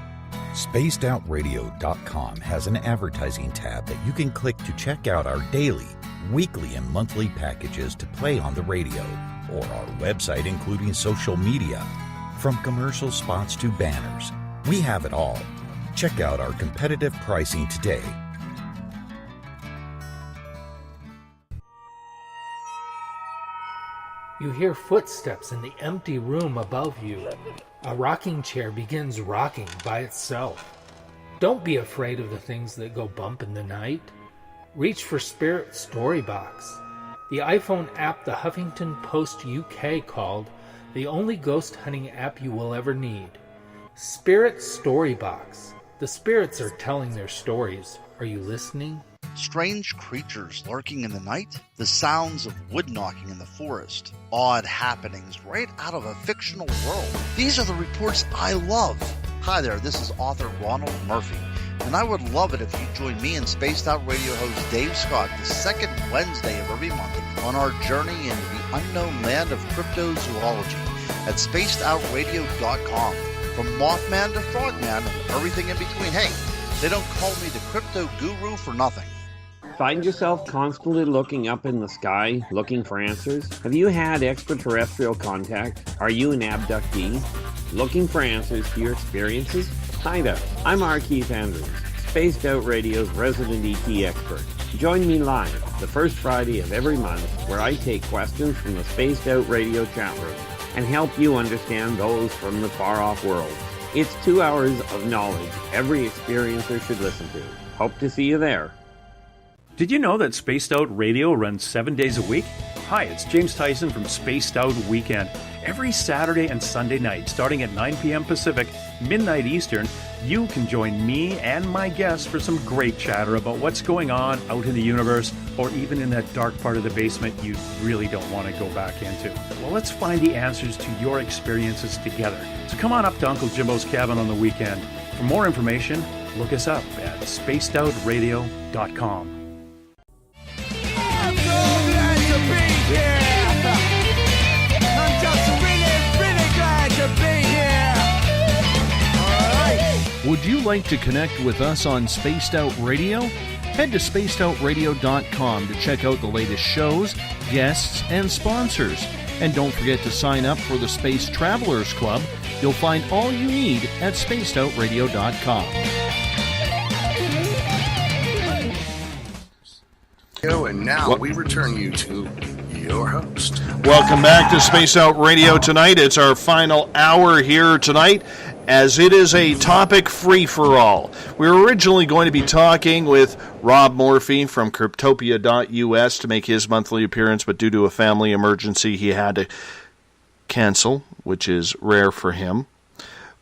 SpacedOutRadio.com has an advertising tab that you can click to check out our daily, weekly, and monthly packages to play on the radio, or our website including social media. From commercial spots to banners, we have it all. Check out our competitive pricing today. You hear footsteps in the empty room above you. A rocking chair begins rocking by itself. Don't be afraid of the things that go bump in the night. Reach for Spirit Storybox, the iPhone app the Huffington Post UK called the only ghost hunting app you will ever need. Spirit Storybox. The spirits are telling their stories. Are you listening? Strange creatures lurking in the night, the sounds of wood knocking in the forest, odd happenings right out of a fictional world. These are the reports I love. Hi there, this is author Ronald Murphy, and I would love it if you join me and Spaced Out Radio host Dave Scott the second Wednesday of every month on our journey into the unknown land of cryptozoology at spacedoutradio.com. From Mothman to Frogman and everything in between. Hey, they don't call me the crypto guru for nothing. Find yourself constantly looking up in the sky, looking for answers? Have you had extraterrestrial contact? Are you an abductee? Looking for answers to your experiences? Hi there, I'm R. Keith Andrews, Spaced Out Radio's resident ET expert. Join me live the first Friday of every month where I take questions from the Spaced Out Radio chat room and help you understand those from the far-off world. It's 2 hours of knowledge every experiencer should listen to. Hope to see you there. Did you know that Spaced Out Radio runs 7 days a week? Hi, it's James Tyson from Spaced Out Weekend. Every Saturday and Sunday night, starting at 9 p.m. Pacific, midnight Eastern, you can join me and my guests for some great chatter about what's going on out in the universe, or even in that dark part of the basement you really don't want to go back into. Well, let's find the answers to your experiences together. So come on up to Uncle Jimbo's cabin on the weekend. For more information, look us up at spacedoutradio.com. Would you like to connect with us on Spaced Out Radio? Head to spacedoutradio.com to check out the latest shows, guests, and sponsors. And don't forget to sign up for the Space Travelers Club. You'll find all you need at spacedoutradio.com. And now we return you to your host. Welcome back to Spaced Out Radio tonight. It's our final hour here tonight, as it is a topic free-for-all. We were originally going to be talking with Rob Morphy from Cryptopia.us to make his monthly appearance, but due to a family emergency, he had to cancel, which is rare for him.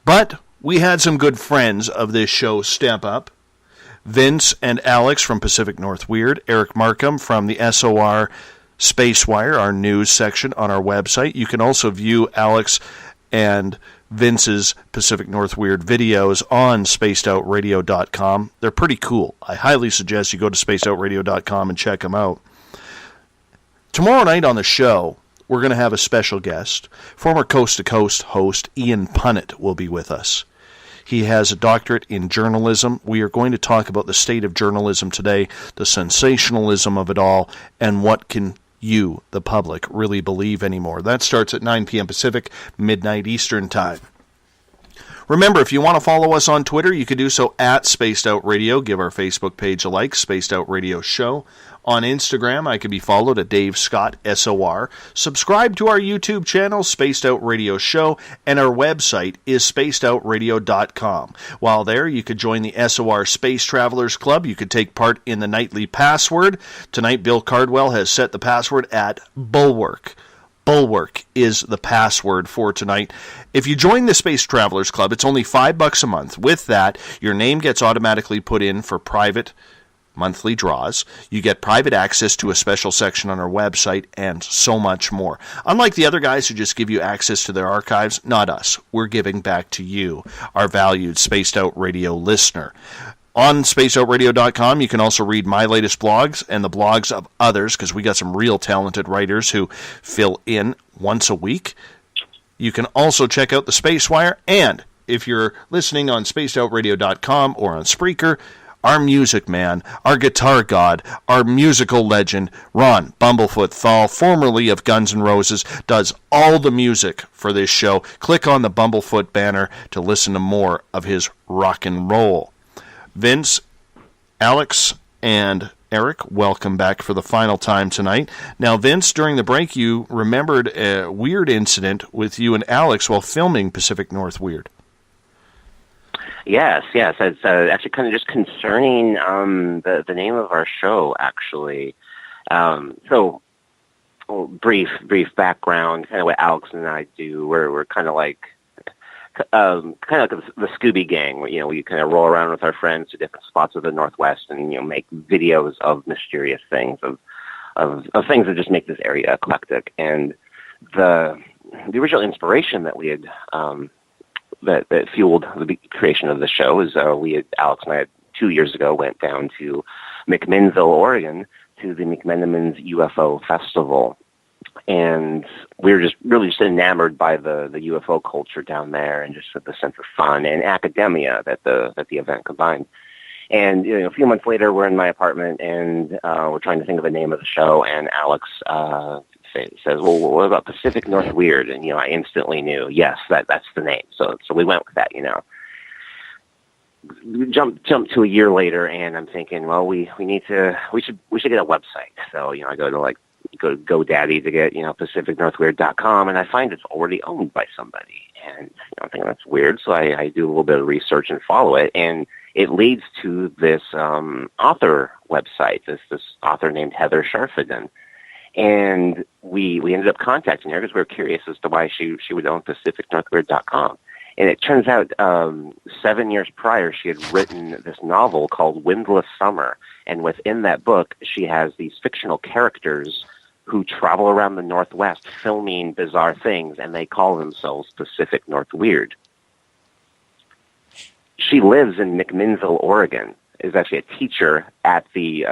But we had some good friends of this show step up. Vince and Alex from Pacific North Weird, Eric Marcum from the SOR Spacewire, our news section on our website. You can also view Alex and Vince's Pacific North Weird videos on spacedoutradio.com. They're pretty cool. I highly suggest you go to spacedoutradio.com and check them out. Tomorrow night on the show, we're going to have a special guest. Former Coast to Coast host Ian Punnett will be with us. He has a doctorate in journalism. We are going to talk about the state of journalism today, the sensationalism of it all, and what can you, the public, really believe anymore. That starts at 9 p.m. Pacific, midnight Eastern Time. Remember, if you want to follow us on Twitter, you can do so at Spaced Out Radio. Give our Facebook page a like, Spaced Out Radio Show. On Instagram, I can be followed at Dave Scott SOR. Subscribe to our YouTube channel, Spaced Out Radio Show, and our website is spacedoutradio.com. While there, you could join the SOR Space Travelers Club. You could take part in the nightly password. Tonight, Bill Cardwell has set the password at Bulwark. Bulwark is the password for tonight. If you join the Space Travelers Club, it's only $5 a month. With that, your name gets automatically put in for private monthly draws. You get private access to a special section on our website and so much more. Unlike the other guys who just give you access to their archives, not us. We're giving back to you, our valued Spaced Out Radio listener. On spacedoutradio.com, you can also read my latest blogs and the blogs of others, because we got some real talented writers who fill in once a week. You can also check out the Spacewire, and if you're listening on spacedoutradio.com or on Spreaker, our music man, our guitar god, our musical legend, Ron Bumblefoot THAL, formerly of Guns N' Roses, does all the music for this show. Click on the Bumblefoot banner to listen to more of his rock and roll. Vince, Alex, and Eric, welcome back for the final time tonight. Now, Vince, during the break, you remembered a weird incident with you and Alex while filming Pacific North Weird. Yes. It's actually kind of just concerning the name of our show, actually. So, brief background, kind of what Alex and I do. We're kind of like the Scooby Gang. We kind of roll around with our friends to different spots of the Northwest and make videos of mysterious things, of things that just make this area eclectic. And the original inspiration that we had that fueled the creation of the show is Alex and I 2 years ago went down to McMinnville, Oregon, to the McMenamins UFO Festival. And we were just really just enamored by the UFO culture down there, and just the sense of fun and academia that the event combined. And a few months later, we're in my apartment, and we're trying to think of the name of the show. And Alex says, "Well, what about Pacific North Weird?" And I instantly knew, yes, that's the name. So we went with that. Jump to a year later, and I'm thinking, well, we should get a website. So I go to GoDaddy to get PacificNorthWeird.com, and I find it's already owned by somebody, and I think that's weird. So I do a little bit of research and follow it, and it leads to this author website, this author named Heather Sharfadin, and we ended up contacting her because we were curious as to why she would own PacificNorthWeird.com. And it turns out 7 years prior, she had written this novel called Windless Summer. And within that book, she has these fictional characters who travel around the Northwest filming bizarre things, and they call themselves Pacific North Weird. She lives in McMinnville, Oregon, is actually a teacher at the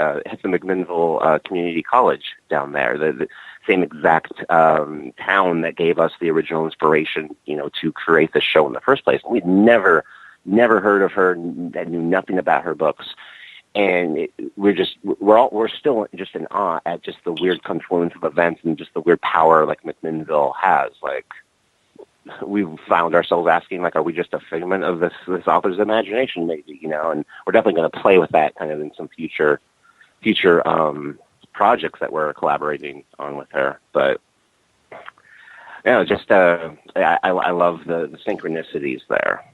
McMinnville Community College down there, the same exact town that gave us the original inspiration, to create the show in the first place. We'd never heard of her, that knew nothing about her books, and we're still just in awe at just the weird confluence of events and just the weird power like McMinnville has. Like, we found ourselves asking, are we just a figment of this author's imagination, maybe, and we're definitely going to play with that kind of in some future projects that we're collaborating on with her. But just I love the synchronicities there,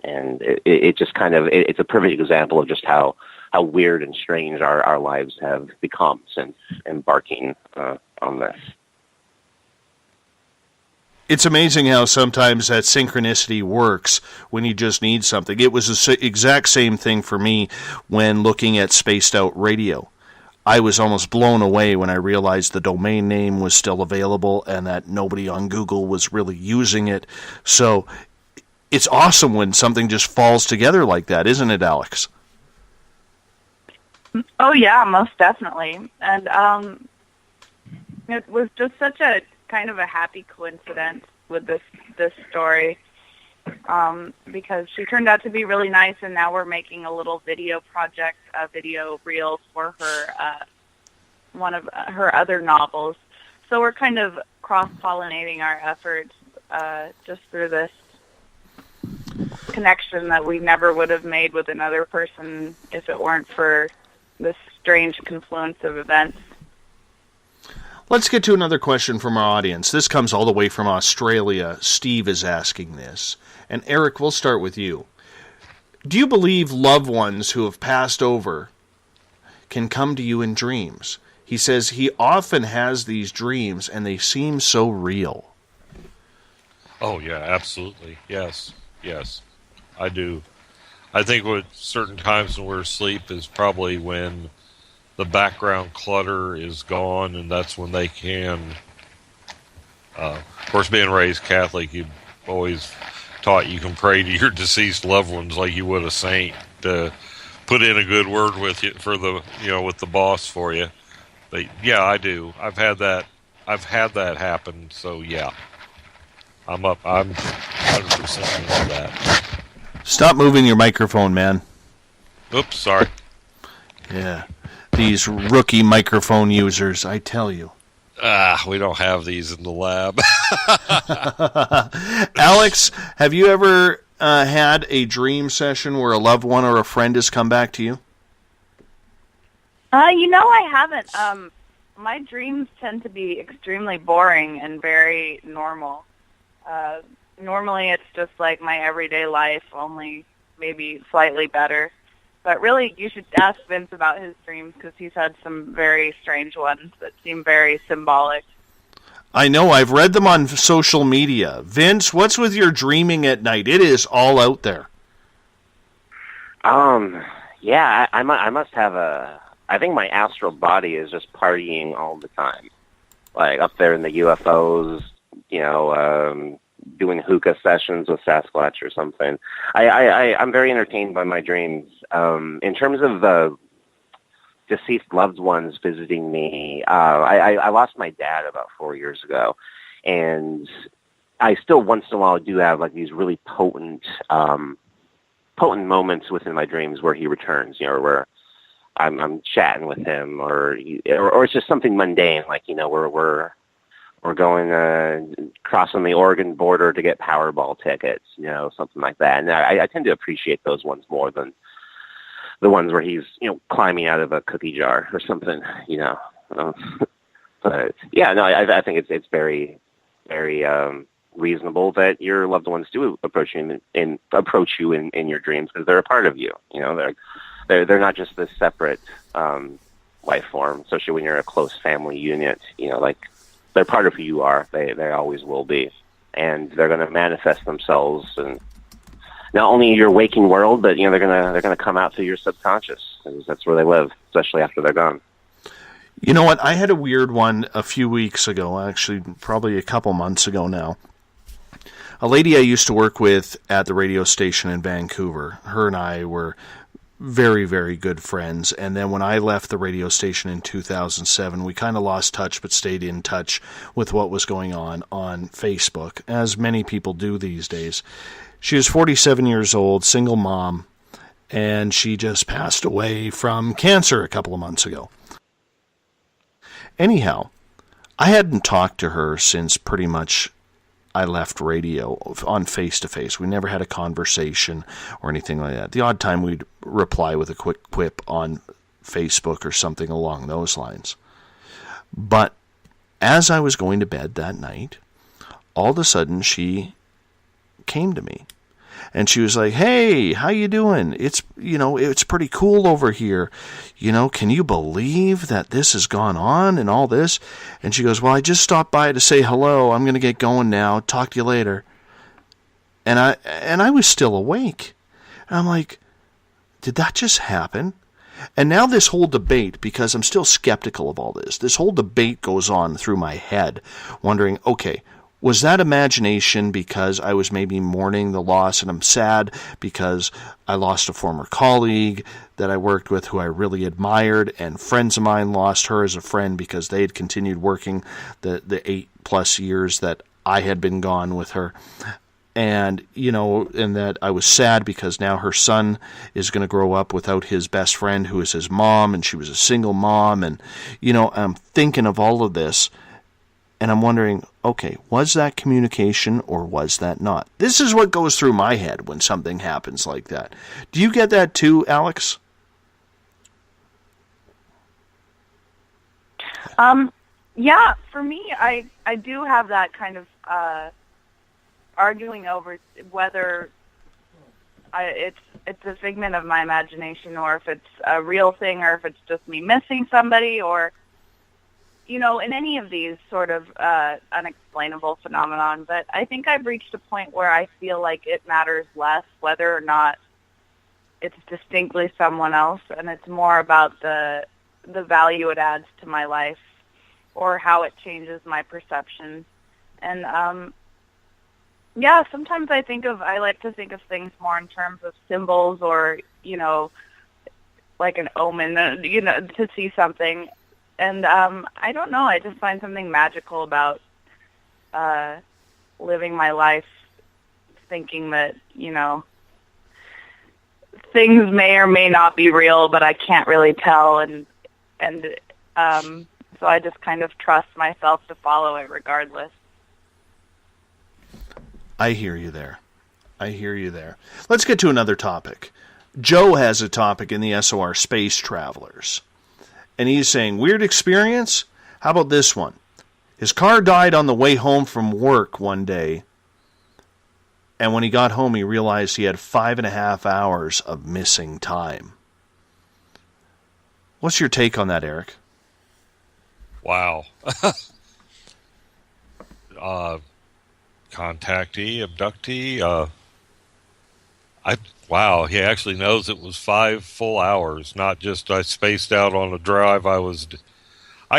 and it just kind of it's a perfect example of just how weird and strange our lives have become since embarking on this. It's amazing how sometimes that synchronicity works when you just need something. It was the exact same thing for me when looking at Spaced Out Radio. I was almost blown away when I realized the domain name was still available and that nobody on Google was really using it. So it's awesome when something just falls together like that, isn't it, Alex? Oh, yeah, most definitely. And it was just such a kind of a happy coincidence with this story, because she turned out to be really nice, and now we're making a little video project, a video reel for her, one of her other novels. So we're kind of cross-pollinating our efforts just through this connection that we never would have made with another person if it weren't for this strange confluence of events. Let's get to another question from our audience. This comes all the way from Australia. Steve is asking this. And Eric, we'll start with you. Do you believe loved ones who have passed over can come to you in dreams? He says he often has these dreams and they seem so real. Oh, yeah, absolutely. Yes, I do. I think with certain times when we're asleep is probably when the background clutter is gone, and that's when they can. Of course, being raised Catholic, you've always taught you can pray to your deceased loved ones like you would a saint to put in a good word with you for the with the boss for you. But yeah, I do. I've had that happen. So yeah, I'm 100% into that. Stop moving your microphone, man. Oops, sorry. Yeah. These rookie microphone users, I tell you. We don't have these in the lab. Alex, have you ever had a dream session where a loved one or a friend has come back to you? I haven't. My dreams tend to be extremely boring and very normal. Normally it's just like my everyday life, only maybe slightly better. But really, you should ask Vince about his dreams because he's had some very strange ones that seem very symbolic. I know, I've read them on social media. Vince, what's with your dreaming at night? It is all out there. Yeah, I must have I think my astral body is just partying all the time. Like up there in the UFOs, doing hookah sessions with Sasquatch or something. I'm very entertained by my dreams. In terms of deceased loved ones visiting me, I lost my dad about 4 years ago, and I still once in a while do have like these really potent moments within my dreams where he returns, where I'm chatting with him, or it's just something mundane, like we're going crossing the Oregon border to get Powerball tickets, something like that. And I tend to appreciate those ones more than the ones where he's climbing out of a cookie jar or something, But yeah, no, I think it's very, very reasonable that your loved ones do approach you in your dreams, because they're a part of you. They're not just this separate life form, especially when you're a close family unit. They're part of who you are. They always will be, and they're going to manifest themselves in not only your waking world, but they're gonna come out through your subconscious, because that's where they live, especially after they're gone. You know what? I had a weird one a few weeks ago, actually, probably a couple months ago now. A lady I used to work with at the radio station in Vancouver, her and I were very, very good friends. And then when I left the radio station in 2007, we kind of lost touch, but stayed in touch with what was going on Facebook, as many people do these days. She was 47 years old, single mom, and she just passed away from cancer a couple of months ago. Anyhow, I hadn't talked to her since pretty much I left radio on face-to-face. We never had a conversation or anything like that. The odd time we'd reply with a quick quip on Facebook or something along those lines. But as I was going to bed that night, all of a sudden she came to me. And she was like, "Hey, how you doing? It's pretty cool over here. Can you believe that this has gone on and all this?" And she goes, "Well, I just stopped by to say hello. I'm going to get going now. Talk to you later." And I was still awake. And I'm like, did that just happen? And now this whole debate, because I'm still skeptical of all this whole debate goes on through my head, wondering, okay, was that imagination because I was maybe mourning the loss and I'm sad because I lost a former colleague that I worked with who I really admired, and friends of mine lost her as a friend because they had continued working the 8+ years that I had been gone with her. And, and that I was sad because now her son is going to grow up without his best friend who is his mom, and she was a single mom. And, I'm thinking of all of this. And I'm wondering, okay, was that communication or was that not? This is what goes through my head when something happens like that. Do you get that too, Alex? Yeah, for me, I do have that kind of arguing over whether it's a figment of my imagination, or if it's a real thing, or if it's just me missing somebody, or in any of these sort of unexplainable phenomenon. But I think I've reached a point where I feel like it matters less whether or not it's distinctly someone else, and it's more about the value it adds to my life or how it changes my perception. And sometimes I like to think of things more in terms of symbols, or like an omen, to see something. And I don't know, I just find something magical about living my life thinking that, things may or may not be real, but I can't really tell. And so I just kind of trust myself to follow it regardless. I hear you there. Let's get to another topic. Joe has a topic in the SOR Space Travelers. And he's saying, weird experience? How about this one? His car died on the way home from work one day. And when he got home, he realized he had 5.5 hours of missing time. What's your take on that, Eric? Wow. Contactee, abductee. Wow, he actually knows it was 5 full hours, not just I spaced out on a drive. I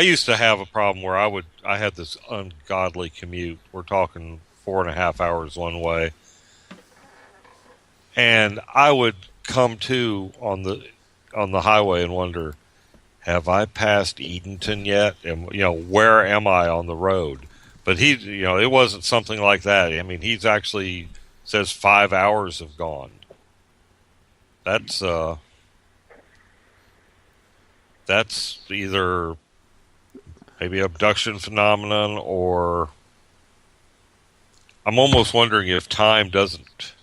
used to have a problem where I had this ungodly commute. We're talking 4.5 hours one way. And I would come to on the highway and wonder, have I passed Edenton yet? And, where am I on the road? But it wasn't something like that. I mean, he's actually says 5 hours have gone. That's either maybe abduction phenomenon, or I'm almost wondering if time doesn't.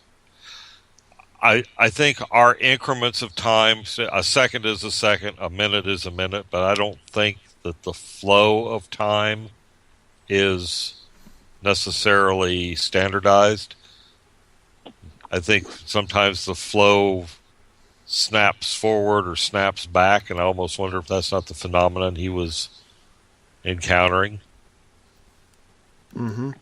I think our increments of time, a second is a second, a minute is a minute, but I don't think that the flow of time is necessarily standardized. I think sometimes the flow snaps forward or snaps back, and I almost wonder if that's not the phenomenon he was encountering. Mm-hmm.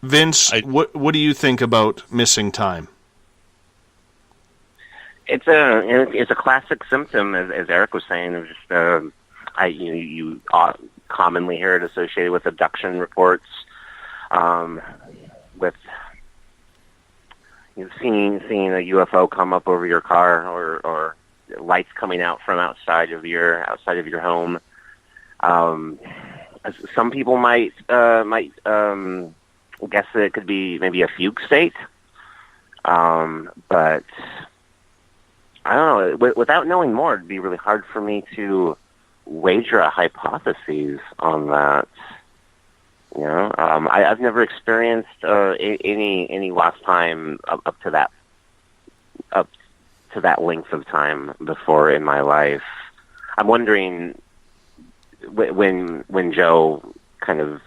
Vince, what do you think about missing time? It's a classic symptom, as Eric was saying. Of just you commonly hear it associated with abduction reports, with seeing a UFO come up over your car, or lights coming out from outside of your home. Some people might guess that it could be maybe a fugue state, but I don't know. Without knowing more, it'd be really hard for me to wager a hypothesis on that. I've never experienced any lost time up to that length of time before in my life. I'm wondering when Joe kind of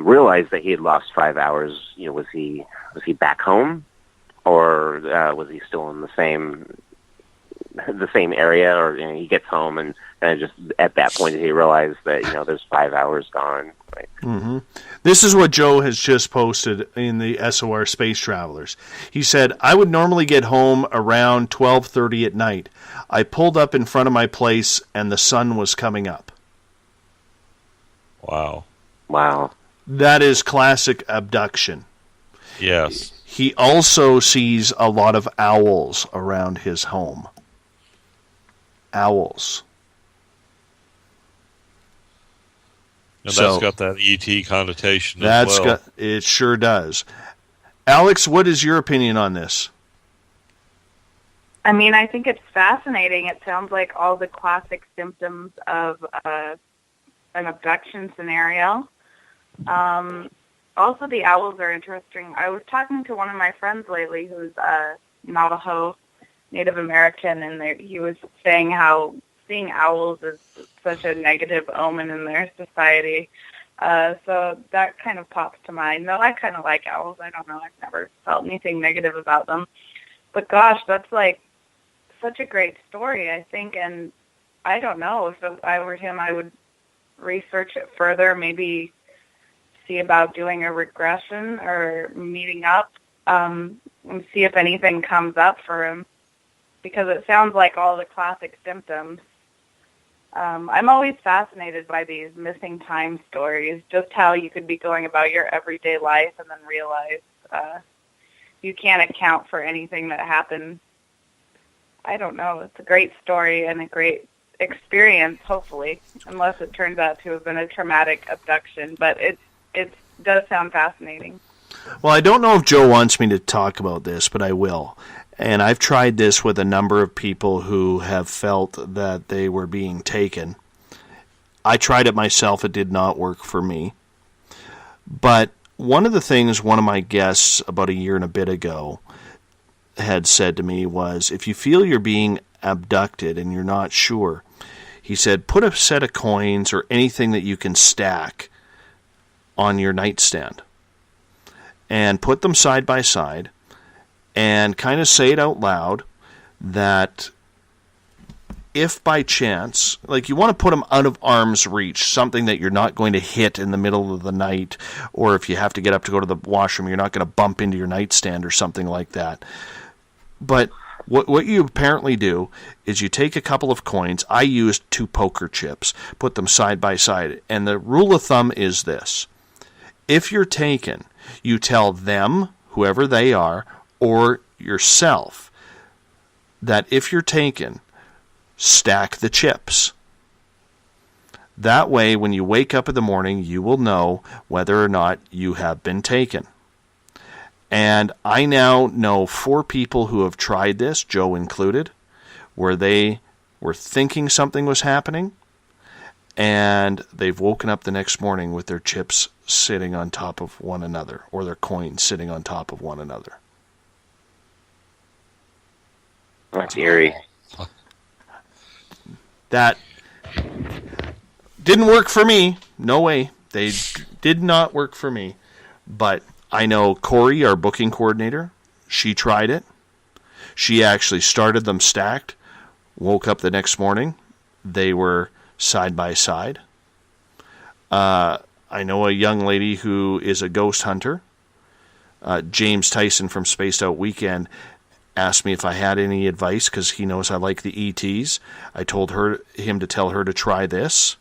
realized that he had lost 5 hours. Was he back home, or was he still in the same area? Or he gets home and just at that point he realized that there's 5 hours gone. Right? Mm-hmm. This is what Joe has just posted in the SOR Space Travelers. He said, I would normally get home around 12:30 at night. I pulled up in front of my place and the sun was coming up. Wow. That is classic abduction. Yes. He also sees a lot of owls around his home. Owls. And that's got that ET connotation as well. It sure does. Alex, what is your opinion on this? I mean, I think it's fascinating. It sounds like all the classic symptoms of an abduction scenario. Also, the owls are interesting. I was talking to one of my friends lately who's Navajo Native American, and he was saying how seeing owls is such a negative omen in their society. So that kind of pops to mind. Though I kind of like owls. I don't know. I've never felt anything negative about them. But gosh, that's like such a great story, I think. And I don't know. If I were him, I would research it further, maybe see about doing a regression or meeting up, and see if anything comes up for him, because it sounds like all the classic symptoms. I'm always fascinated by these missing time stories, just how you could be going about your everyday life and then realize you can't account for anything that happened. I don't know. It's a great story and a great experience, hopefully, unless it turns out to have been a traumatic abduction. But it does sound fascinating. Well, I don't know if Joe wants me to talk about this, but I will. And I've tried this with a number of people who have felt that they were being taken. I tried it myself. It did not work for me. But one of the things one of my guests about a year and a bit ago had said to me was, if you feel you're being abducted and you're not sure, he said, put a set of coins or anything that you can stack on your nightstand and put them side by side and kind of say it out loud that if by chance, like you want to put them out of arm's reach, something that you're not going to hit in the middle of the night, or if you have to get up to go to the washroom, you're not going to bump into your nightstand or something like that. But what you apparently do is you take a couple of coins. I used 2 poker chips, put them side by side, and the rule of thumb is this. If you're taken, you tell them, whoever they are, or yourself, that if you're taken, stack the chips. That way, when you wake up in the morning, you will know whether or not you have been taken. And I now know 4 people who have tried this, Joe included, where they were thinking something was happening, and they've woken up the next morning with their chips sitting on top of one another, or their coins sitting on top of one another. That's eerie. That didn't work for me. No way. They did not work for me. But I know Corey, our booking coordinator, she tried it. She actually started them stacked, woke up the next morning. They were side by side. I know a young lady who is a ghost hunter. James Tyson from Spaced Out Weekend asked me if I had any advice because he knows I like the ETs. I told him to tell her to try this,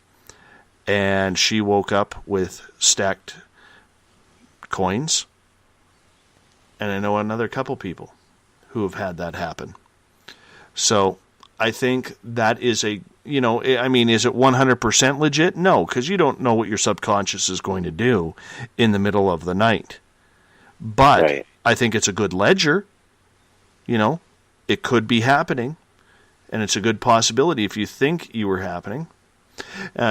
and she woke up with stacked coins. And I know another couple people who have had that happen. So I think that is is it 100% legit? No, because you don't know what your subconscious is going to do in the middle of the night. But right. I think it's a good ledger. It could be happening, and it's a good possibility if you think you were happening.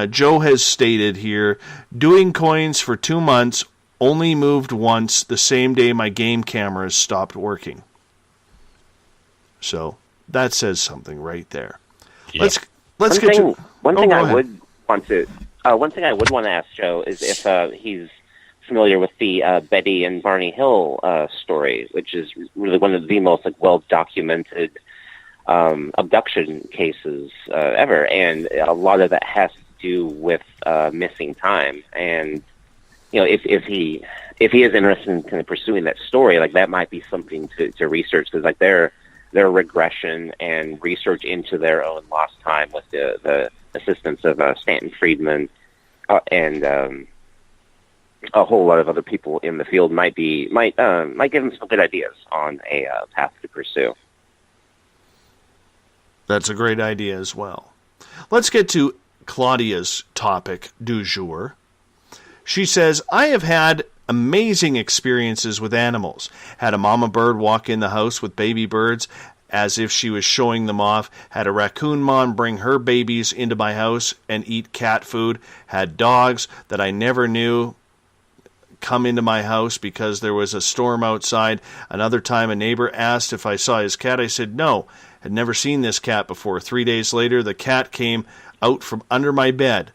Joe has stated here, doing coins for 2 months, only moved once the same day my game cameras stopped working. So that says something right there. Yep. Let's get to one thing I would want to ask Joe is if he's familiar with the Betty and Barney Hill story, which is really one of the most well-documented abduction cases ever, and a lot of that has to do with missing time. And if he is interested in kind of pursuing that story, that might be something to research, because their regression and research into their own lost time with the assistance of Stanton Friedman and a whole lot of other people in the field might give them some good ideas on a path to pursue. That's a great idea as well. Let's get to Claudia's topic du jour. She says, I have had amazing experiences with animals. Had a mama bird walk in the house with baby birds as if she was showing them off. Had a raccoon mom bring her babies into my house and eat cat food. Had dogs that I never knew come into my house because there was a storm outside. Another time a neighbor asked if I saw his cat. I said no, had never seen this cat before. 3 days later, the cat came out from under my bed.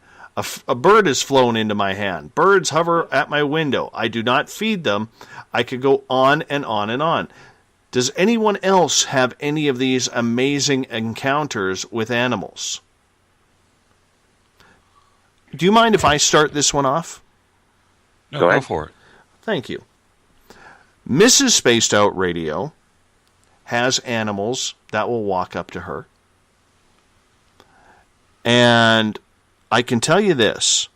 A bird has flown into my hand. Birds hover at my window. I do not feed them. I could go on and on and on. Does anyone else have any of these amazing encounters with animals? Do you mind if I start this one off? No, go for it. Thank you. Mrs. Spaced Out Radio has animals that will walk up to her. And I can tell you this.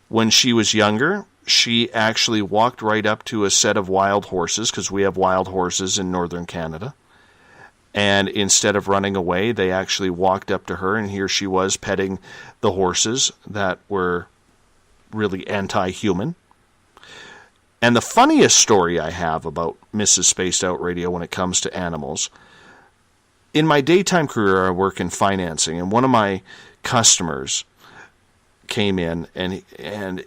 When she was younger, she actually walked right up to a set of wild horses, because we have wild horses in northern Canada. And instead of running away, they actually walked up to her, and here she was petting the horses that were really anti-human. And the funniest story I have about Mrs. Spaced Out Radio when it comes to animals, in my daytime career I work in financing, and one of my customers came in and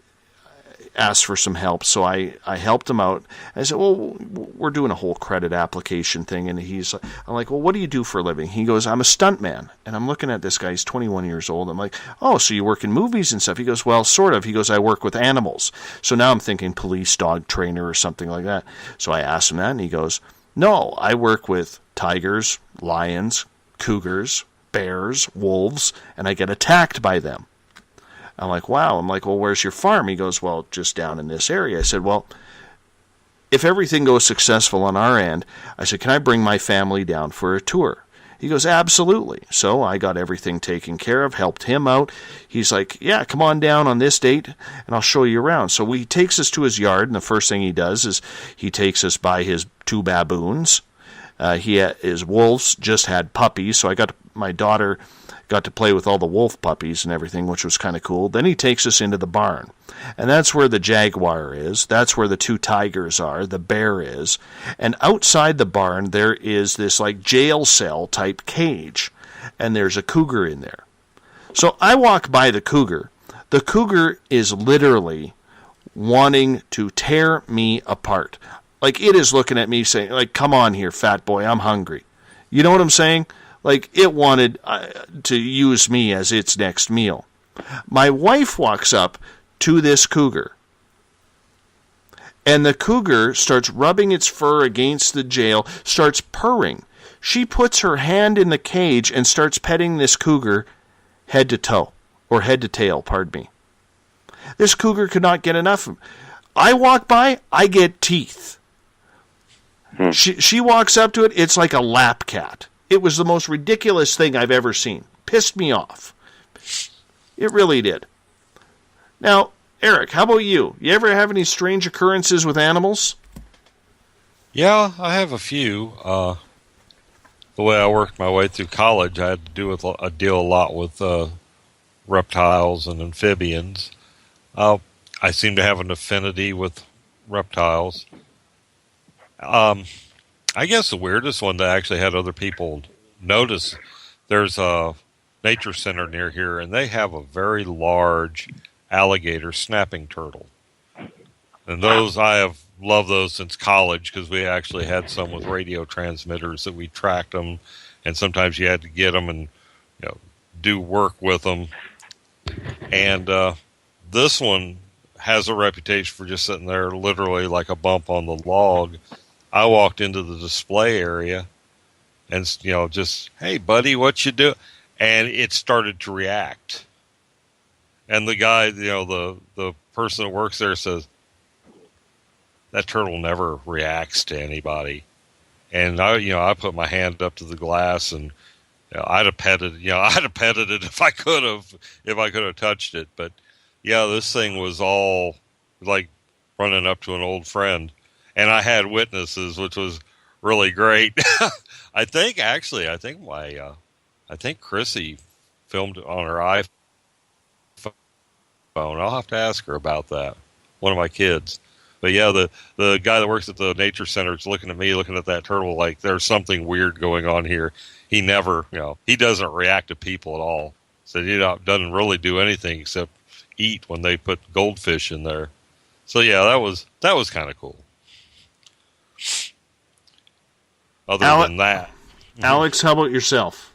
asked for some help, so I helped him out. I said, well, we're doing a whole credit application thing, and I'm like, well, what do you do for a living? He goes, I'm a stuntman. And I'm looking at this guy, he's 21 years old. I'm like, oh, so you work in movies and stuff? He goes, well, sort of. He goes, I work with animals. So now I'm thinking police dog trainer or something like that. So I asked him that, and he goes, no, I work with tigers, lions, cougars, bears, wolves, and I get attacked by them. I'm like, wow. I'm like, well, where's your farm? He goes, well, just down in this area. I said, well, if everything goes successful on our end, I said, can I bring my family down for a tour? He goes, absolutely. So I got everything taken care of, helped him out. He's like, yeah, come on down on this date, and I'll show you around. So he takes us to his yard, and the first thing he does is he takes us by his 2 baboons. His wolves just had puppies, so my daughter got to play with all the wolf puppies and everything, which was kind of cool. Then he takes us into the barn, and that's where the jaguar is. That's where the 2 tigers are, the bear is. And outside the barn, there is this like jail cell type cage, and there's a cougar in there. So I walk by the cougar. The cougar is literally wanting to tear me apart. Like, it is looking at me saying, like, come on here, fat boy, I'm hungry. You know what I'm saying? Like, it wanted to use me as its next meal. My wife walks up to this cougar, and the cougar starts rubbing its fur against the jail, starts purring. She puts her hand in the cage and starts petting this cougar head to toe, or head to tail, pardon me. This cougar could not get enough of him. I walk by, I get teeth. She walks up to it, it's like a lap cat. It was the most ridiculous thing I've ever seen. Pissed me off. It really did. Now, Eric, how about you? You ever have any strange occurrences with animals? Yeah, I have a few. The way I worked my way through college, I had to deal a lot with reptiles and amphibians. I seem to have an affinity with reptiles. I guess the weirdest one that I actually had other people notice, there's a nature center near here, and they have a very large alligator snapping turtle. And those, I have loved those since college, because we actually had some with radio transmitters that we tracked them, and sometimes you had to get them and do work with them. And this one has a reputation for just sitting there literally like a bump on the log. I walked into the display area and, just, hey, buddy, what you do? And it started to react. And the guy, the person that works there says, that turtle never reacts to anybody. And I put my hand up to the glass, and I'd have petted it if I could have touched it. But yeah, this thing was all like running up to an old friend. And I had witnesses, which was really great. I think Chrissy filmed it on her iPhone. I'll have to ask her about that. One of my kids. But yeah, the guy that works at the nature center is looking at me, looking at that turtle like there's something weird going on here. He never, he doesn't react to people at all. So he doesn't really do anything except eat when they put goldfish in there. So yeah, that was kind of cool. Other than that. Alex, how about yourself?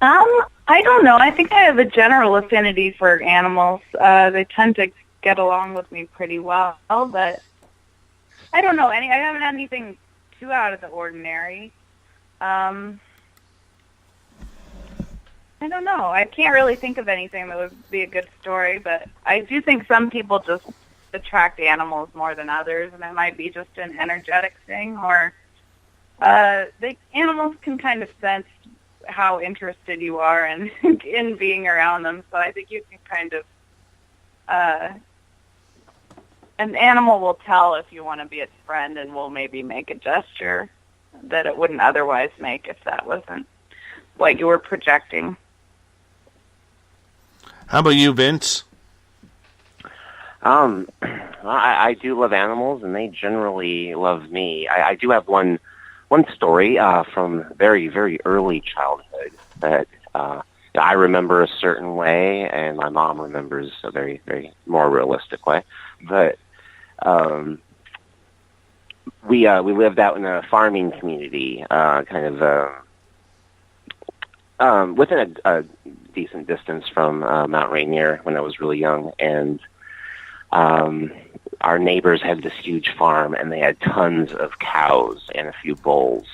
I don't know. I think I have a general affinity for animals. They tend to get along with me pretty well, but I don't know. I haven't had anything too out of the ordinary. I don't know. I can't really think of anything that would be a good story, but I do think some people just attract animals more than others, and it might be just an energetic thing, or animals can kind of sense how interested you are in being around them. So I think you can kind of an animal will tell if you want to be its friend, and will maybe make a gesture that it wouldn't otherwise make if that wasn't what you were projecting. How about you, Vince? I do love animals, and they generally love me. I do have one one story from very, very early childhood that I remember a certain way, and my mom remembers a very, very more realistic way. But we lived out in a farming community, within a decent distance from Mount Rainier when I was really young, and our neighbors had this huge farm, and they had tons of cows and a few bulls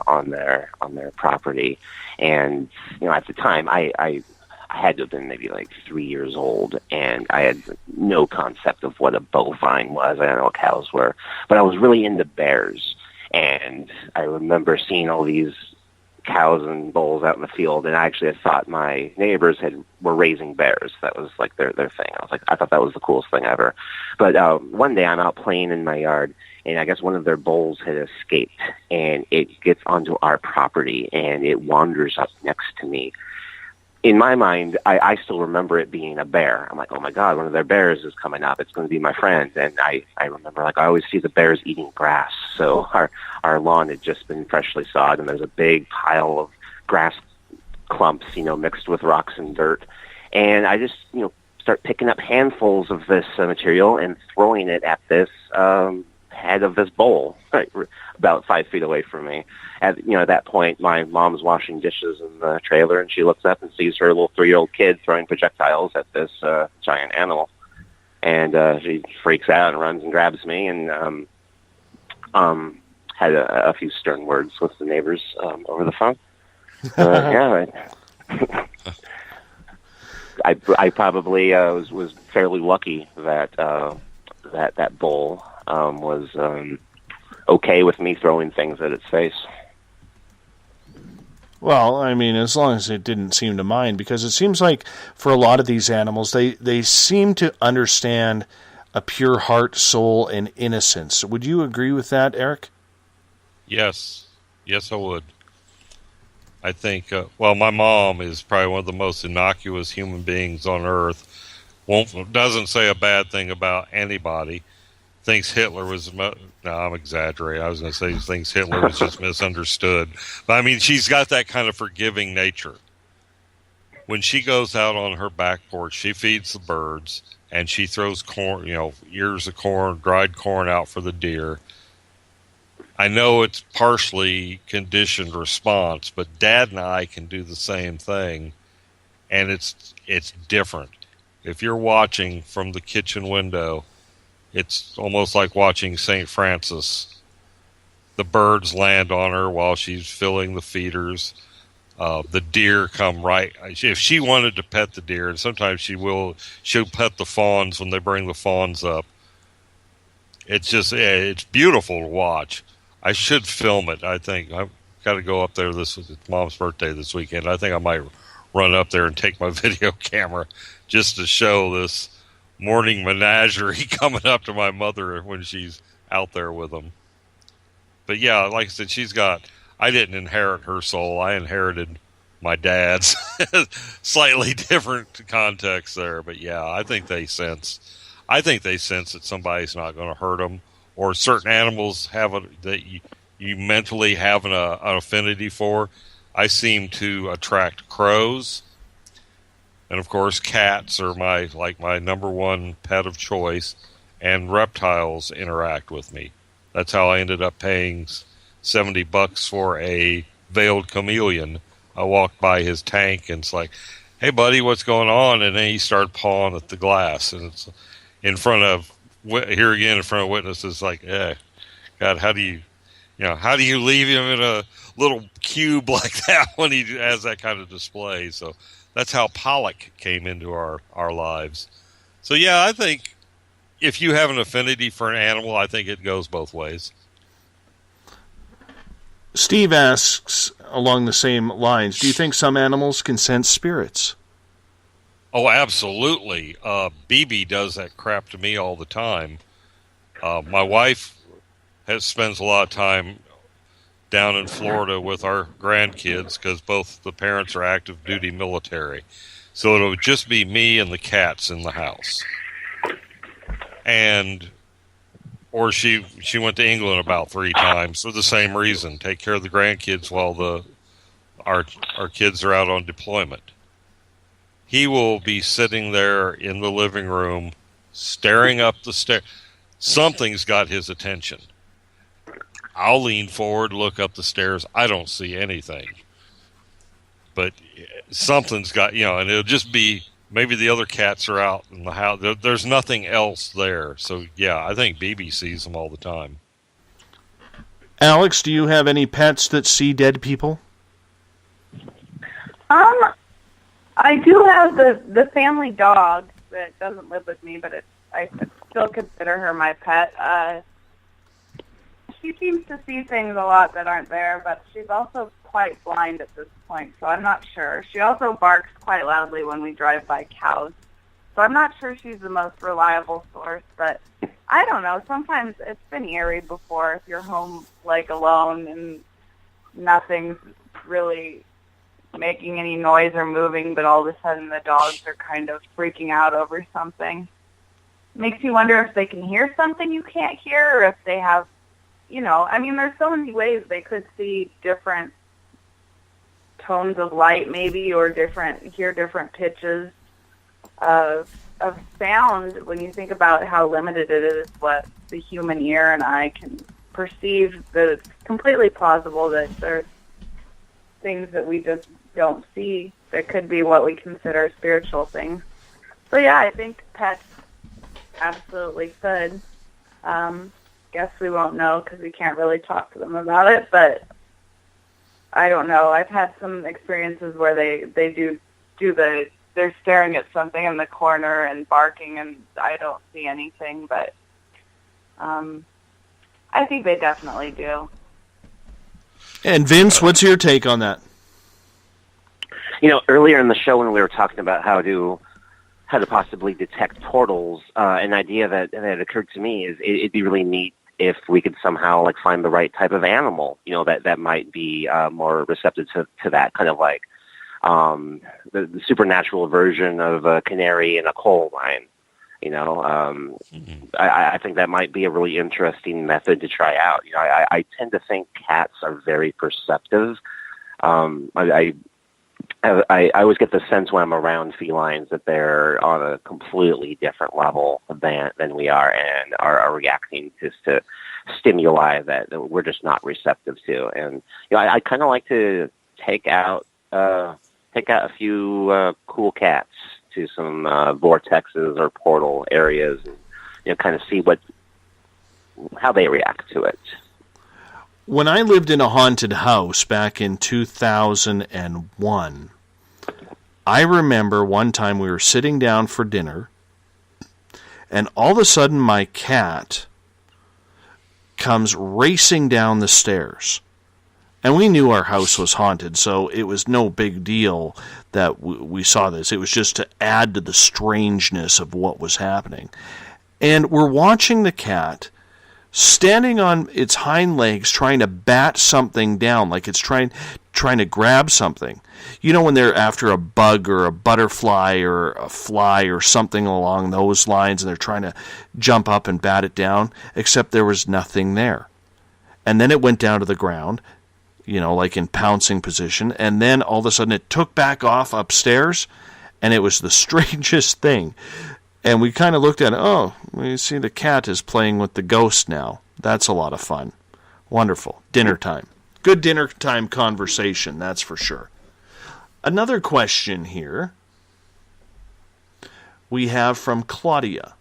on their property. And at the time, I had to have been maybe like 3 years old, and I had no concept of what a bovine was. I don't know what cows were, but I was really into bears, and I remember seeing all these cows and bulls out in the field, and I actually thought my neighbors were raising bears. That was like their thing. I thought that was the coolest thing ever. But one day I'm out playing in my yard, and I guess one of their bulls had escaped, and it gets onto our property, and it wanders up next to me. In my mind, I still remember it being a bear. I'm like, oh my God, one of their bears is coming up. It's going to be my friend. And I remember, I always see the bears eating grass. So our lawn had just been freshly sod, and there's a big pile of grass clumps, mixed with rocks and dirt. And I just, start picking up handfuls of this material and throwing it at this head of this bull, about 5 feet away from me. At that point, my mom's washing dishes in the trailer, and she looks up and sees her little 3-year-old kid throwing projectiles at this giant animal, and she freaks out and runs and grabs me, and had a few stern words with the neighbors over the phone. I probably was fairly lucky that that bull was okay with me throwing things at its face. Well, I mean, as long as it didn't seem to mind, because it seems like for a lot of these animals, they seem to understand a pure heart, soul, and innocence. Would you agree with that, Eric? Yes. Yes, I would. I think, my mom is probably one of the most innocuous human beings on earth. Doesn't say a bad thing about anybody. Thinks Hitler was... No, I'm exaggerating. I was going to say thinks Hitler was just misunderstood. But, I mean, she's got that kind of forgiving nature. When she goes out on her back porch, she feeds the birds, and she throws corn, ears of corn, dried corn out for the deer. I know it's partially conditioned response, but Dad and I can do the same thing, and it's different. If you're watching from the kitchen window, it's almost like watching St. Francis. The birds land on her while she's filling the feeders. The deer come right. If she wanted to pet the deer, and sometimes she'll pet the fawns when they bring the fawns up. It's beautiful to watch. I should film it. I think I've got to go up there. It's Mom's birthday this weekend. I think I might run up there and take my video camera just to show this morning menagerie coming up to my mother when she's out there with them. But yeah, like I said, I didn't inherit her soul. I inherited my dad's. Slightly different context there, but yeah, I think they sense that somebody's not going to hurt them, or certain animals that you mentally have an affinity for. I seem to attract crows. And of course, cats are my number one pet of choice, and reptiles interact with me. That's how I ended up paying $70 for a veiled chameleon. I walked by his tank, and it's like, "Hey, buddy, what's going on?" And then he started pawing at the glass, and it's in front of witnesses. Like, God, how do you leave him in a little cube like that when he has that kind of display? So. That's how Pollock came into our lives. So, yeah, I think if you have an affinity for an animal, I think it goes both ways. Steve asks along the same lines, do you think some animals can sense spirits? Oh, absolutely. BB does that crap to me all the time. My wife spends a lot of time down in Florida with our grandkids because both the parents are active duty military. So it would just be me and the cats in the house. Or she went to England about 3 times for the same reason, take care of the grandkids while our kids are out on deployment. he will be sitting there in the living room, staring up the stairs. Something's got his attention. I'll lean forward, look up the stairs. I don't see anything. But something's got, and it'll just be, maybe the other cats are out in the house. There's nothing else there. So, yeah, I think BB sees them all the time. Alex, do you have any pets that see dead people? I do have the family dog that doesn't live with me, but I still consider her my pet. She seems to see things a lot that aren't there, but she's also quite blind at this point, so I'm not sure. She also barks quite loudly when we drive by cows, so I'm not sure she's the most reliable source, but I don't know. Sometimes it's been eerie before if you're home, like, alone and nothing's really making any noise or moving, but all of a sudden the dogs are kind of freaking out over something. Makes you wonder if they can hear something you can't hear, or if they have, there's so many ways they could see different tones of light maybe, or hear different pitches of sound when you think about how limited it is what the human ear and eye can perceive, that it's completely plausible that there's things that we just don't see that could be what we consider spiritual things. So yeah, I think pets absolutely could. Guess we won't know because we can't really talk to them about it, but I don't know. I've had some experiences where they're staring at something in the corner and barking, and I don't see anything, but I think they definitely do. And Vince, what's your take on that? Earlier in the show when we were talking about how to possibly detect portals, an idea that occurred to me is it'd be really neat if we could somehow find the right type of animal, that might be more receptive to that, kind of like the supernatural version of a canary in a coal mine. I think that might be a really interesting method to try out. I tend to think cats are very perceptive. I always get the sense when I'm around felines that they're on a completely different level than we are, and are reacting just to stimuli that we're just not receptive to. And I kind of like to take out a few cool cats to some vortexes or portal areas, and kind of see how they react to it. When I lived in a haunted house back in 2001, I remember one time we were sitting down for dinner, and all of a sudden my cat comes racing down the stairs. And we knew our house was haunted, so it was no big deal that we saw this. It was just to add to the strangeness of what was happening. And we're watching the cat standing on its hind legs trying to bat something down, like it's trying to grab something. When they're after a bug or a butterfly or a fly or something along those lines, and they're trying to jump up and bat it down, except there was nothing there. And then it went down to the ground, like in pouncing position, and then all of a sudden it took back off upstairs, and it was the strangest thing. And we kind of looked at it, we see the cat is playing with the ghost now. That's a lot of fun. Wonderful. Dinner time. Good dinner time conversation, that's for sure. Another question here we have from Claudia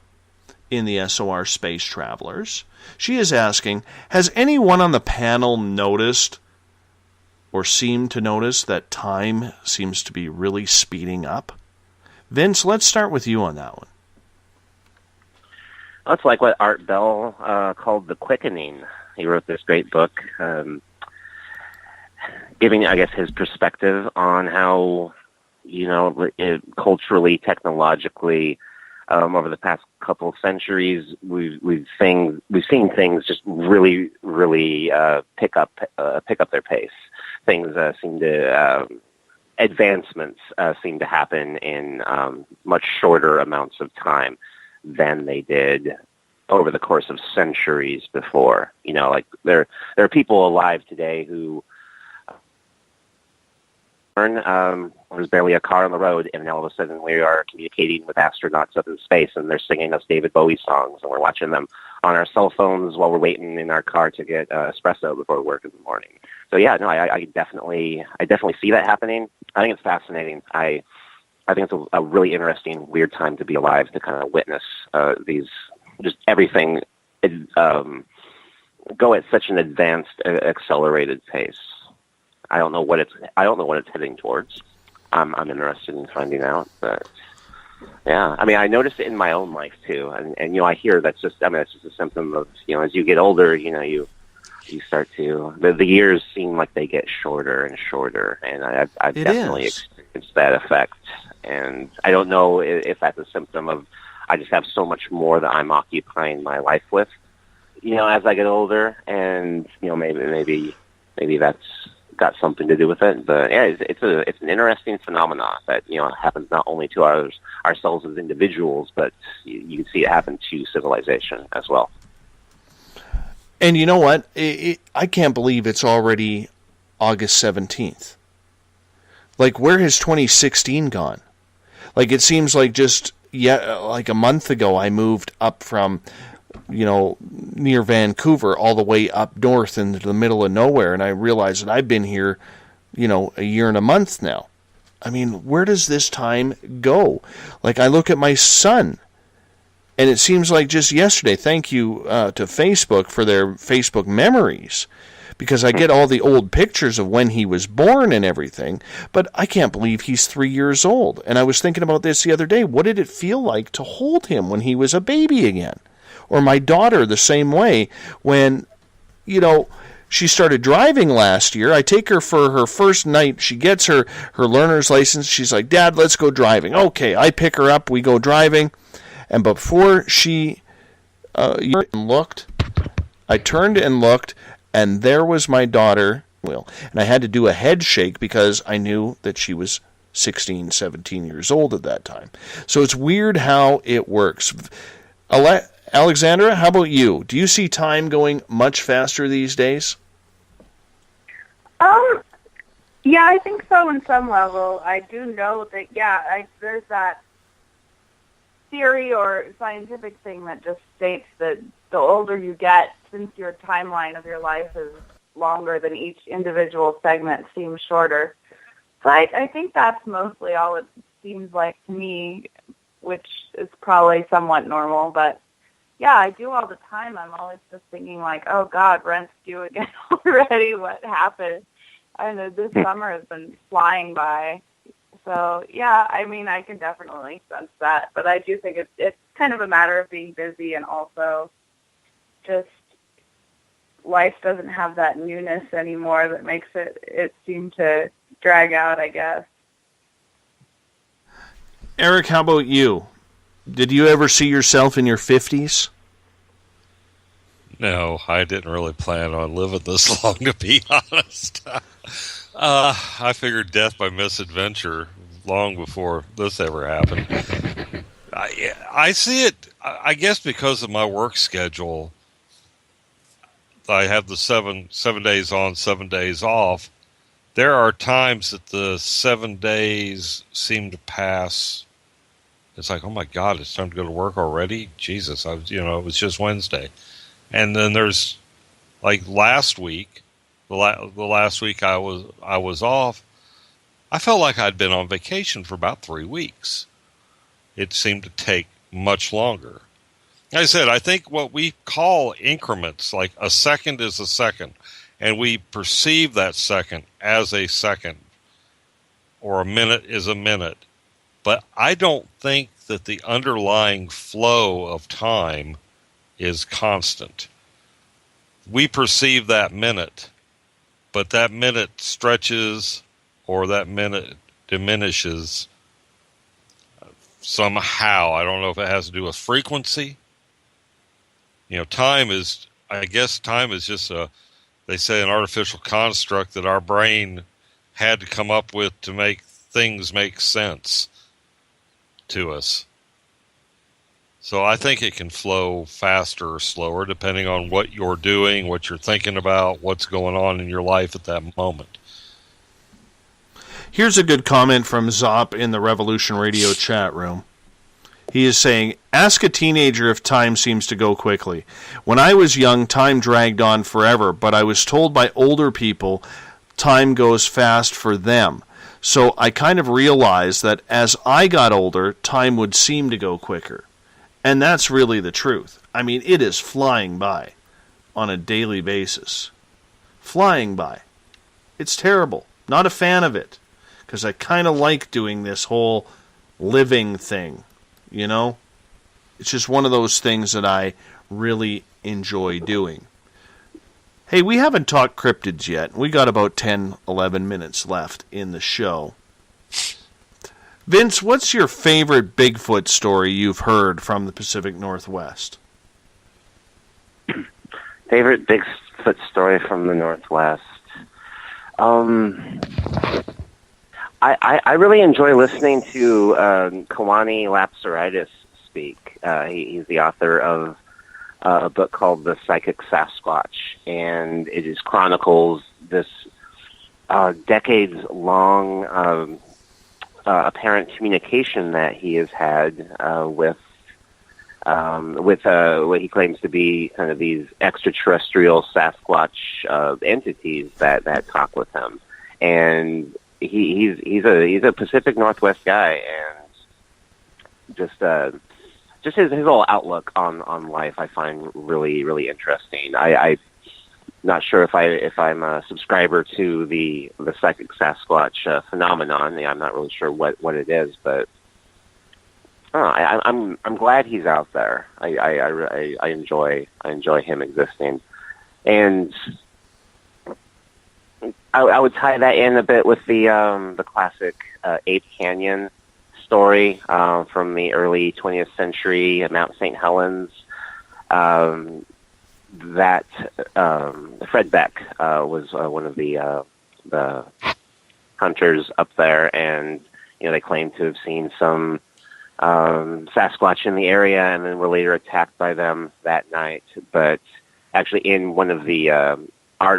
in the SOR Space Travelers. She is asking, has anyone on the panel noticed or seemed to notice that time seems to be really speeding up? Vince, let's start with you on that one. That's like what Art Bell called the quickening. He wrote this great book giving, I guess, his perspective on how, culturally, technologically, over the past couple of centuries, we've seen things just really, really pick up their pace. Things advancements seem to happen in much shorter amounts of time than they did over the course of centuries before. There are people alive today who There's barely a car on the road, and all of a sudden we are communicating with astronauts up in space, and they're singing us David Bowie songs, and we're watching them on our cell phones while we're waiting in our car to get espresso before work in the morning. So yeah, no, I definitely see that happening. I think it's fascinating. I think it's a really interesting, weird time to be alive, to kind of witness these, just everything go at such an advanced, accelerated pace. I don't know what it's heading towards. I'm interested in finding out, but yeah, I mean, I notice it in my own life too, and I hear that's just a symptom of, as you get older, you start to, the years seem like they get shorter and shorter, and I've definitely experienced that effect, and I don't know if that's a symptom of, I just have so much more that I'm occupying my life with, as I get older, and maybe that's got something to do with it. But yeah, it's an interesting phenomenon that happens not only to ourselves as individuals, but you can see it happen to civilization as well. And you know what? I can't believe it's already August 17th. Like, where has 2016 gone? Like, it seems like like a month ago I moved up from near Vancouver all the way up north into the middle of nowhere, and I realized that I've been here, a year and a month now. I mean, where does this time go? Like, I look at my son, and it seems like just yesterday, thank you to Facebook for their Facebook memories, because I get all the old pictures of when he was born and everything, but I can't believe he's 3 years old. And I was thinking about this the other day. What did it feel like to hold him when he was a baby again? Or my daughter the same way when, she started driving last year. I take her for her first night. She gets her learner's license. She's like, Dad, let's go driving. Okay, I pick her up. We go driving. And before she looked, I turned and looked, and there was my daughter. And I had to do a head shake because I knew that she was 16, 17 years old at that time. So it's weird how it works. Alexandra, how about you? Do you see time going much faster these days? Yeah, I think so in some level. I do know that, there's that theory or scientific thing that just states that the older you get, since your timeline of your life is longer than each individual segment seems shorter. So I think that's mostly all it seems like to me, which is probably somewhat normal, but yeah, I do all the time. I'm always just thinking like, oh God, rent's due again already. What happened? I know this summer has been flying by. So yeah, I mean, I can definitely sense that, but I do think it's kind of a matter of being busy, and also just life doesn't have that newness anymore that makes it seem to drag out, I guess. Eric, how about you? Did you ever see yourself in your 50s? No, I didn't really plan on living this long, to be honest. I figured death by misadventure long before this ever happened. I see it, I guess, because of my work schedule. I have the seven days on, 7 days off. There are times that the 7 days seem to pass. It's like, oh my God, it's time to go to work already. Jesus, it was just Wednesday. And then there's like last week, the last week I was off. I felt like I'd been on vacation for about 3 weeks. It seemed to take much longer. Like I said, I think what we call increments, like a second is a second, and we perceive that second as a second, or a minute is a minute. But I don't think that the underlying flow of time is constant. We perceive that minute, but that minute stretches or that minute diminishes somehow. I don't know if it has to do with frequency. Time is just they say an artificial construct that our brain had to come up with to make things make sense to us. So I think it can flow faster or slower depending on what you're doing, what you're thinking about, what's going on in your life at that moment. Here's a good comment from Zop in the Revolution Radio chat room. He is saying, ask a teenager if time seems to go quickly. When I was young, time dragged on forever, but I was told by older people time goes fast for them. So I kind of realized that as I got older, time would seem to go quicker. And that's really the truth. I mean, it is flying by on a daily basis. Flying by. It's terrible. Not a fan of it. Because I kind of like doing this whole living thing. You know? It's just one of those things that I really enjoy doing. Hey, we haven't talked cryptids yet. We got about 10, 11 minutes left in the show. Vince, what's your favorite Bigfoot story you've heard from the Pacific Northwest? Favorite Bigfoot story from the Northwest? I really enjoy listening to Kawani Lapsaritis speak. He's the author of a book called The Psychic Sasquatch, and it just chronicles this decades-long apparent communication that he has had with what he claims to be kind of these extraterrestrial Sasquatch entities that talk with him. And he's a Pacific Northwest guy, and just his whole outlook on life I find really, really interesting. I'm not sure if I'm a subscriber to the psychic Sasquatch phenomenon. I'm not really sure what it is, but I'm glad he's out there. I enjoy him existing, and I would tie that in a bit with the classic Ape Canyon story from the early 20th century at Mount St. Helens. That Fred Beck was one of the hunters up there, and they claimed to have seen some Sasquatch in the area, and then were later attacked by them that night. But actually, in one of the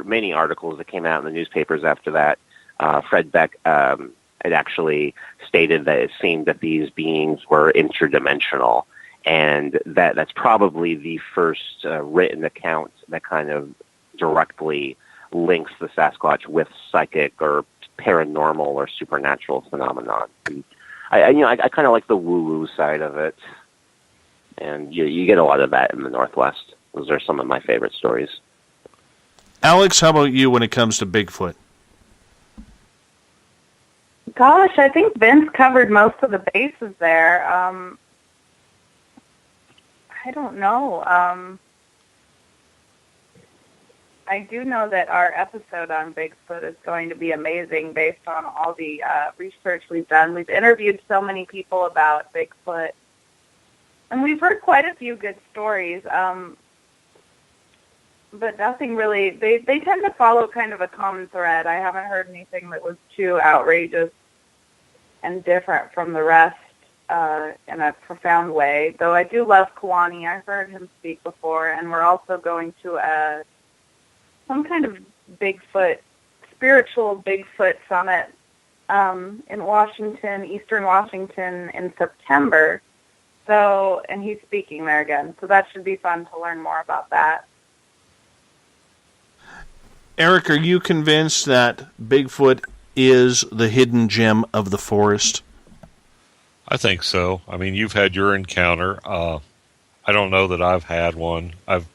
many articles that came out in the newspapers after that, Fred Beck had actually stated that it seemed that these beings were interdimensional, and that's probably the first written account that kind of directly links the Sasquatch with psychic or paranormal or supernatural phenomenon. And I kind of like the woo-woo side of it, and you get a lot of that in the Northwest. Those are some of my favorite stories. Alex, how about you when it comes to Bigfoot? Gosh, I think Vince covered most of the bases there. I don't know. I do know that our episode on Bigfoot is going to be amazing based on all the research we've done. We've interviewed so many people about Bigfoot, and we've heard quite a few good stories, but nothing really. They tend to follow kind of a common thread. I haven't heard anything that was too outrageous and different from the rest in a profound way, though I do love Kawani. I've heard him speak before, and we're also going to some kind of Bigfoot, spiritual Bigfoot summit in Washington, Eastern Washington, in September. So, and he's speaking there again, so that should be fun to learn more about that. Eric, are you convinced that Bigfoot is the hidden gem of the forest? I think so. I mean, you've had your encounter. I don't know that I've had one. I've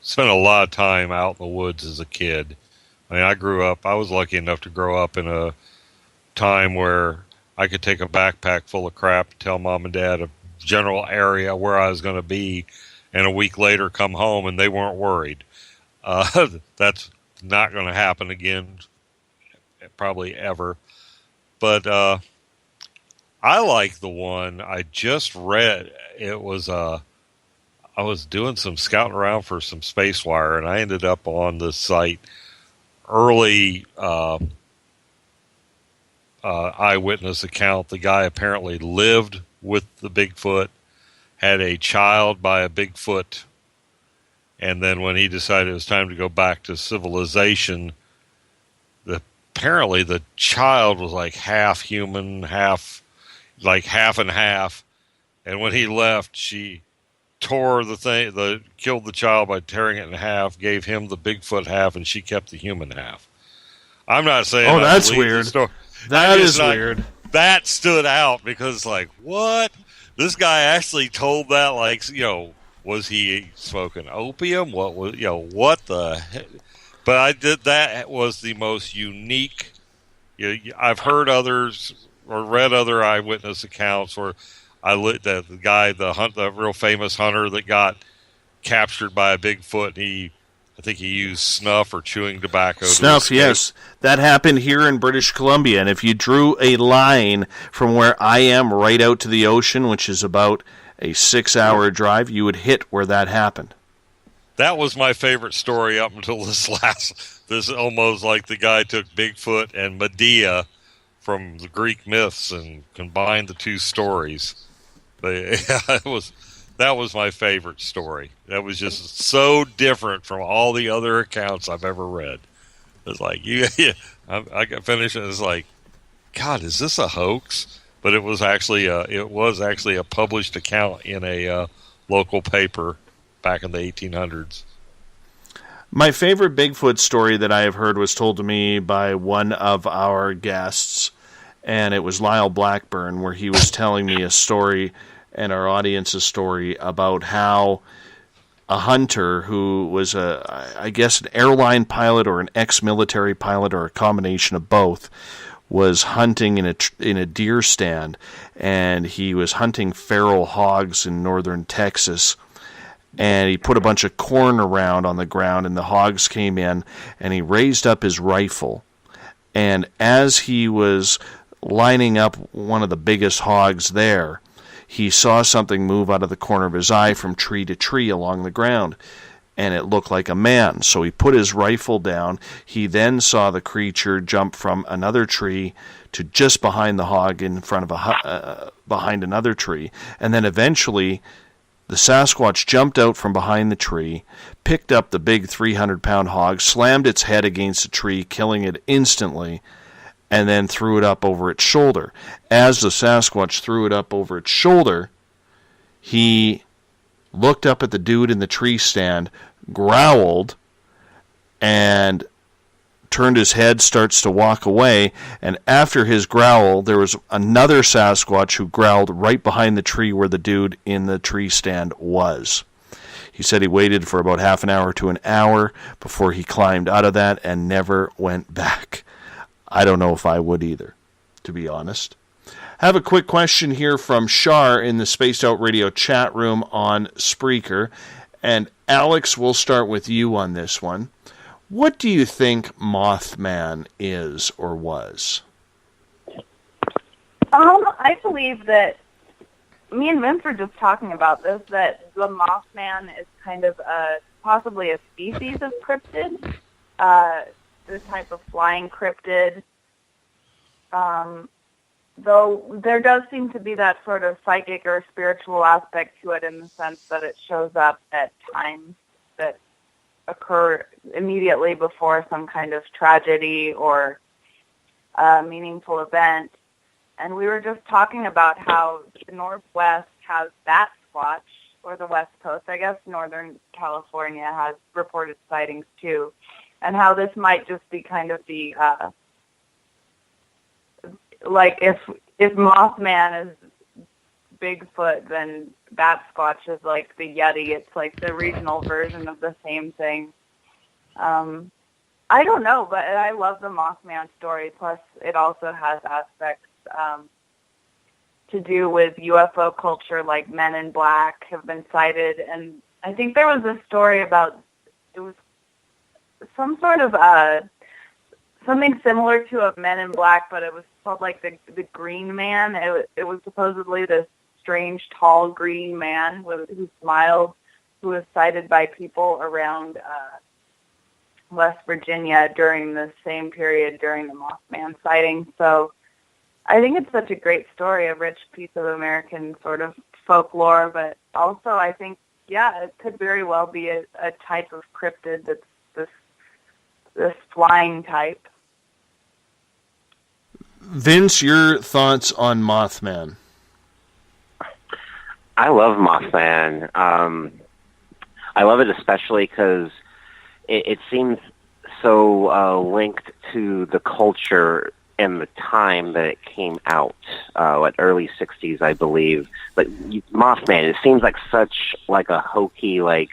spent a lot of time out in the woods as a kid. I mean, I was lucky enough to grow up in a time where I could take a backpack full of crap, tell mom and dad a general area where I was going to be, and a week later come home and they weren't worried. That's not going to happen again, probably ever. But I like the one I just read. It was I was doing some scouting around for some space wire, and I ended up on the site. Early eyewitness account, the guy apparently lived with the Bigfoot, had a child by a Bigfoot, and then when he decided it was time to go back to civilization, the apparently the child was like half human, half and half. And when he left, she tore killed the child by tearing it in half, gave him the Bigfoot half, and she kept the human half. I'm not saying. Oh, that's weird. That is weird. That stood out because, like, what? This guy actually told that, like, was he smoking opium? What was, what the heck? But that was the most unique. I've heard others or read other eyewitness accounts where the guy, the real famous hunter that got captured by a Bigfoot, I think he used snuff or chewing tobacco. Snuff, yes. That happened here in British Columbia. And if you drew a line from where I am right out to the ocean, which is about a 6-hour drive, you would hit where that happened. That was my favorite story up until this almost like the guy took Bigfoot and Medea from the Greek myths and combined the two stories. That was my favorite story. That was just so different from all the other accounts I've ever read. It's like I got finished and it's like, God, is this a hoax? But it was actually a published account in a local paper back in the 1800s. My favorite Bigfoot story that I have heard was told to me by one of our guests, and it was Lyle Blackburn, where he was telling me a story and our audience a story about how a hunter who was I guess an airline pilot or an ex-military pilot or a combination of both was hunting in a deer stand, and he was hunting feral hogs in northern Texas. And he put a bunch of corn around on the ground, and the hogs came in, and he raised up his rifle. And as he was lining up one of the biggest hogs there, he saw something move out of the corner of his eye from tree to tree along the ground, and it looked like a man. So he put his rifle down. He then saw the creature jump from another tree to just behind the hog in front of behind another tree, and then eventually the Sasquatch jumped out from behind the tree, picked up the big 300-pound hog, slammed its head against a tree, killing it instantly, and then threw it up over its shoulder. As the Sasquatch threw it up over its shoulder, he looked up at the dude in the tree stand, growled, and turned his head, starts to walk away, and after his growl, there was another Sasquatch who growled right behind the tree where the dude in the tree stand was. He said he waited for about half an hour to an hour before he climbed out of that and never went back. I don't know if I would either, to be honest. I have a quick question here from Shar in the Spaced Out Radio chat room on Spreaker, and Alex, we'll start with you on this one. What do you think Mothman is or was? I believe that me and Vince were just talking about this, that the Mothman is kind of possibly a species of cryptid, this type of flying cryptid. Though there does seem to be that sort of psychic or spiritual aspect to it in the sense that it shows up at times that occur immediately before some kind of tragedy or meaningful event. And we were just talking about how the Northwest has Bat Squatch, or the West Coast, I guess Northern California has reported sightings too, and how this might just be kind of the, like if Mothman is Bigfoot, then Bat Squatch is like the Yeti. It's like the regional version of the same thing. I don't know, but I love the Mothman story. Plus, it also has aspects to do with UFO culture, like Men in Black have been sighted. And I think there was a story about, it was some sort of something similar to a Men in Black, but it was called like the Green Man. It was supposedly this strange, tall green man who smiled, who was sighted by people around West Virginia during the same period during the Mothman sighting. So I think it's such a great story, a rich piece of American sort of folklore, but also I think, yeah, it could very well be a type of cryptid that's this flying type. Vince, your thoughts on Mothman? I love Mothman. I love it especially because it seems so linked to the culture and the time that it came out, like early 60s, I believe. But Mothman, it seems like such like a hokey, like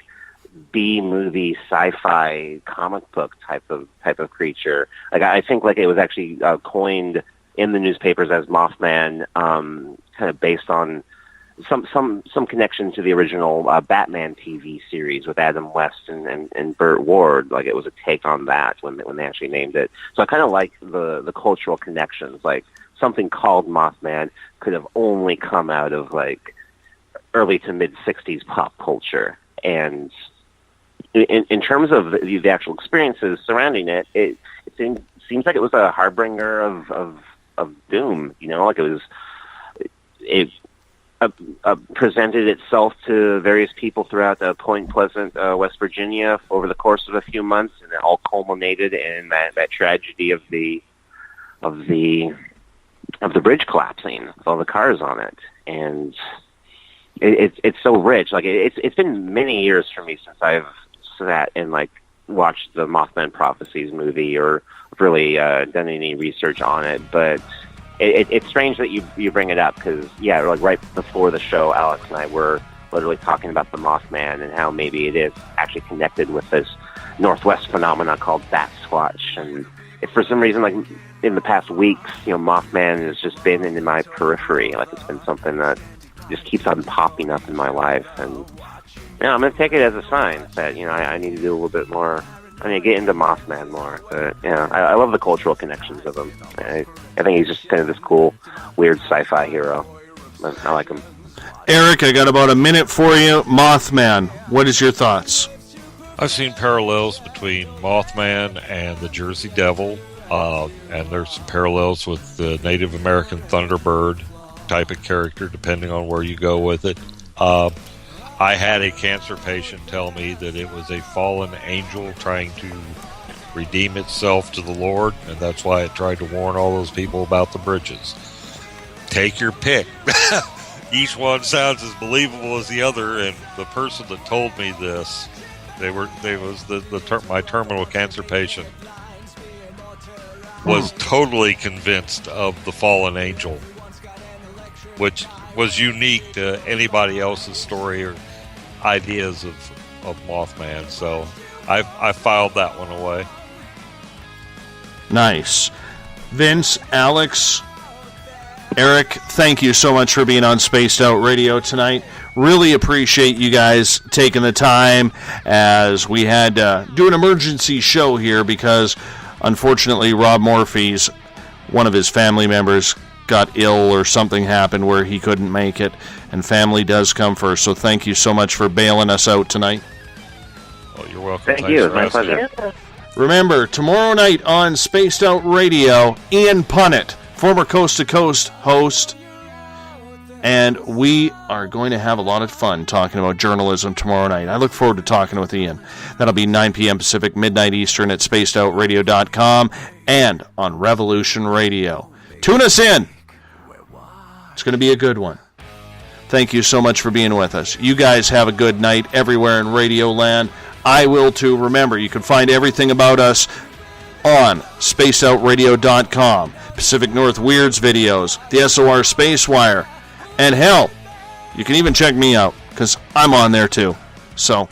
B-movie sci-fi comic book type of creature. Like I think like it was actually coined in the newspapers as Mothman, kind of based on some connection to the original Batman TV series with Adam West and Burt Ward. Like it was a take on that when they actually named it. So I kind of like the cultural connections. Like something called Mothman could have only come out of like early to mid 60s pop culture. And in terms of the actual experiences surrounding it, it seems like it was a harbinger of doom. You know, like it presented itself to various people throughout Point Pleasant, West Virginia, over the course of a few months, and it all culminated in that tragedy of the bridge collapsing with all the cars on it. And it's so rich. Like it's been many years for me since I've sat and like watched the Mothman Prophecies movie or really done any research on it, but it's strange that you bring it up because, yeah, like right before the show, Alex and I were literally talking about the Mothman and how maybe it is actually connected with this Northwest phenomena called Bat Squatch. And if for some reason, like in the past weeks, you know, Mothman has just been in my periphery. Like it's been something that just keeps on popping up in my life. And, you know, I'm going to take it as a sign that, you know, I need to do a little bit more. I mean, get into Mothman more, but yeah, I love the cultural connections of him. I think he's just kind of this cool, weird sci-fi hero. I like him. Eric, I got about a minute for you. Mothman, what is your thoughts? I've seen parallels between Mothman and the Jersey Devil, and there's some parallels with the Native American Thunderbird type of character, depending on where you go with it. I had a cancer patient tell me that it was a fallen angel trying to redeem itself to the Lord, and that's why it tried to warn all those people about the bridges. Take your pick. Each one sounds as believable as the other, and the person that told me this, my terminal cancer patient was totally convinced of the fallen angel, which was unique to anybody else's story or ideas of Mothman. So I filed that one away. Nice. Vince, Alex, Eric, thank you so much for being on Spaced Out Radio tonight. Really appreciate you guys taking the time as we had to do an emergency show here because unfortunately Rob Morphy's, one of his family members, got ill or something happened where he couldn't make it, and family does come first. So thank you so much for bailing us out tonight. Oh, you're welcome. Thank you. It's my pleasure. Remember, tomorrow night on Spaced Out Radio, Ian Punnett, former Coast to Coast host, and we are going to have a lot of fun talking about journalism tomorrow night. I look forward to talking with Ian. That'll be 9 p.m. Pacific, midnight Eastern at spacedoutradio.com and on Revolution Radio. Tune us in. It's going to be a good one. Thank you so much for being with us. You guys have a good night everywhere in Radio Land. I will too. Remember, you can find everything about us on spacedoutradio.com. Pacific North Weirds videos, the SOR Space Wire, and hell, you can even check me out because I'm on there too. So,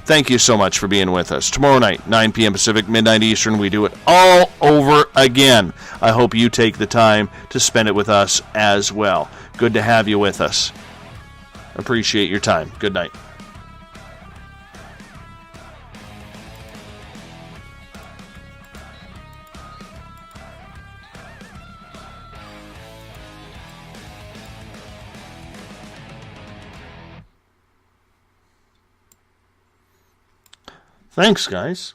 thank you so much for being with us. Tomorrow night, 9 p.m. Pacific, midnight Eastern, we do it all over again. I hope you take the time to spend it with us as well. Good to have you with us. Appreciate your time. Good night. Thanks, guys.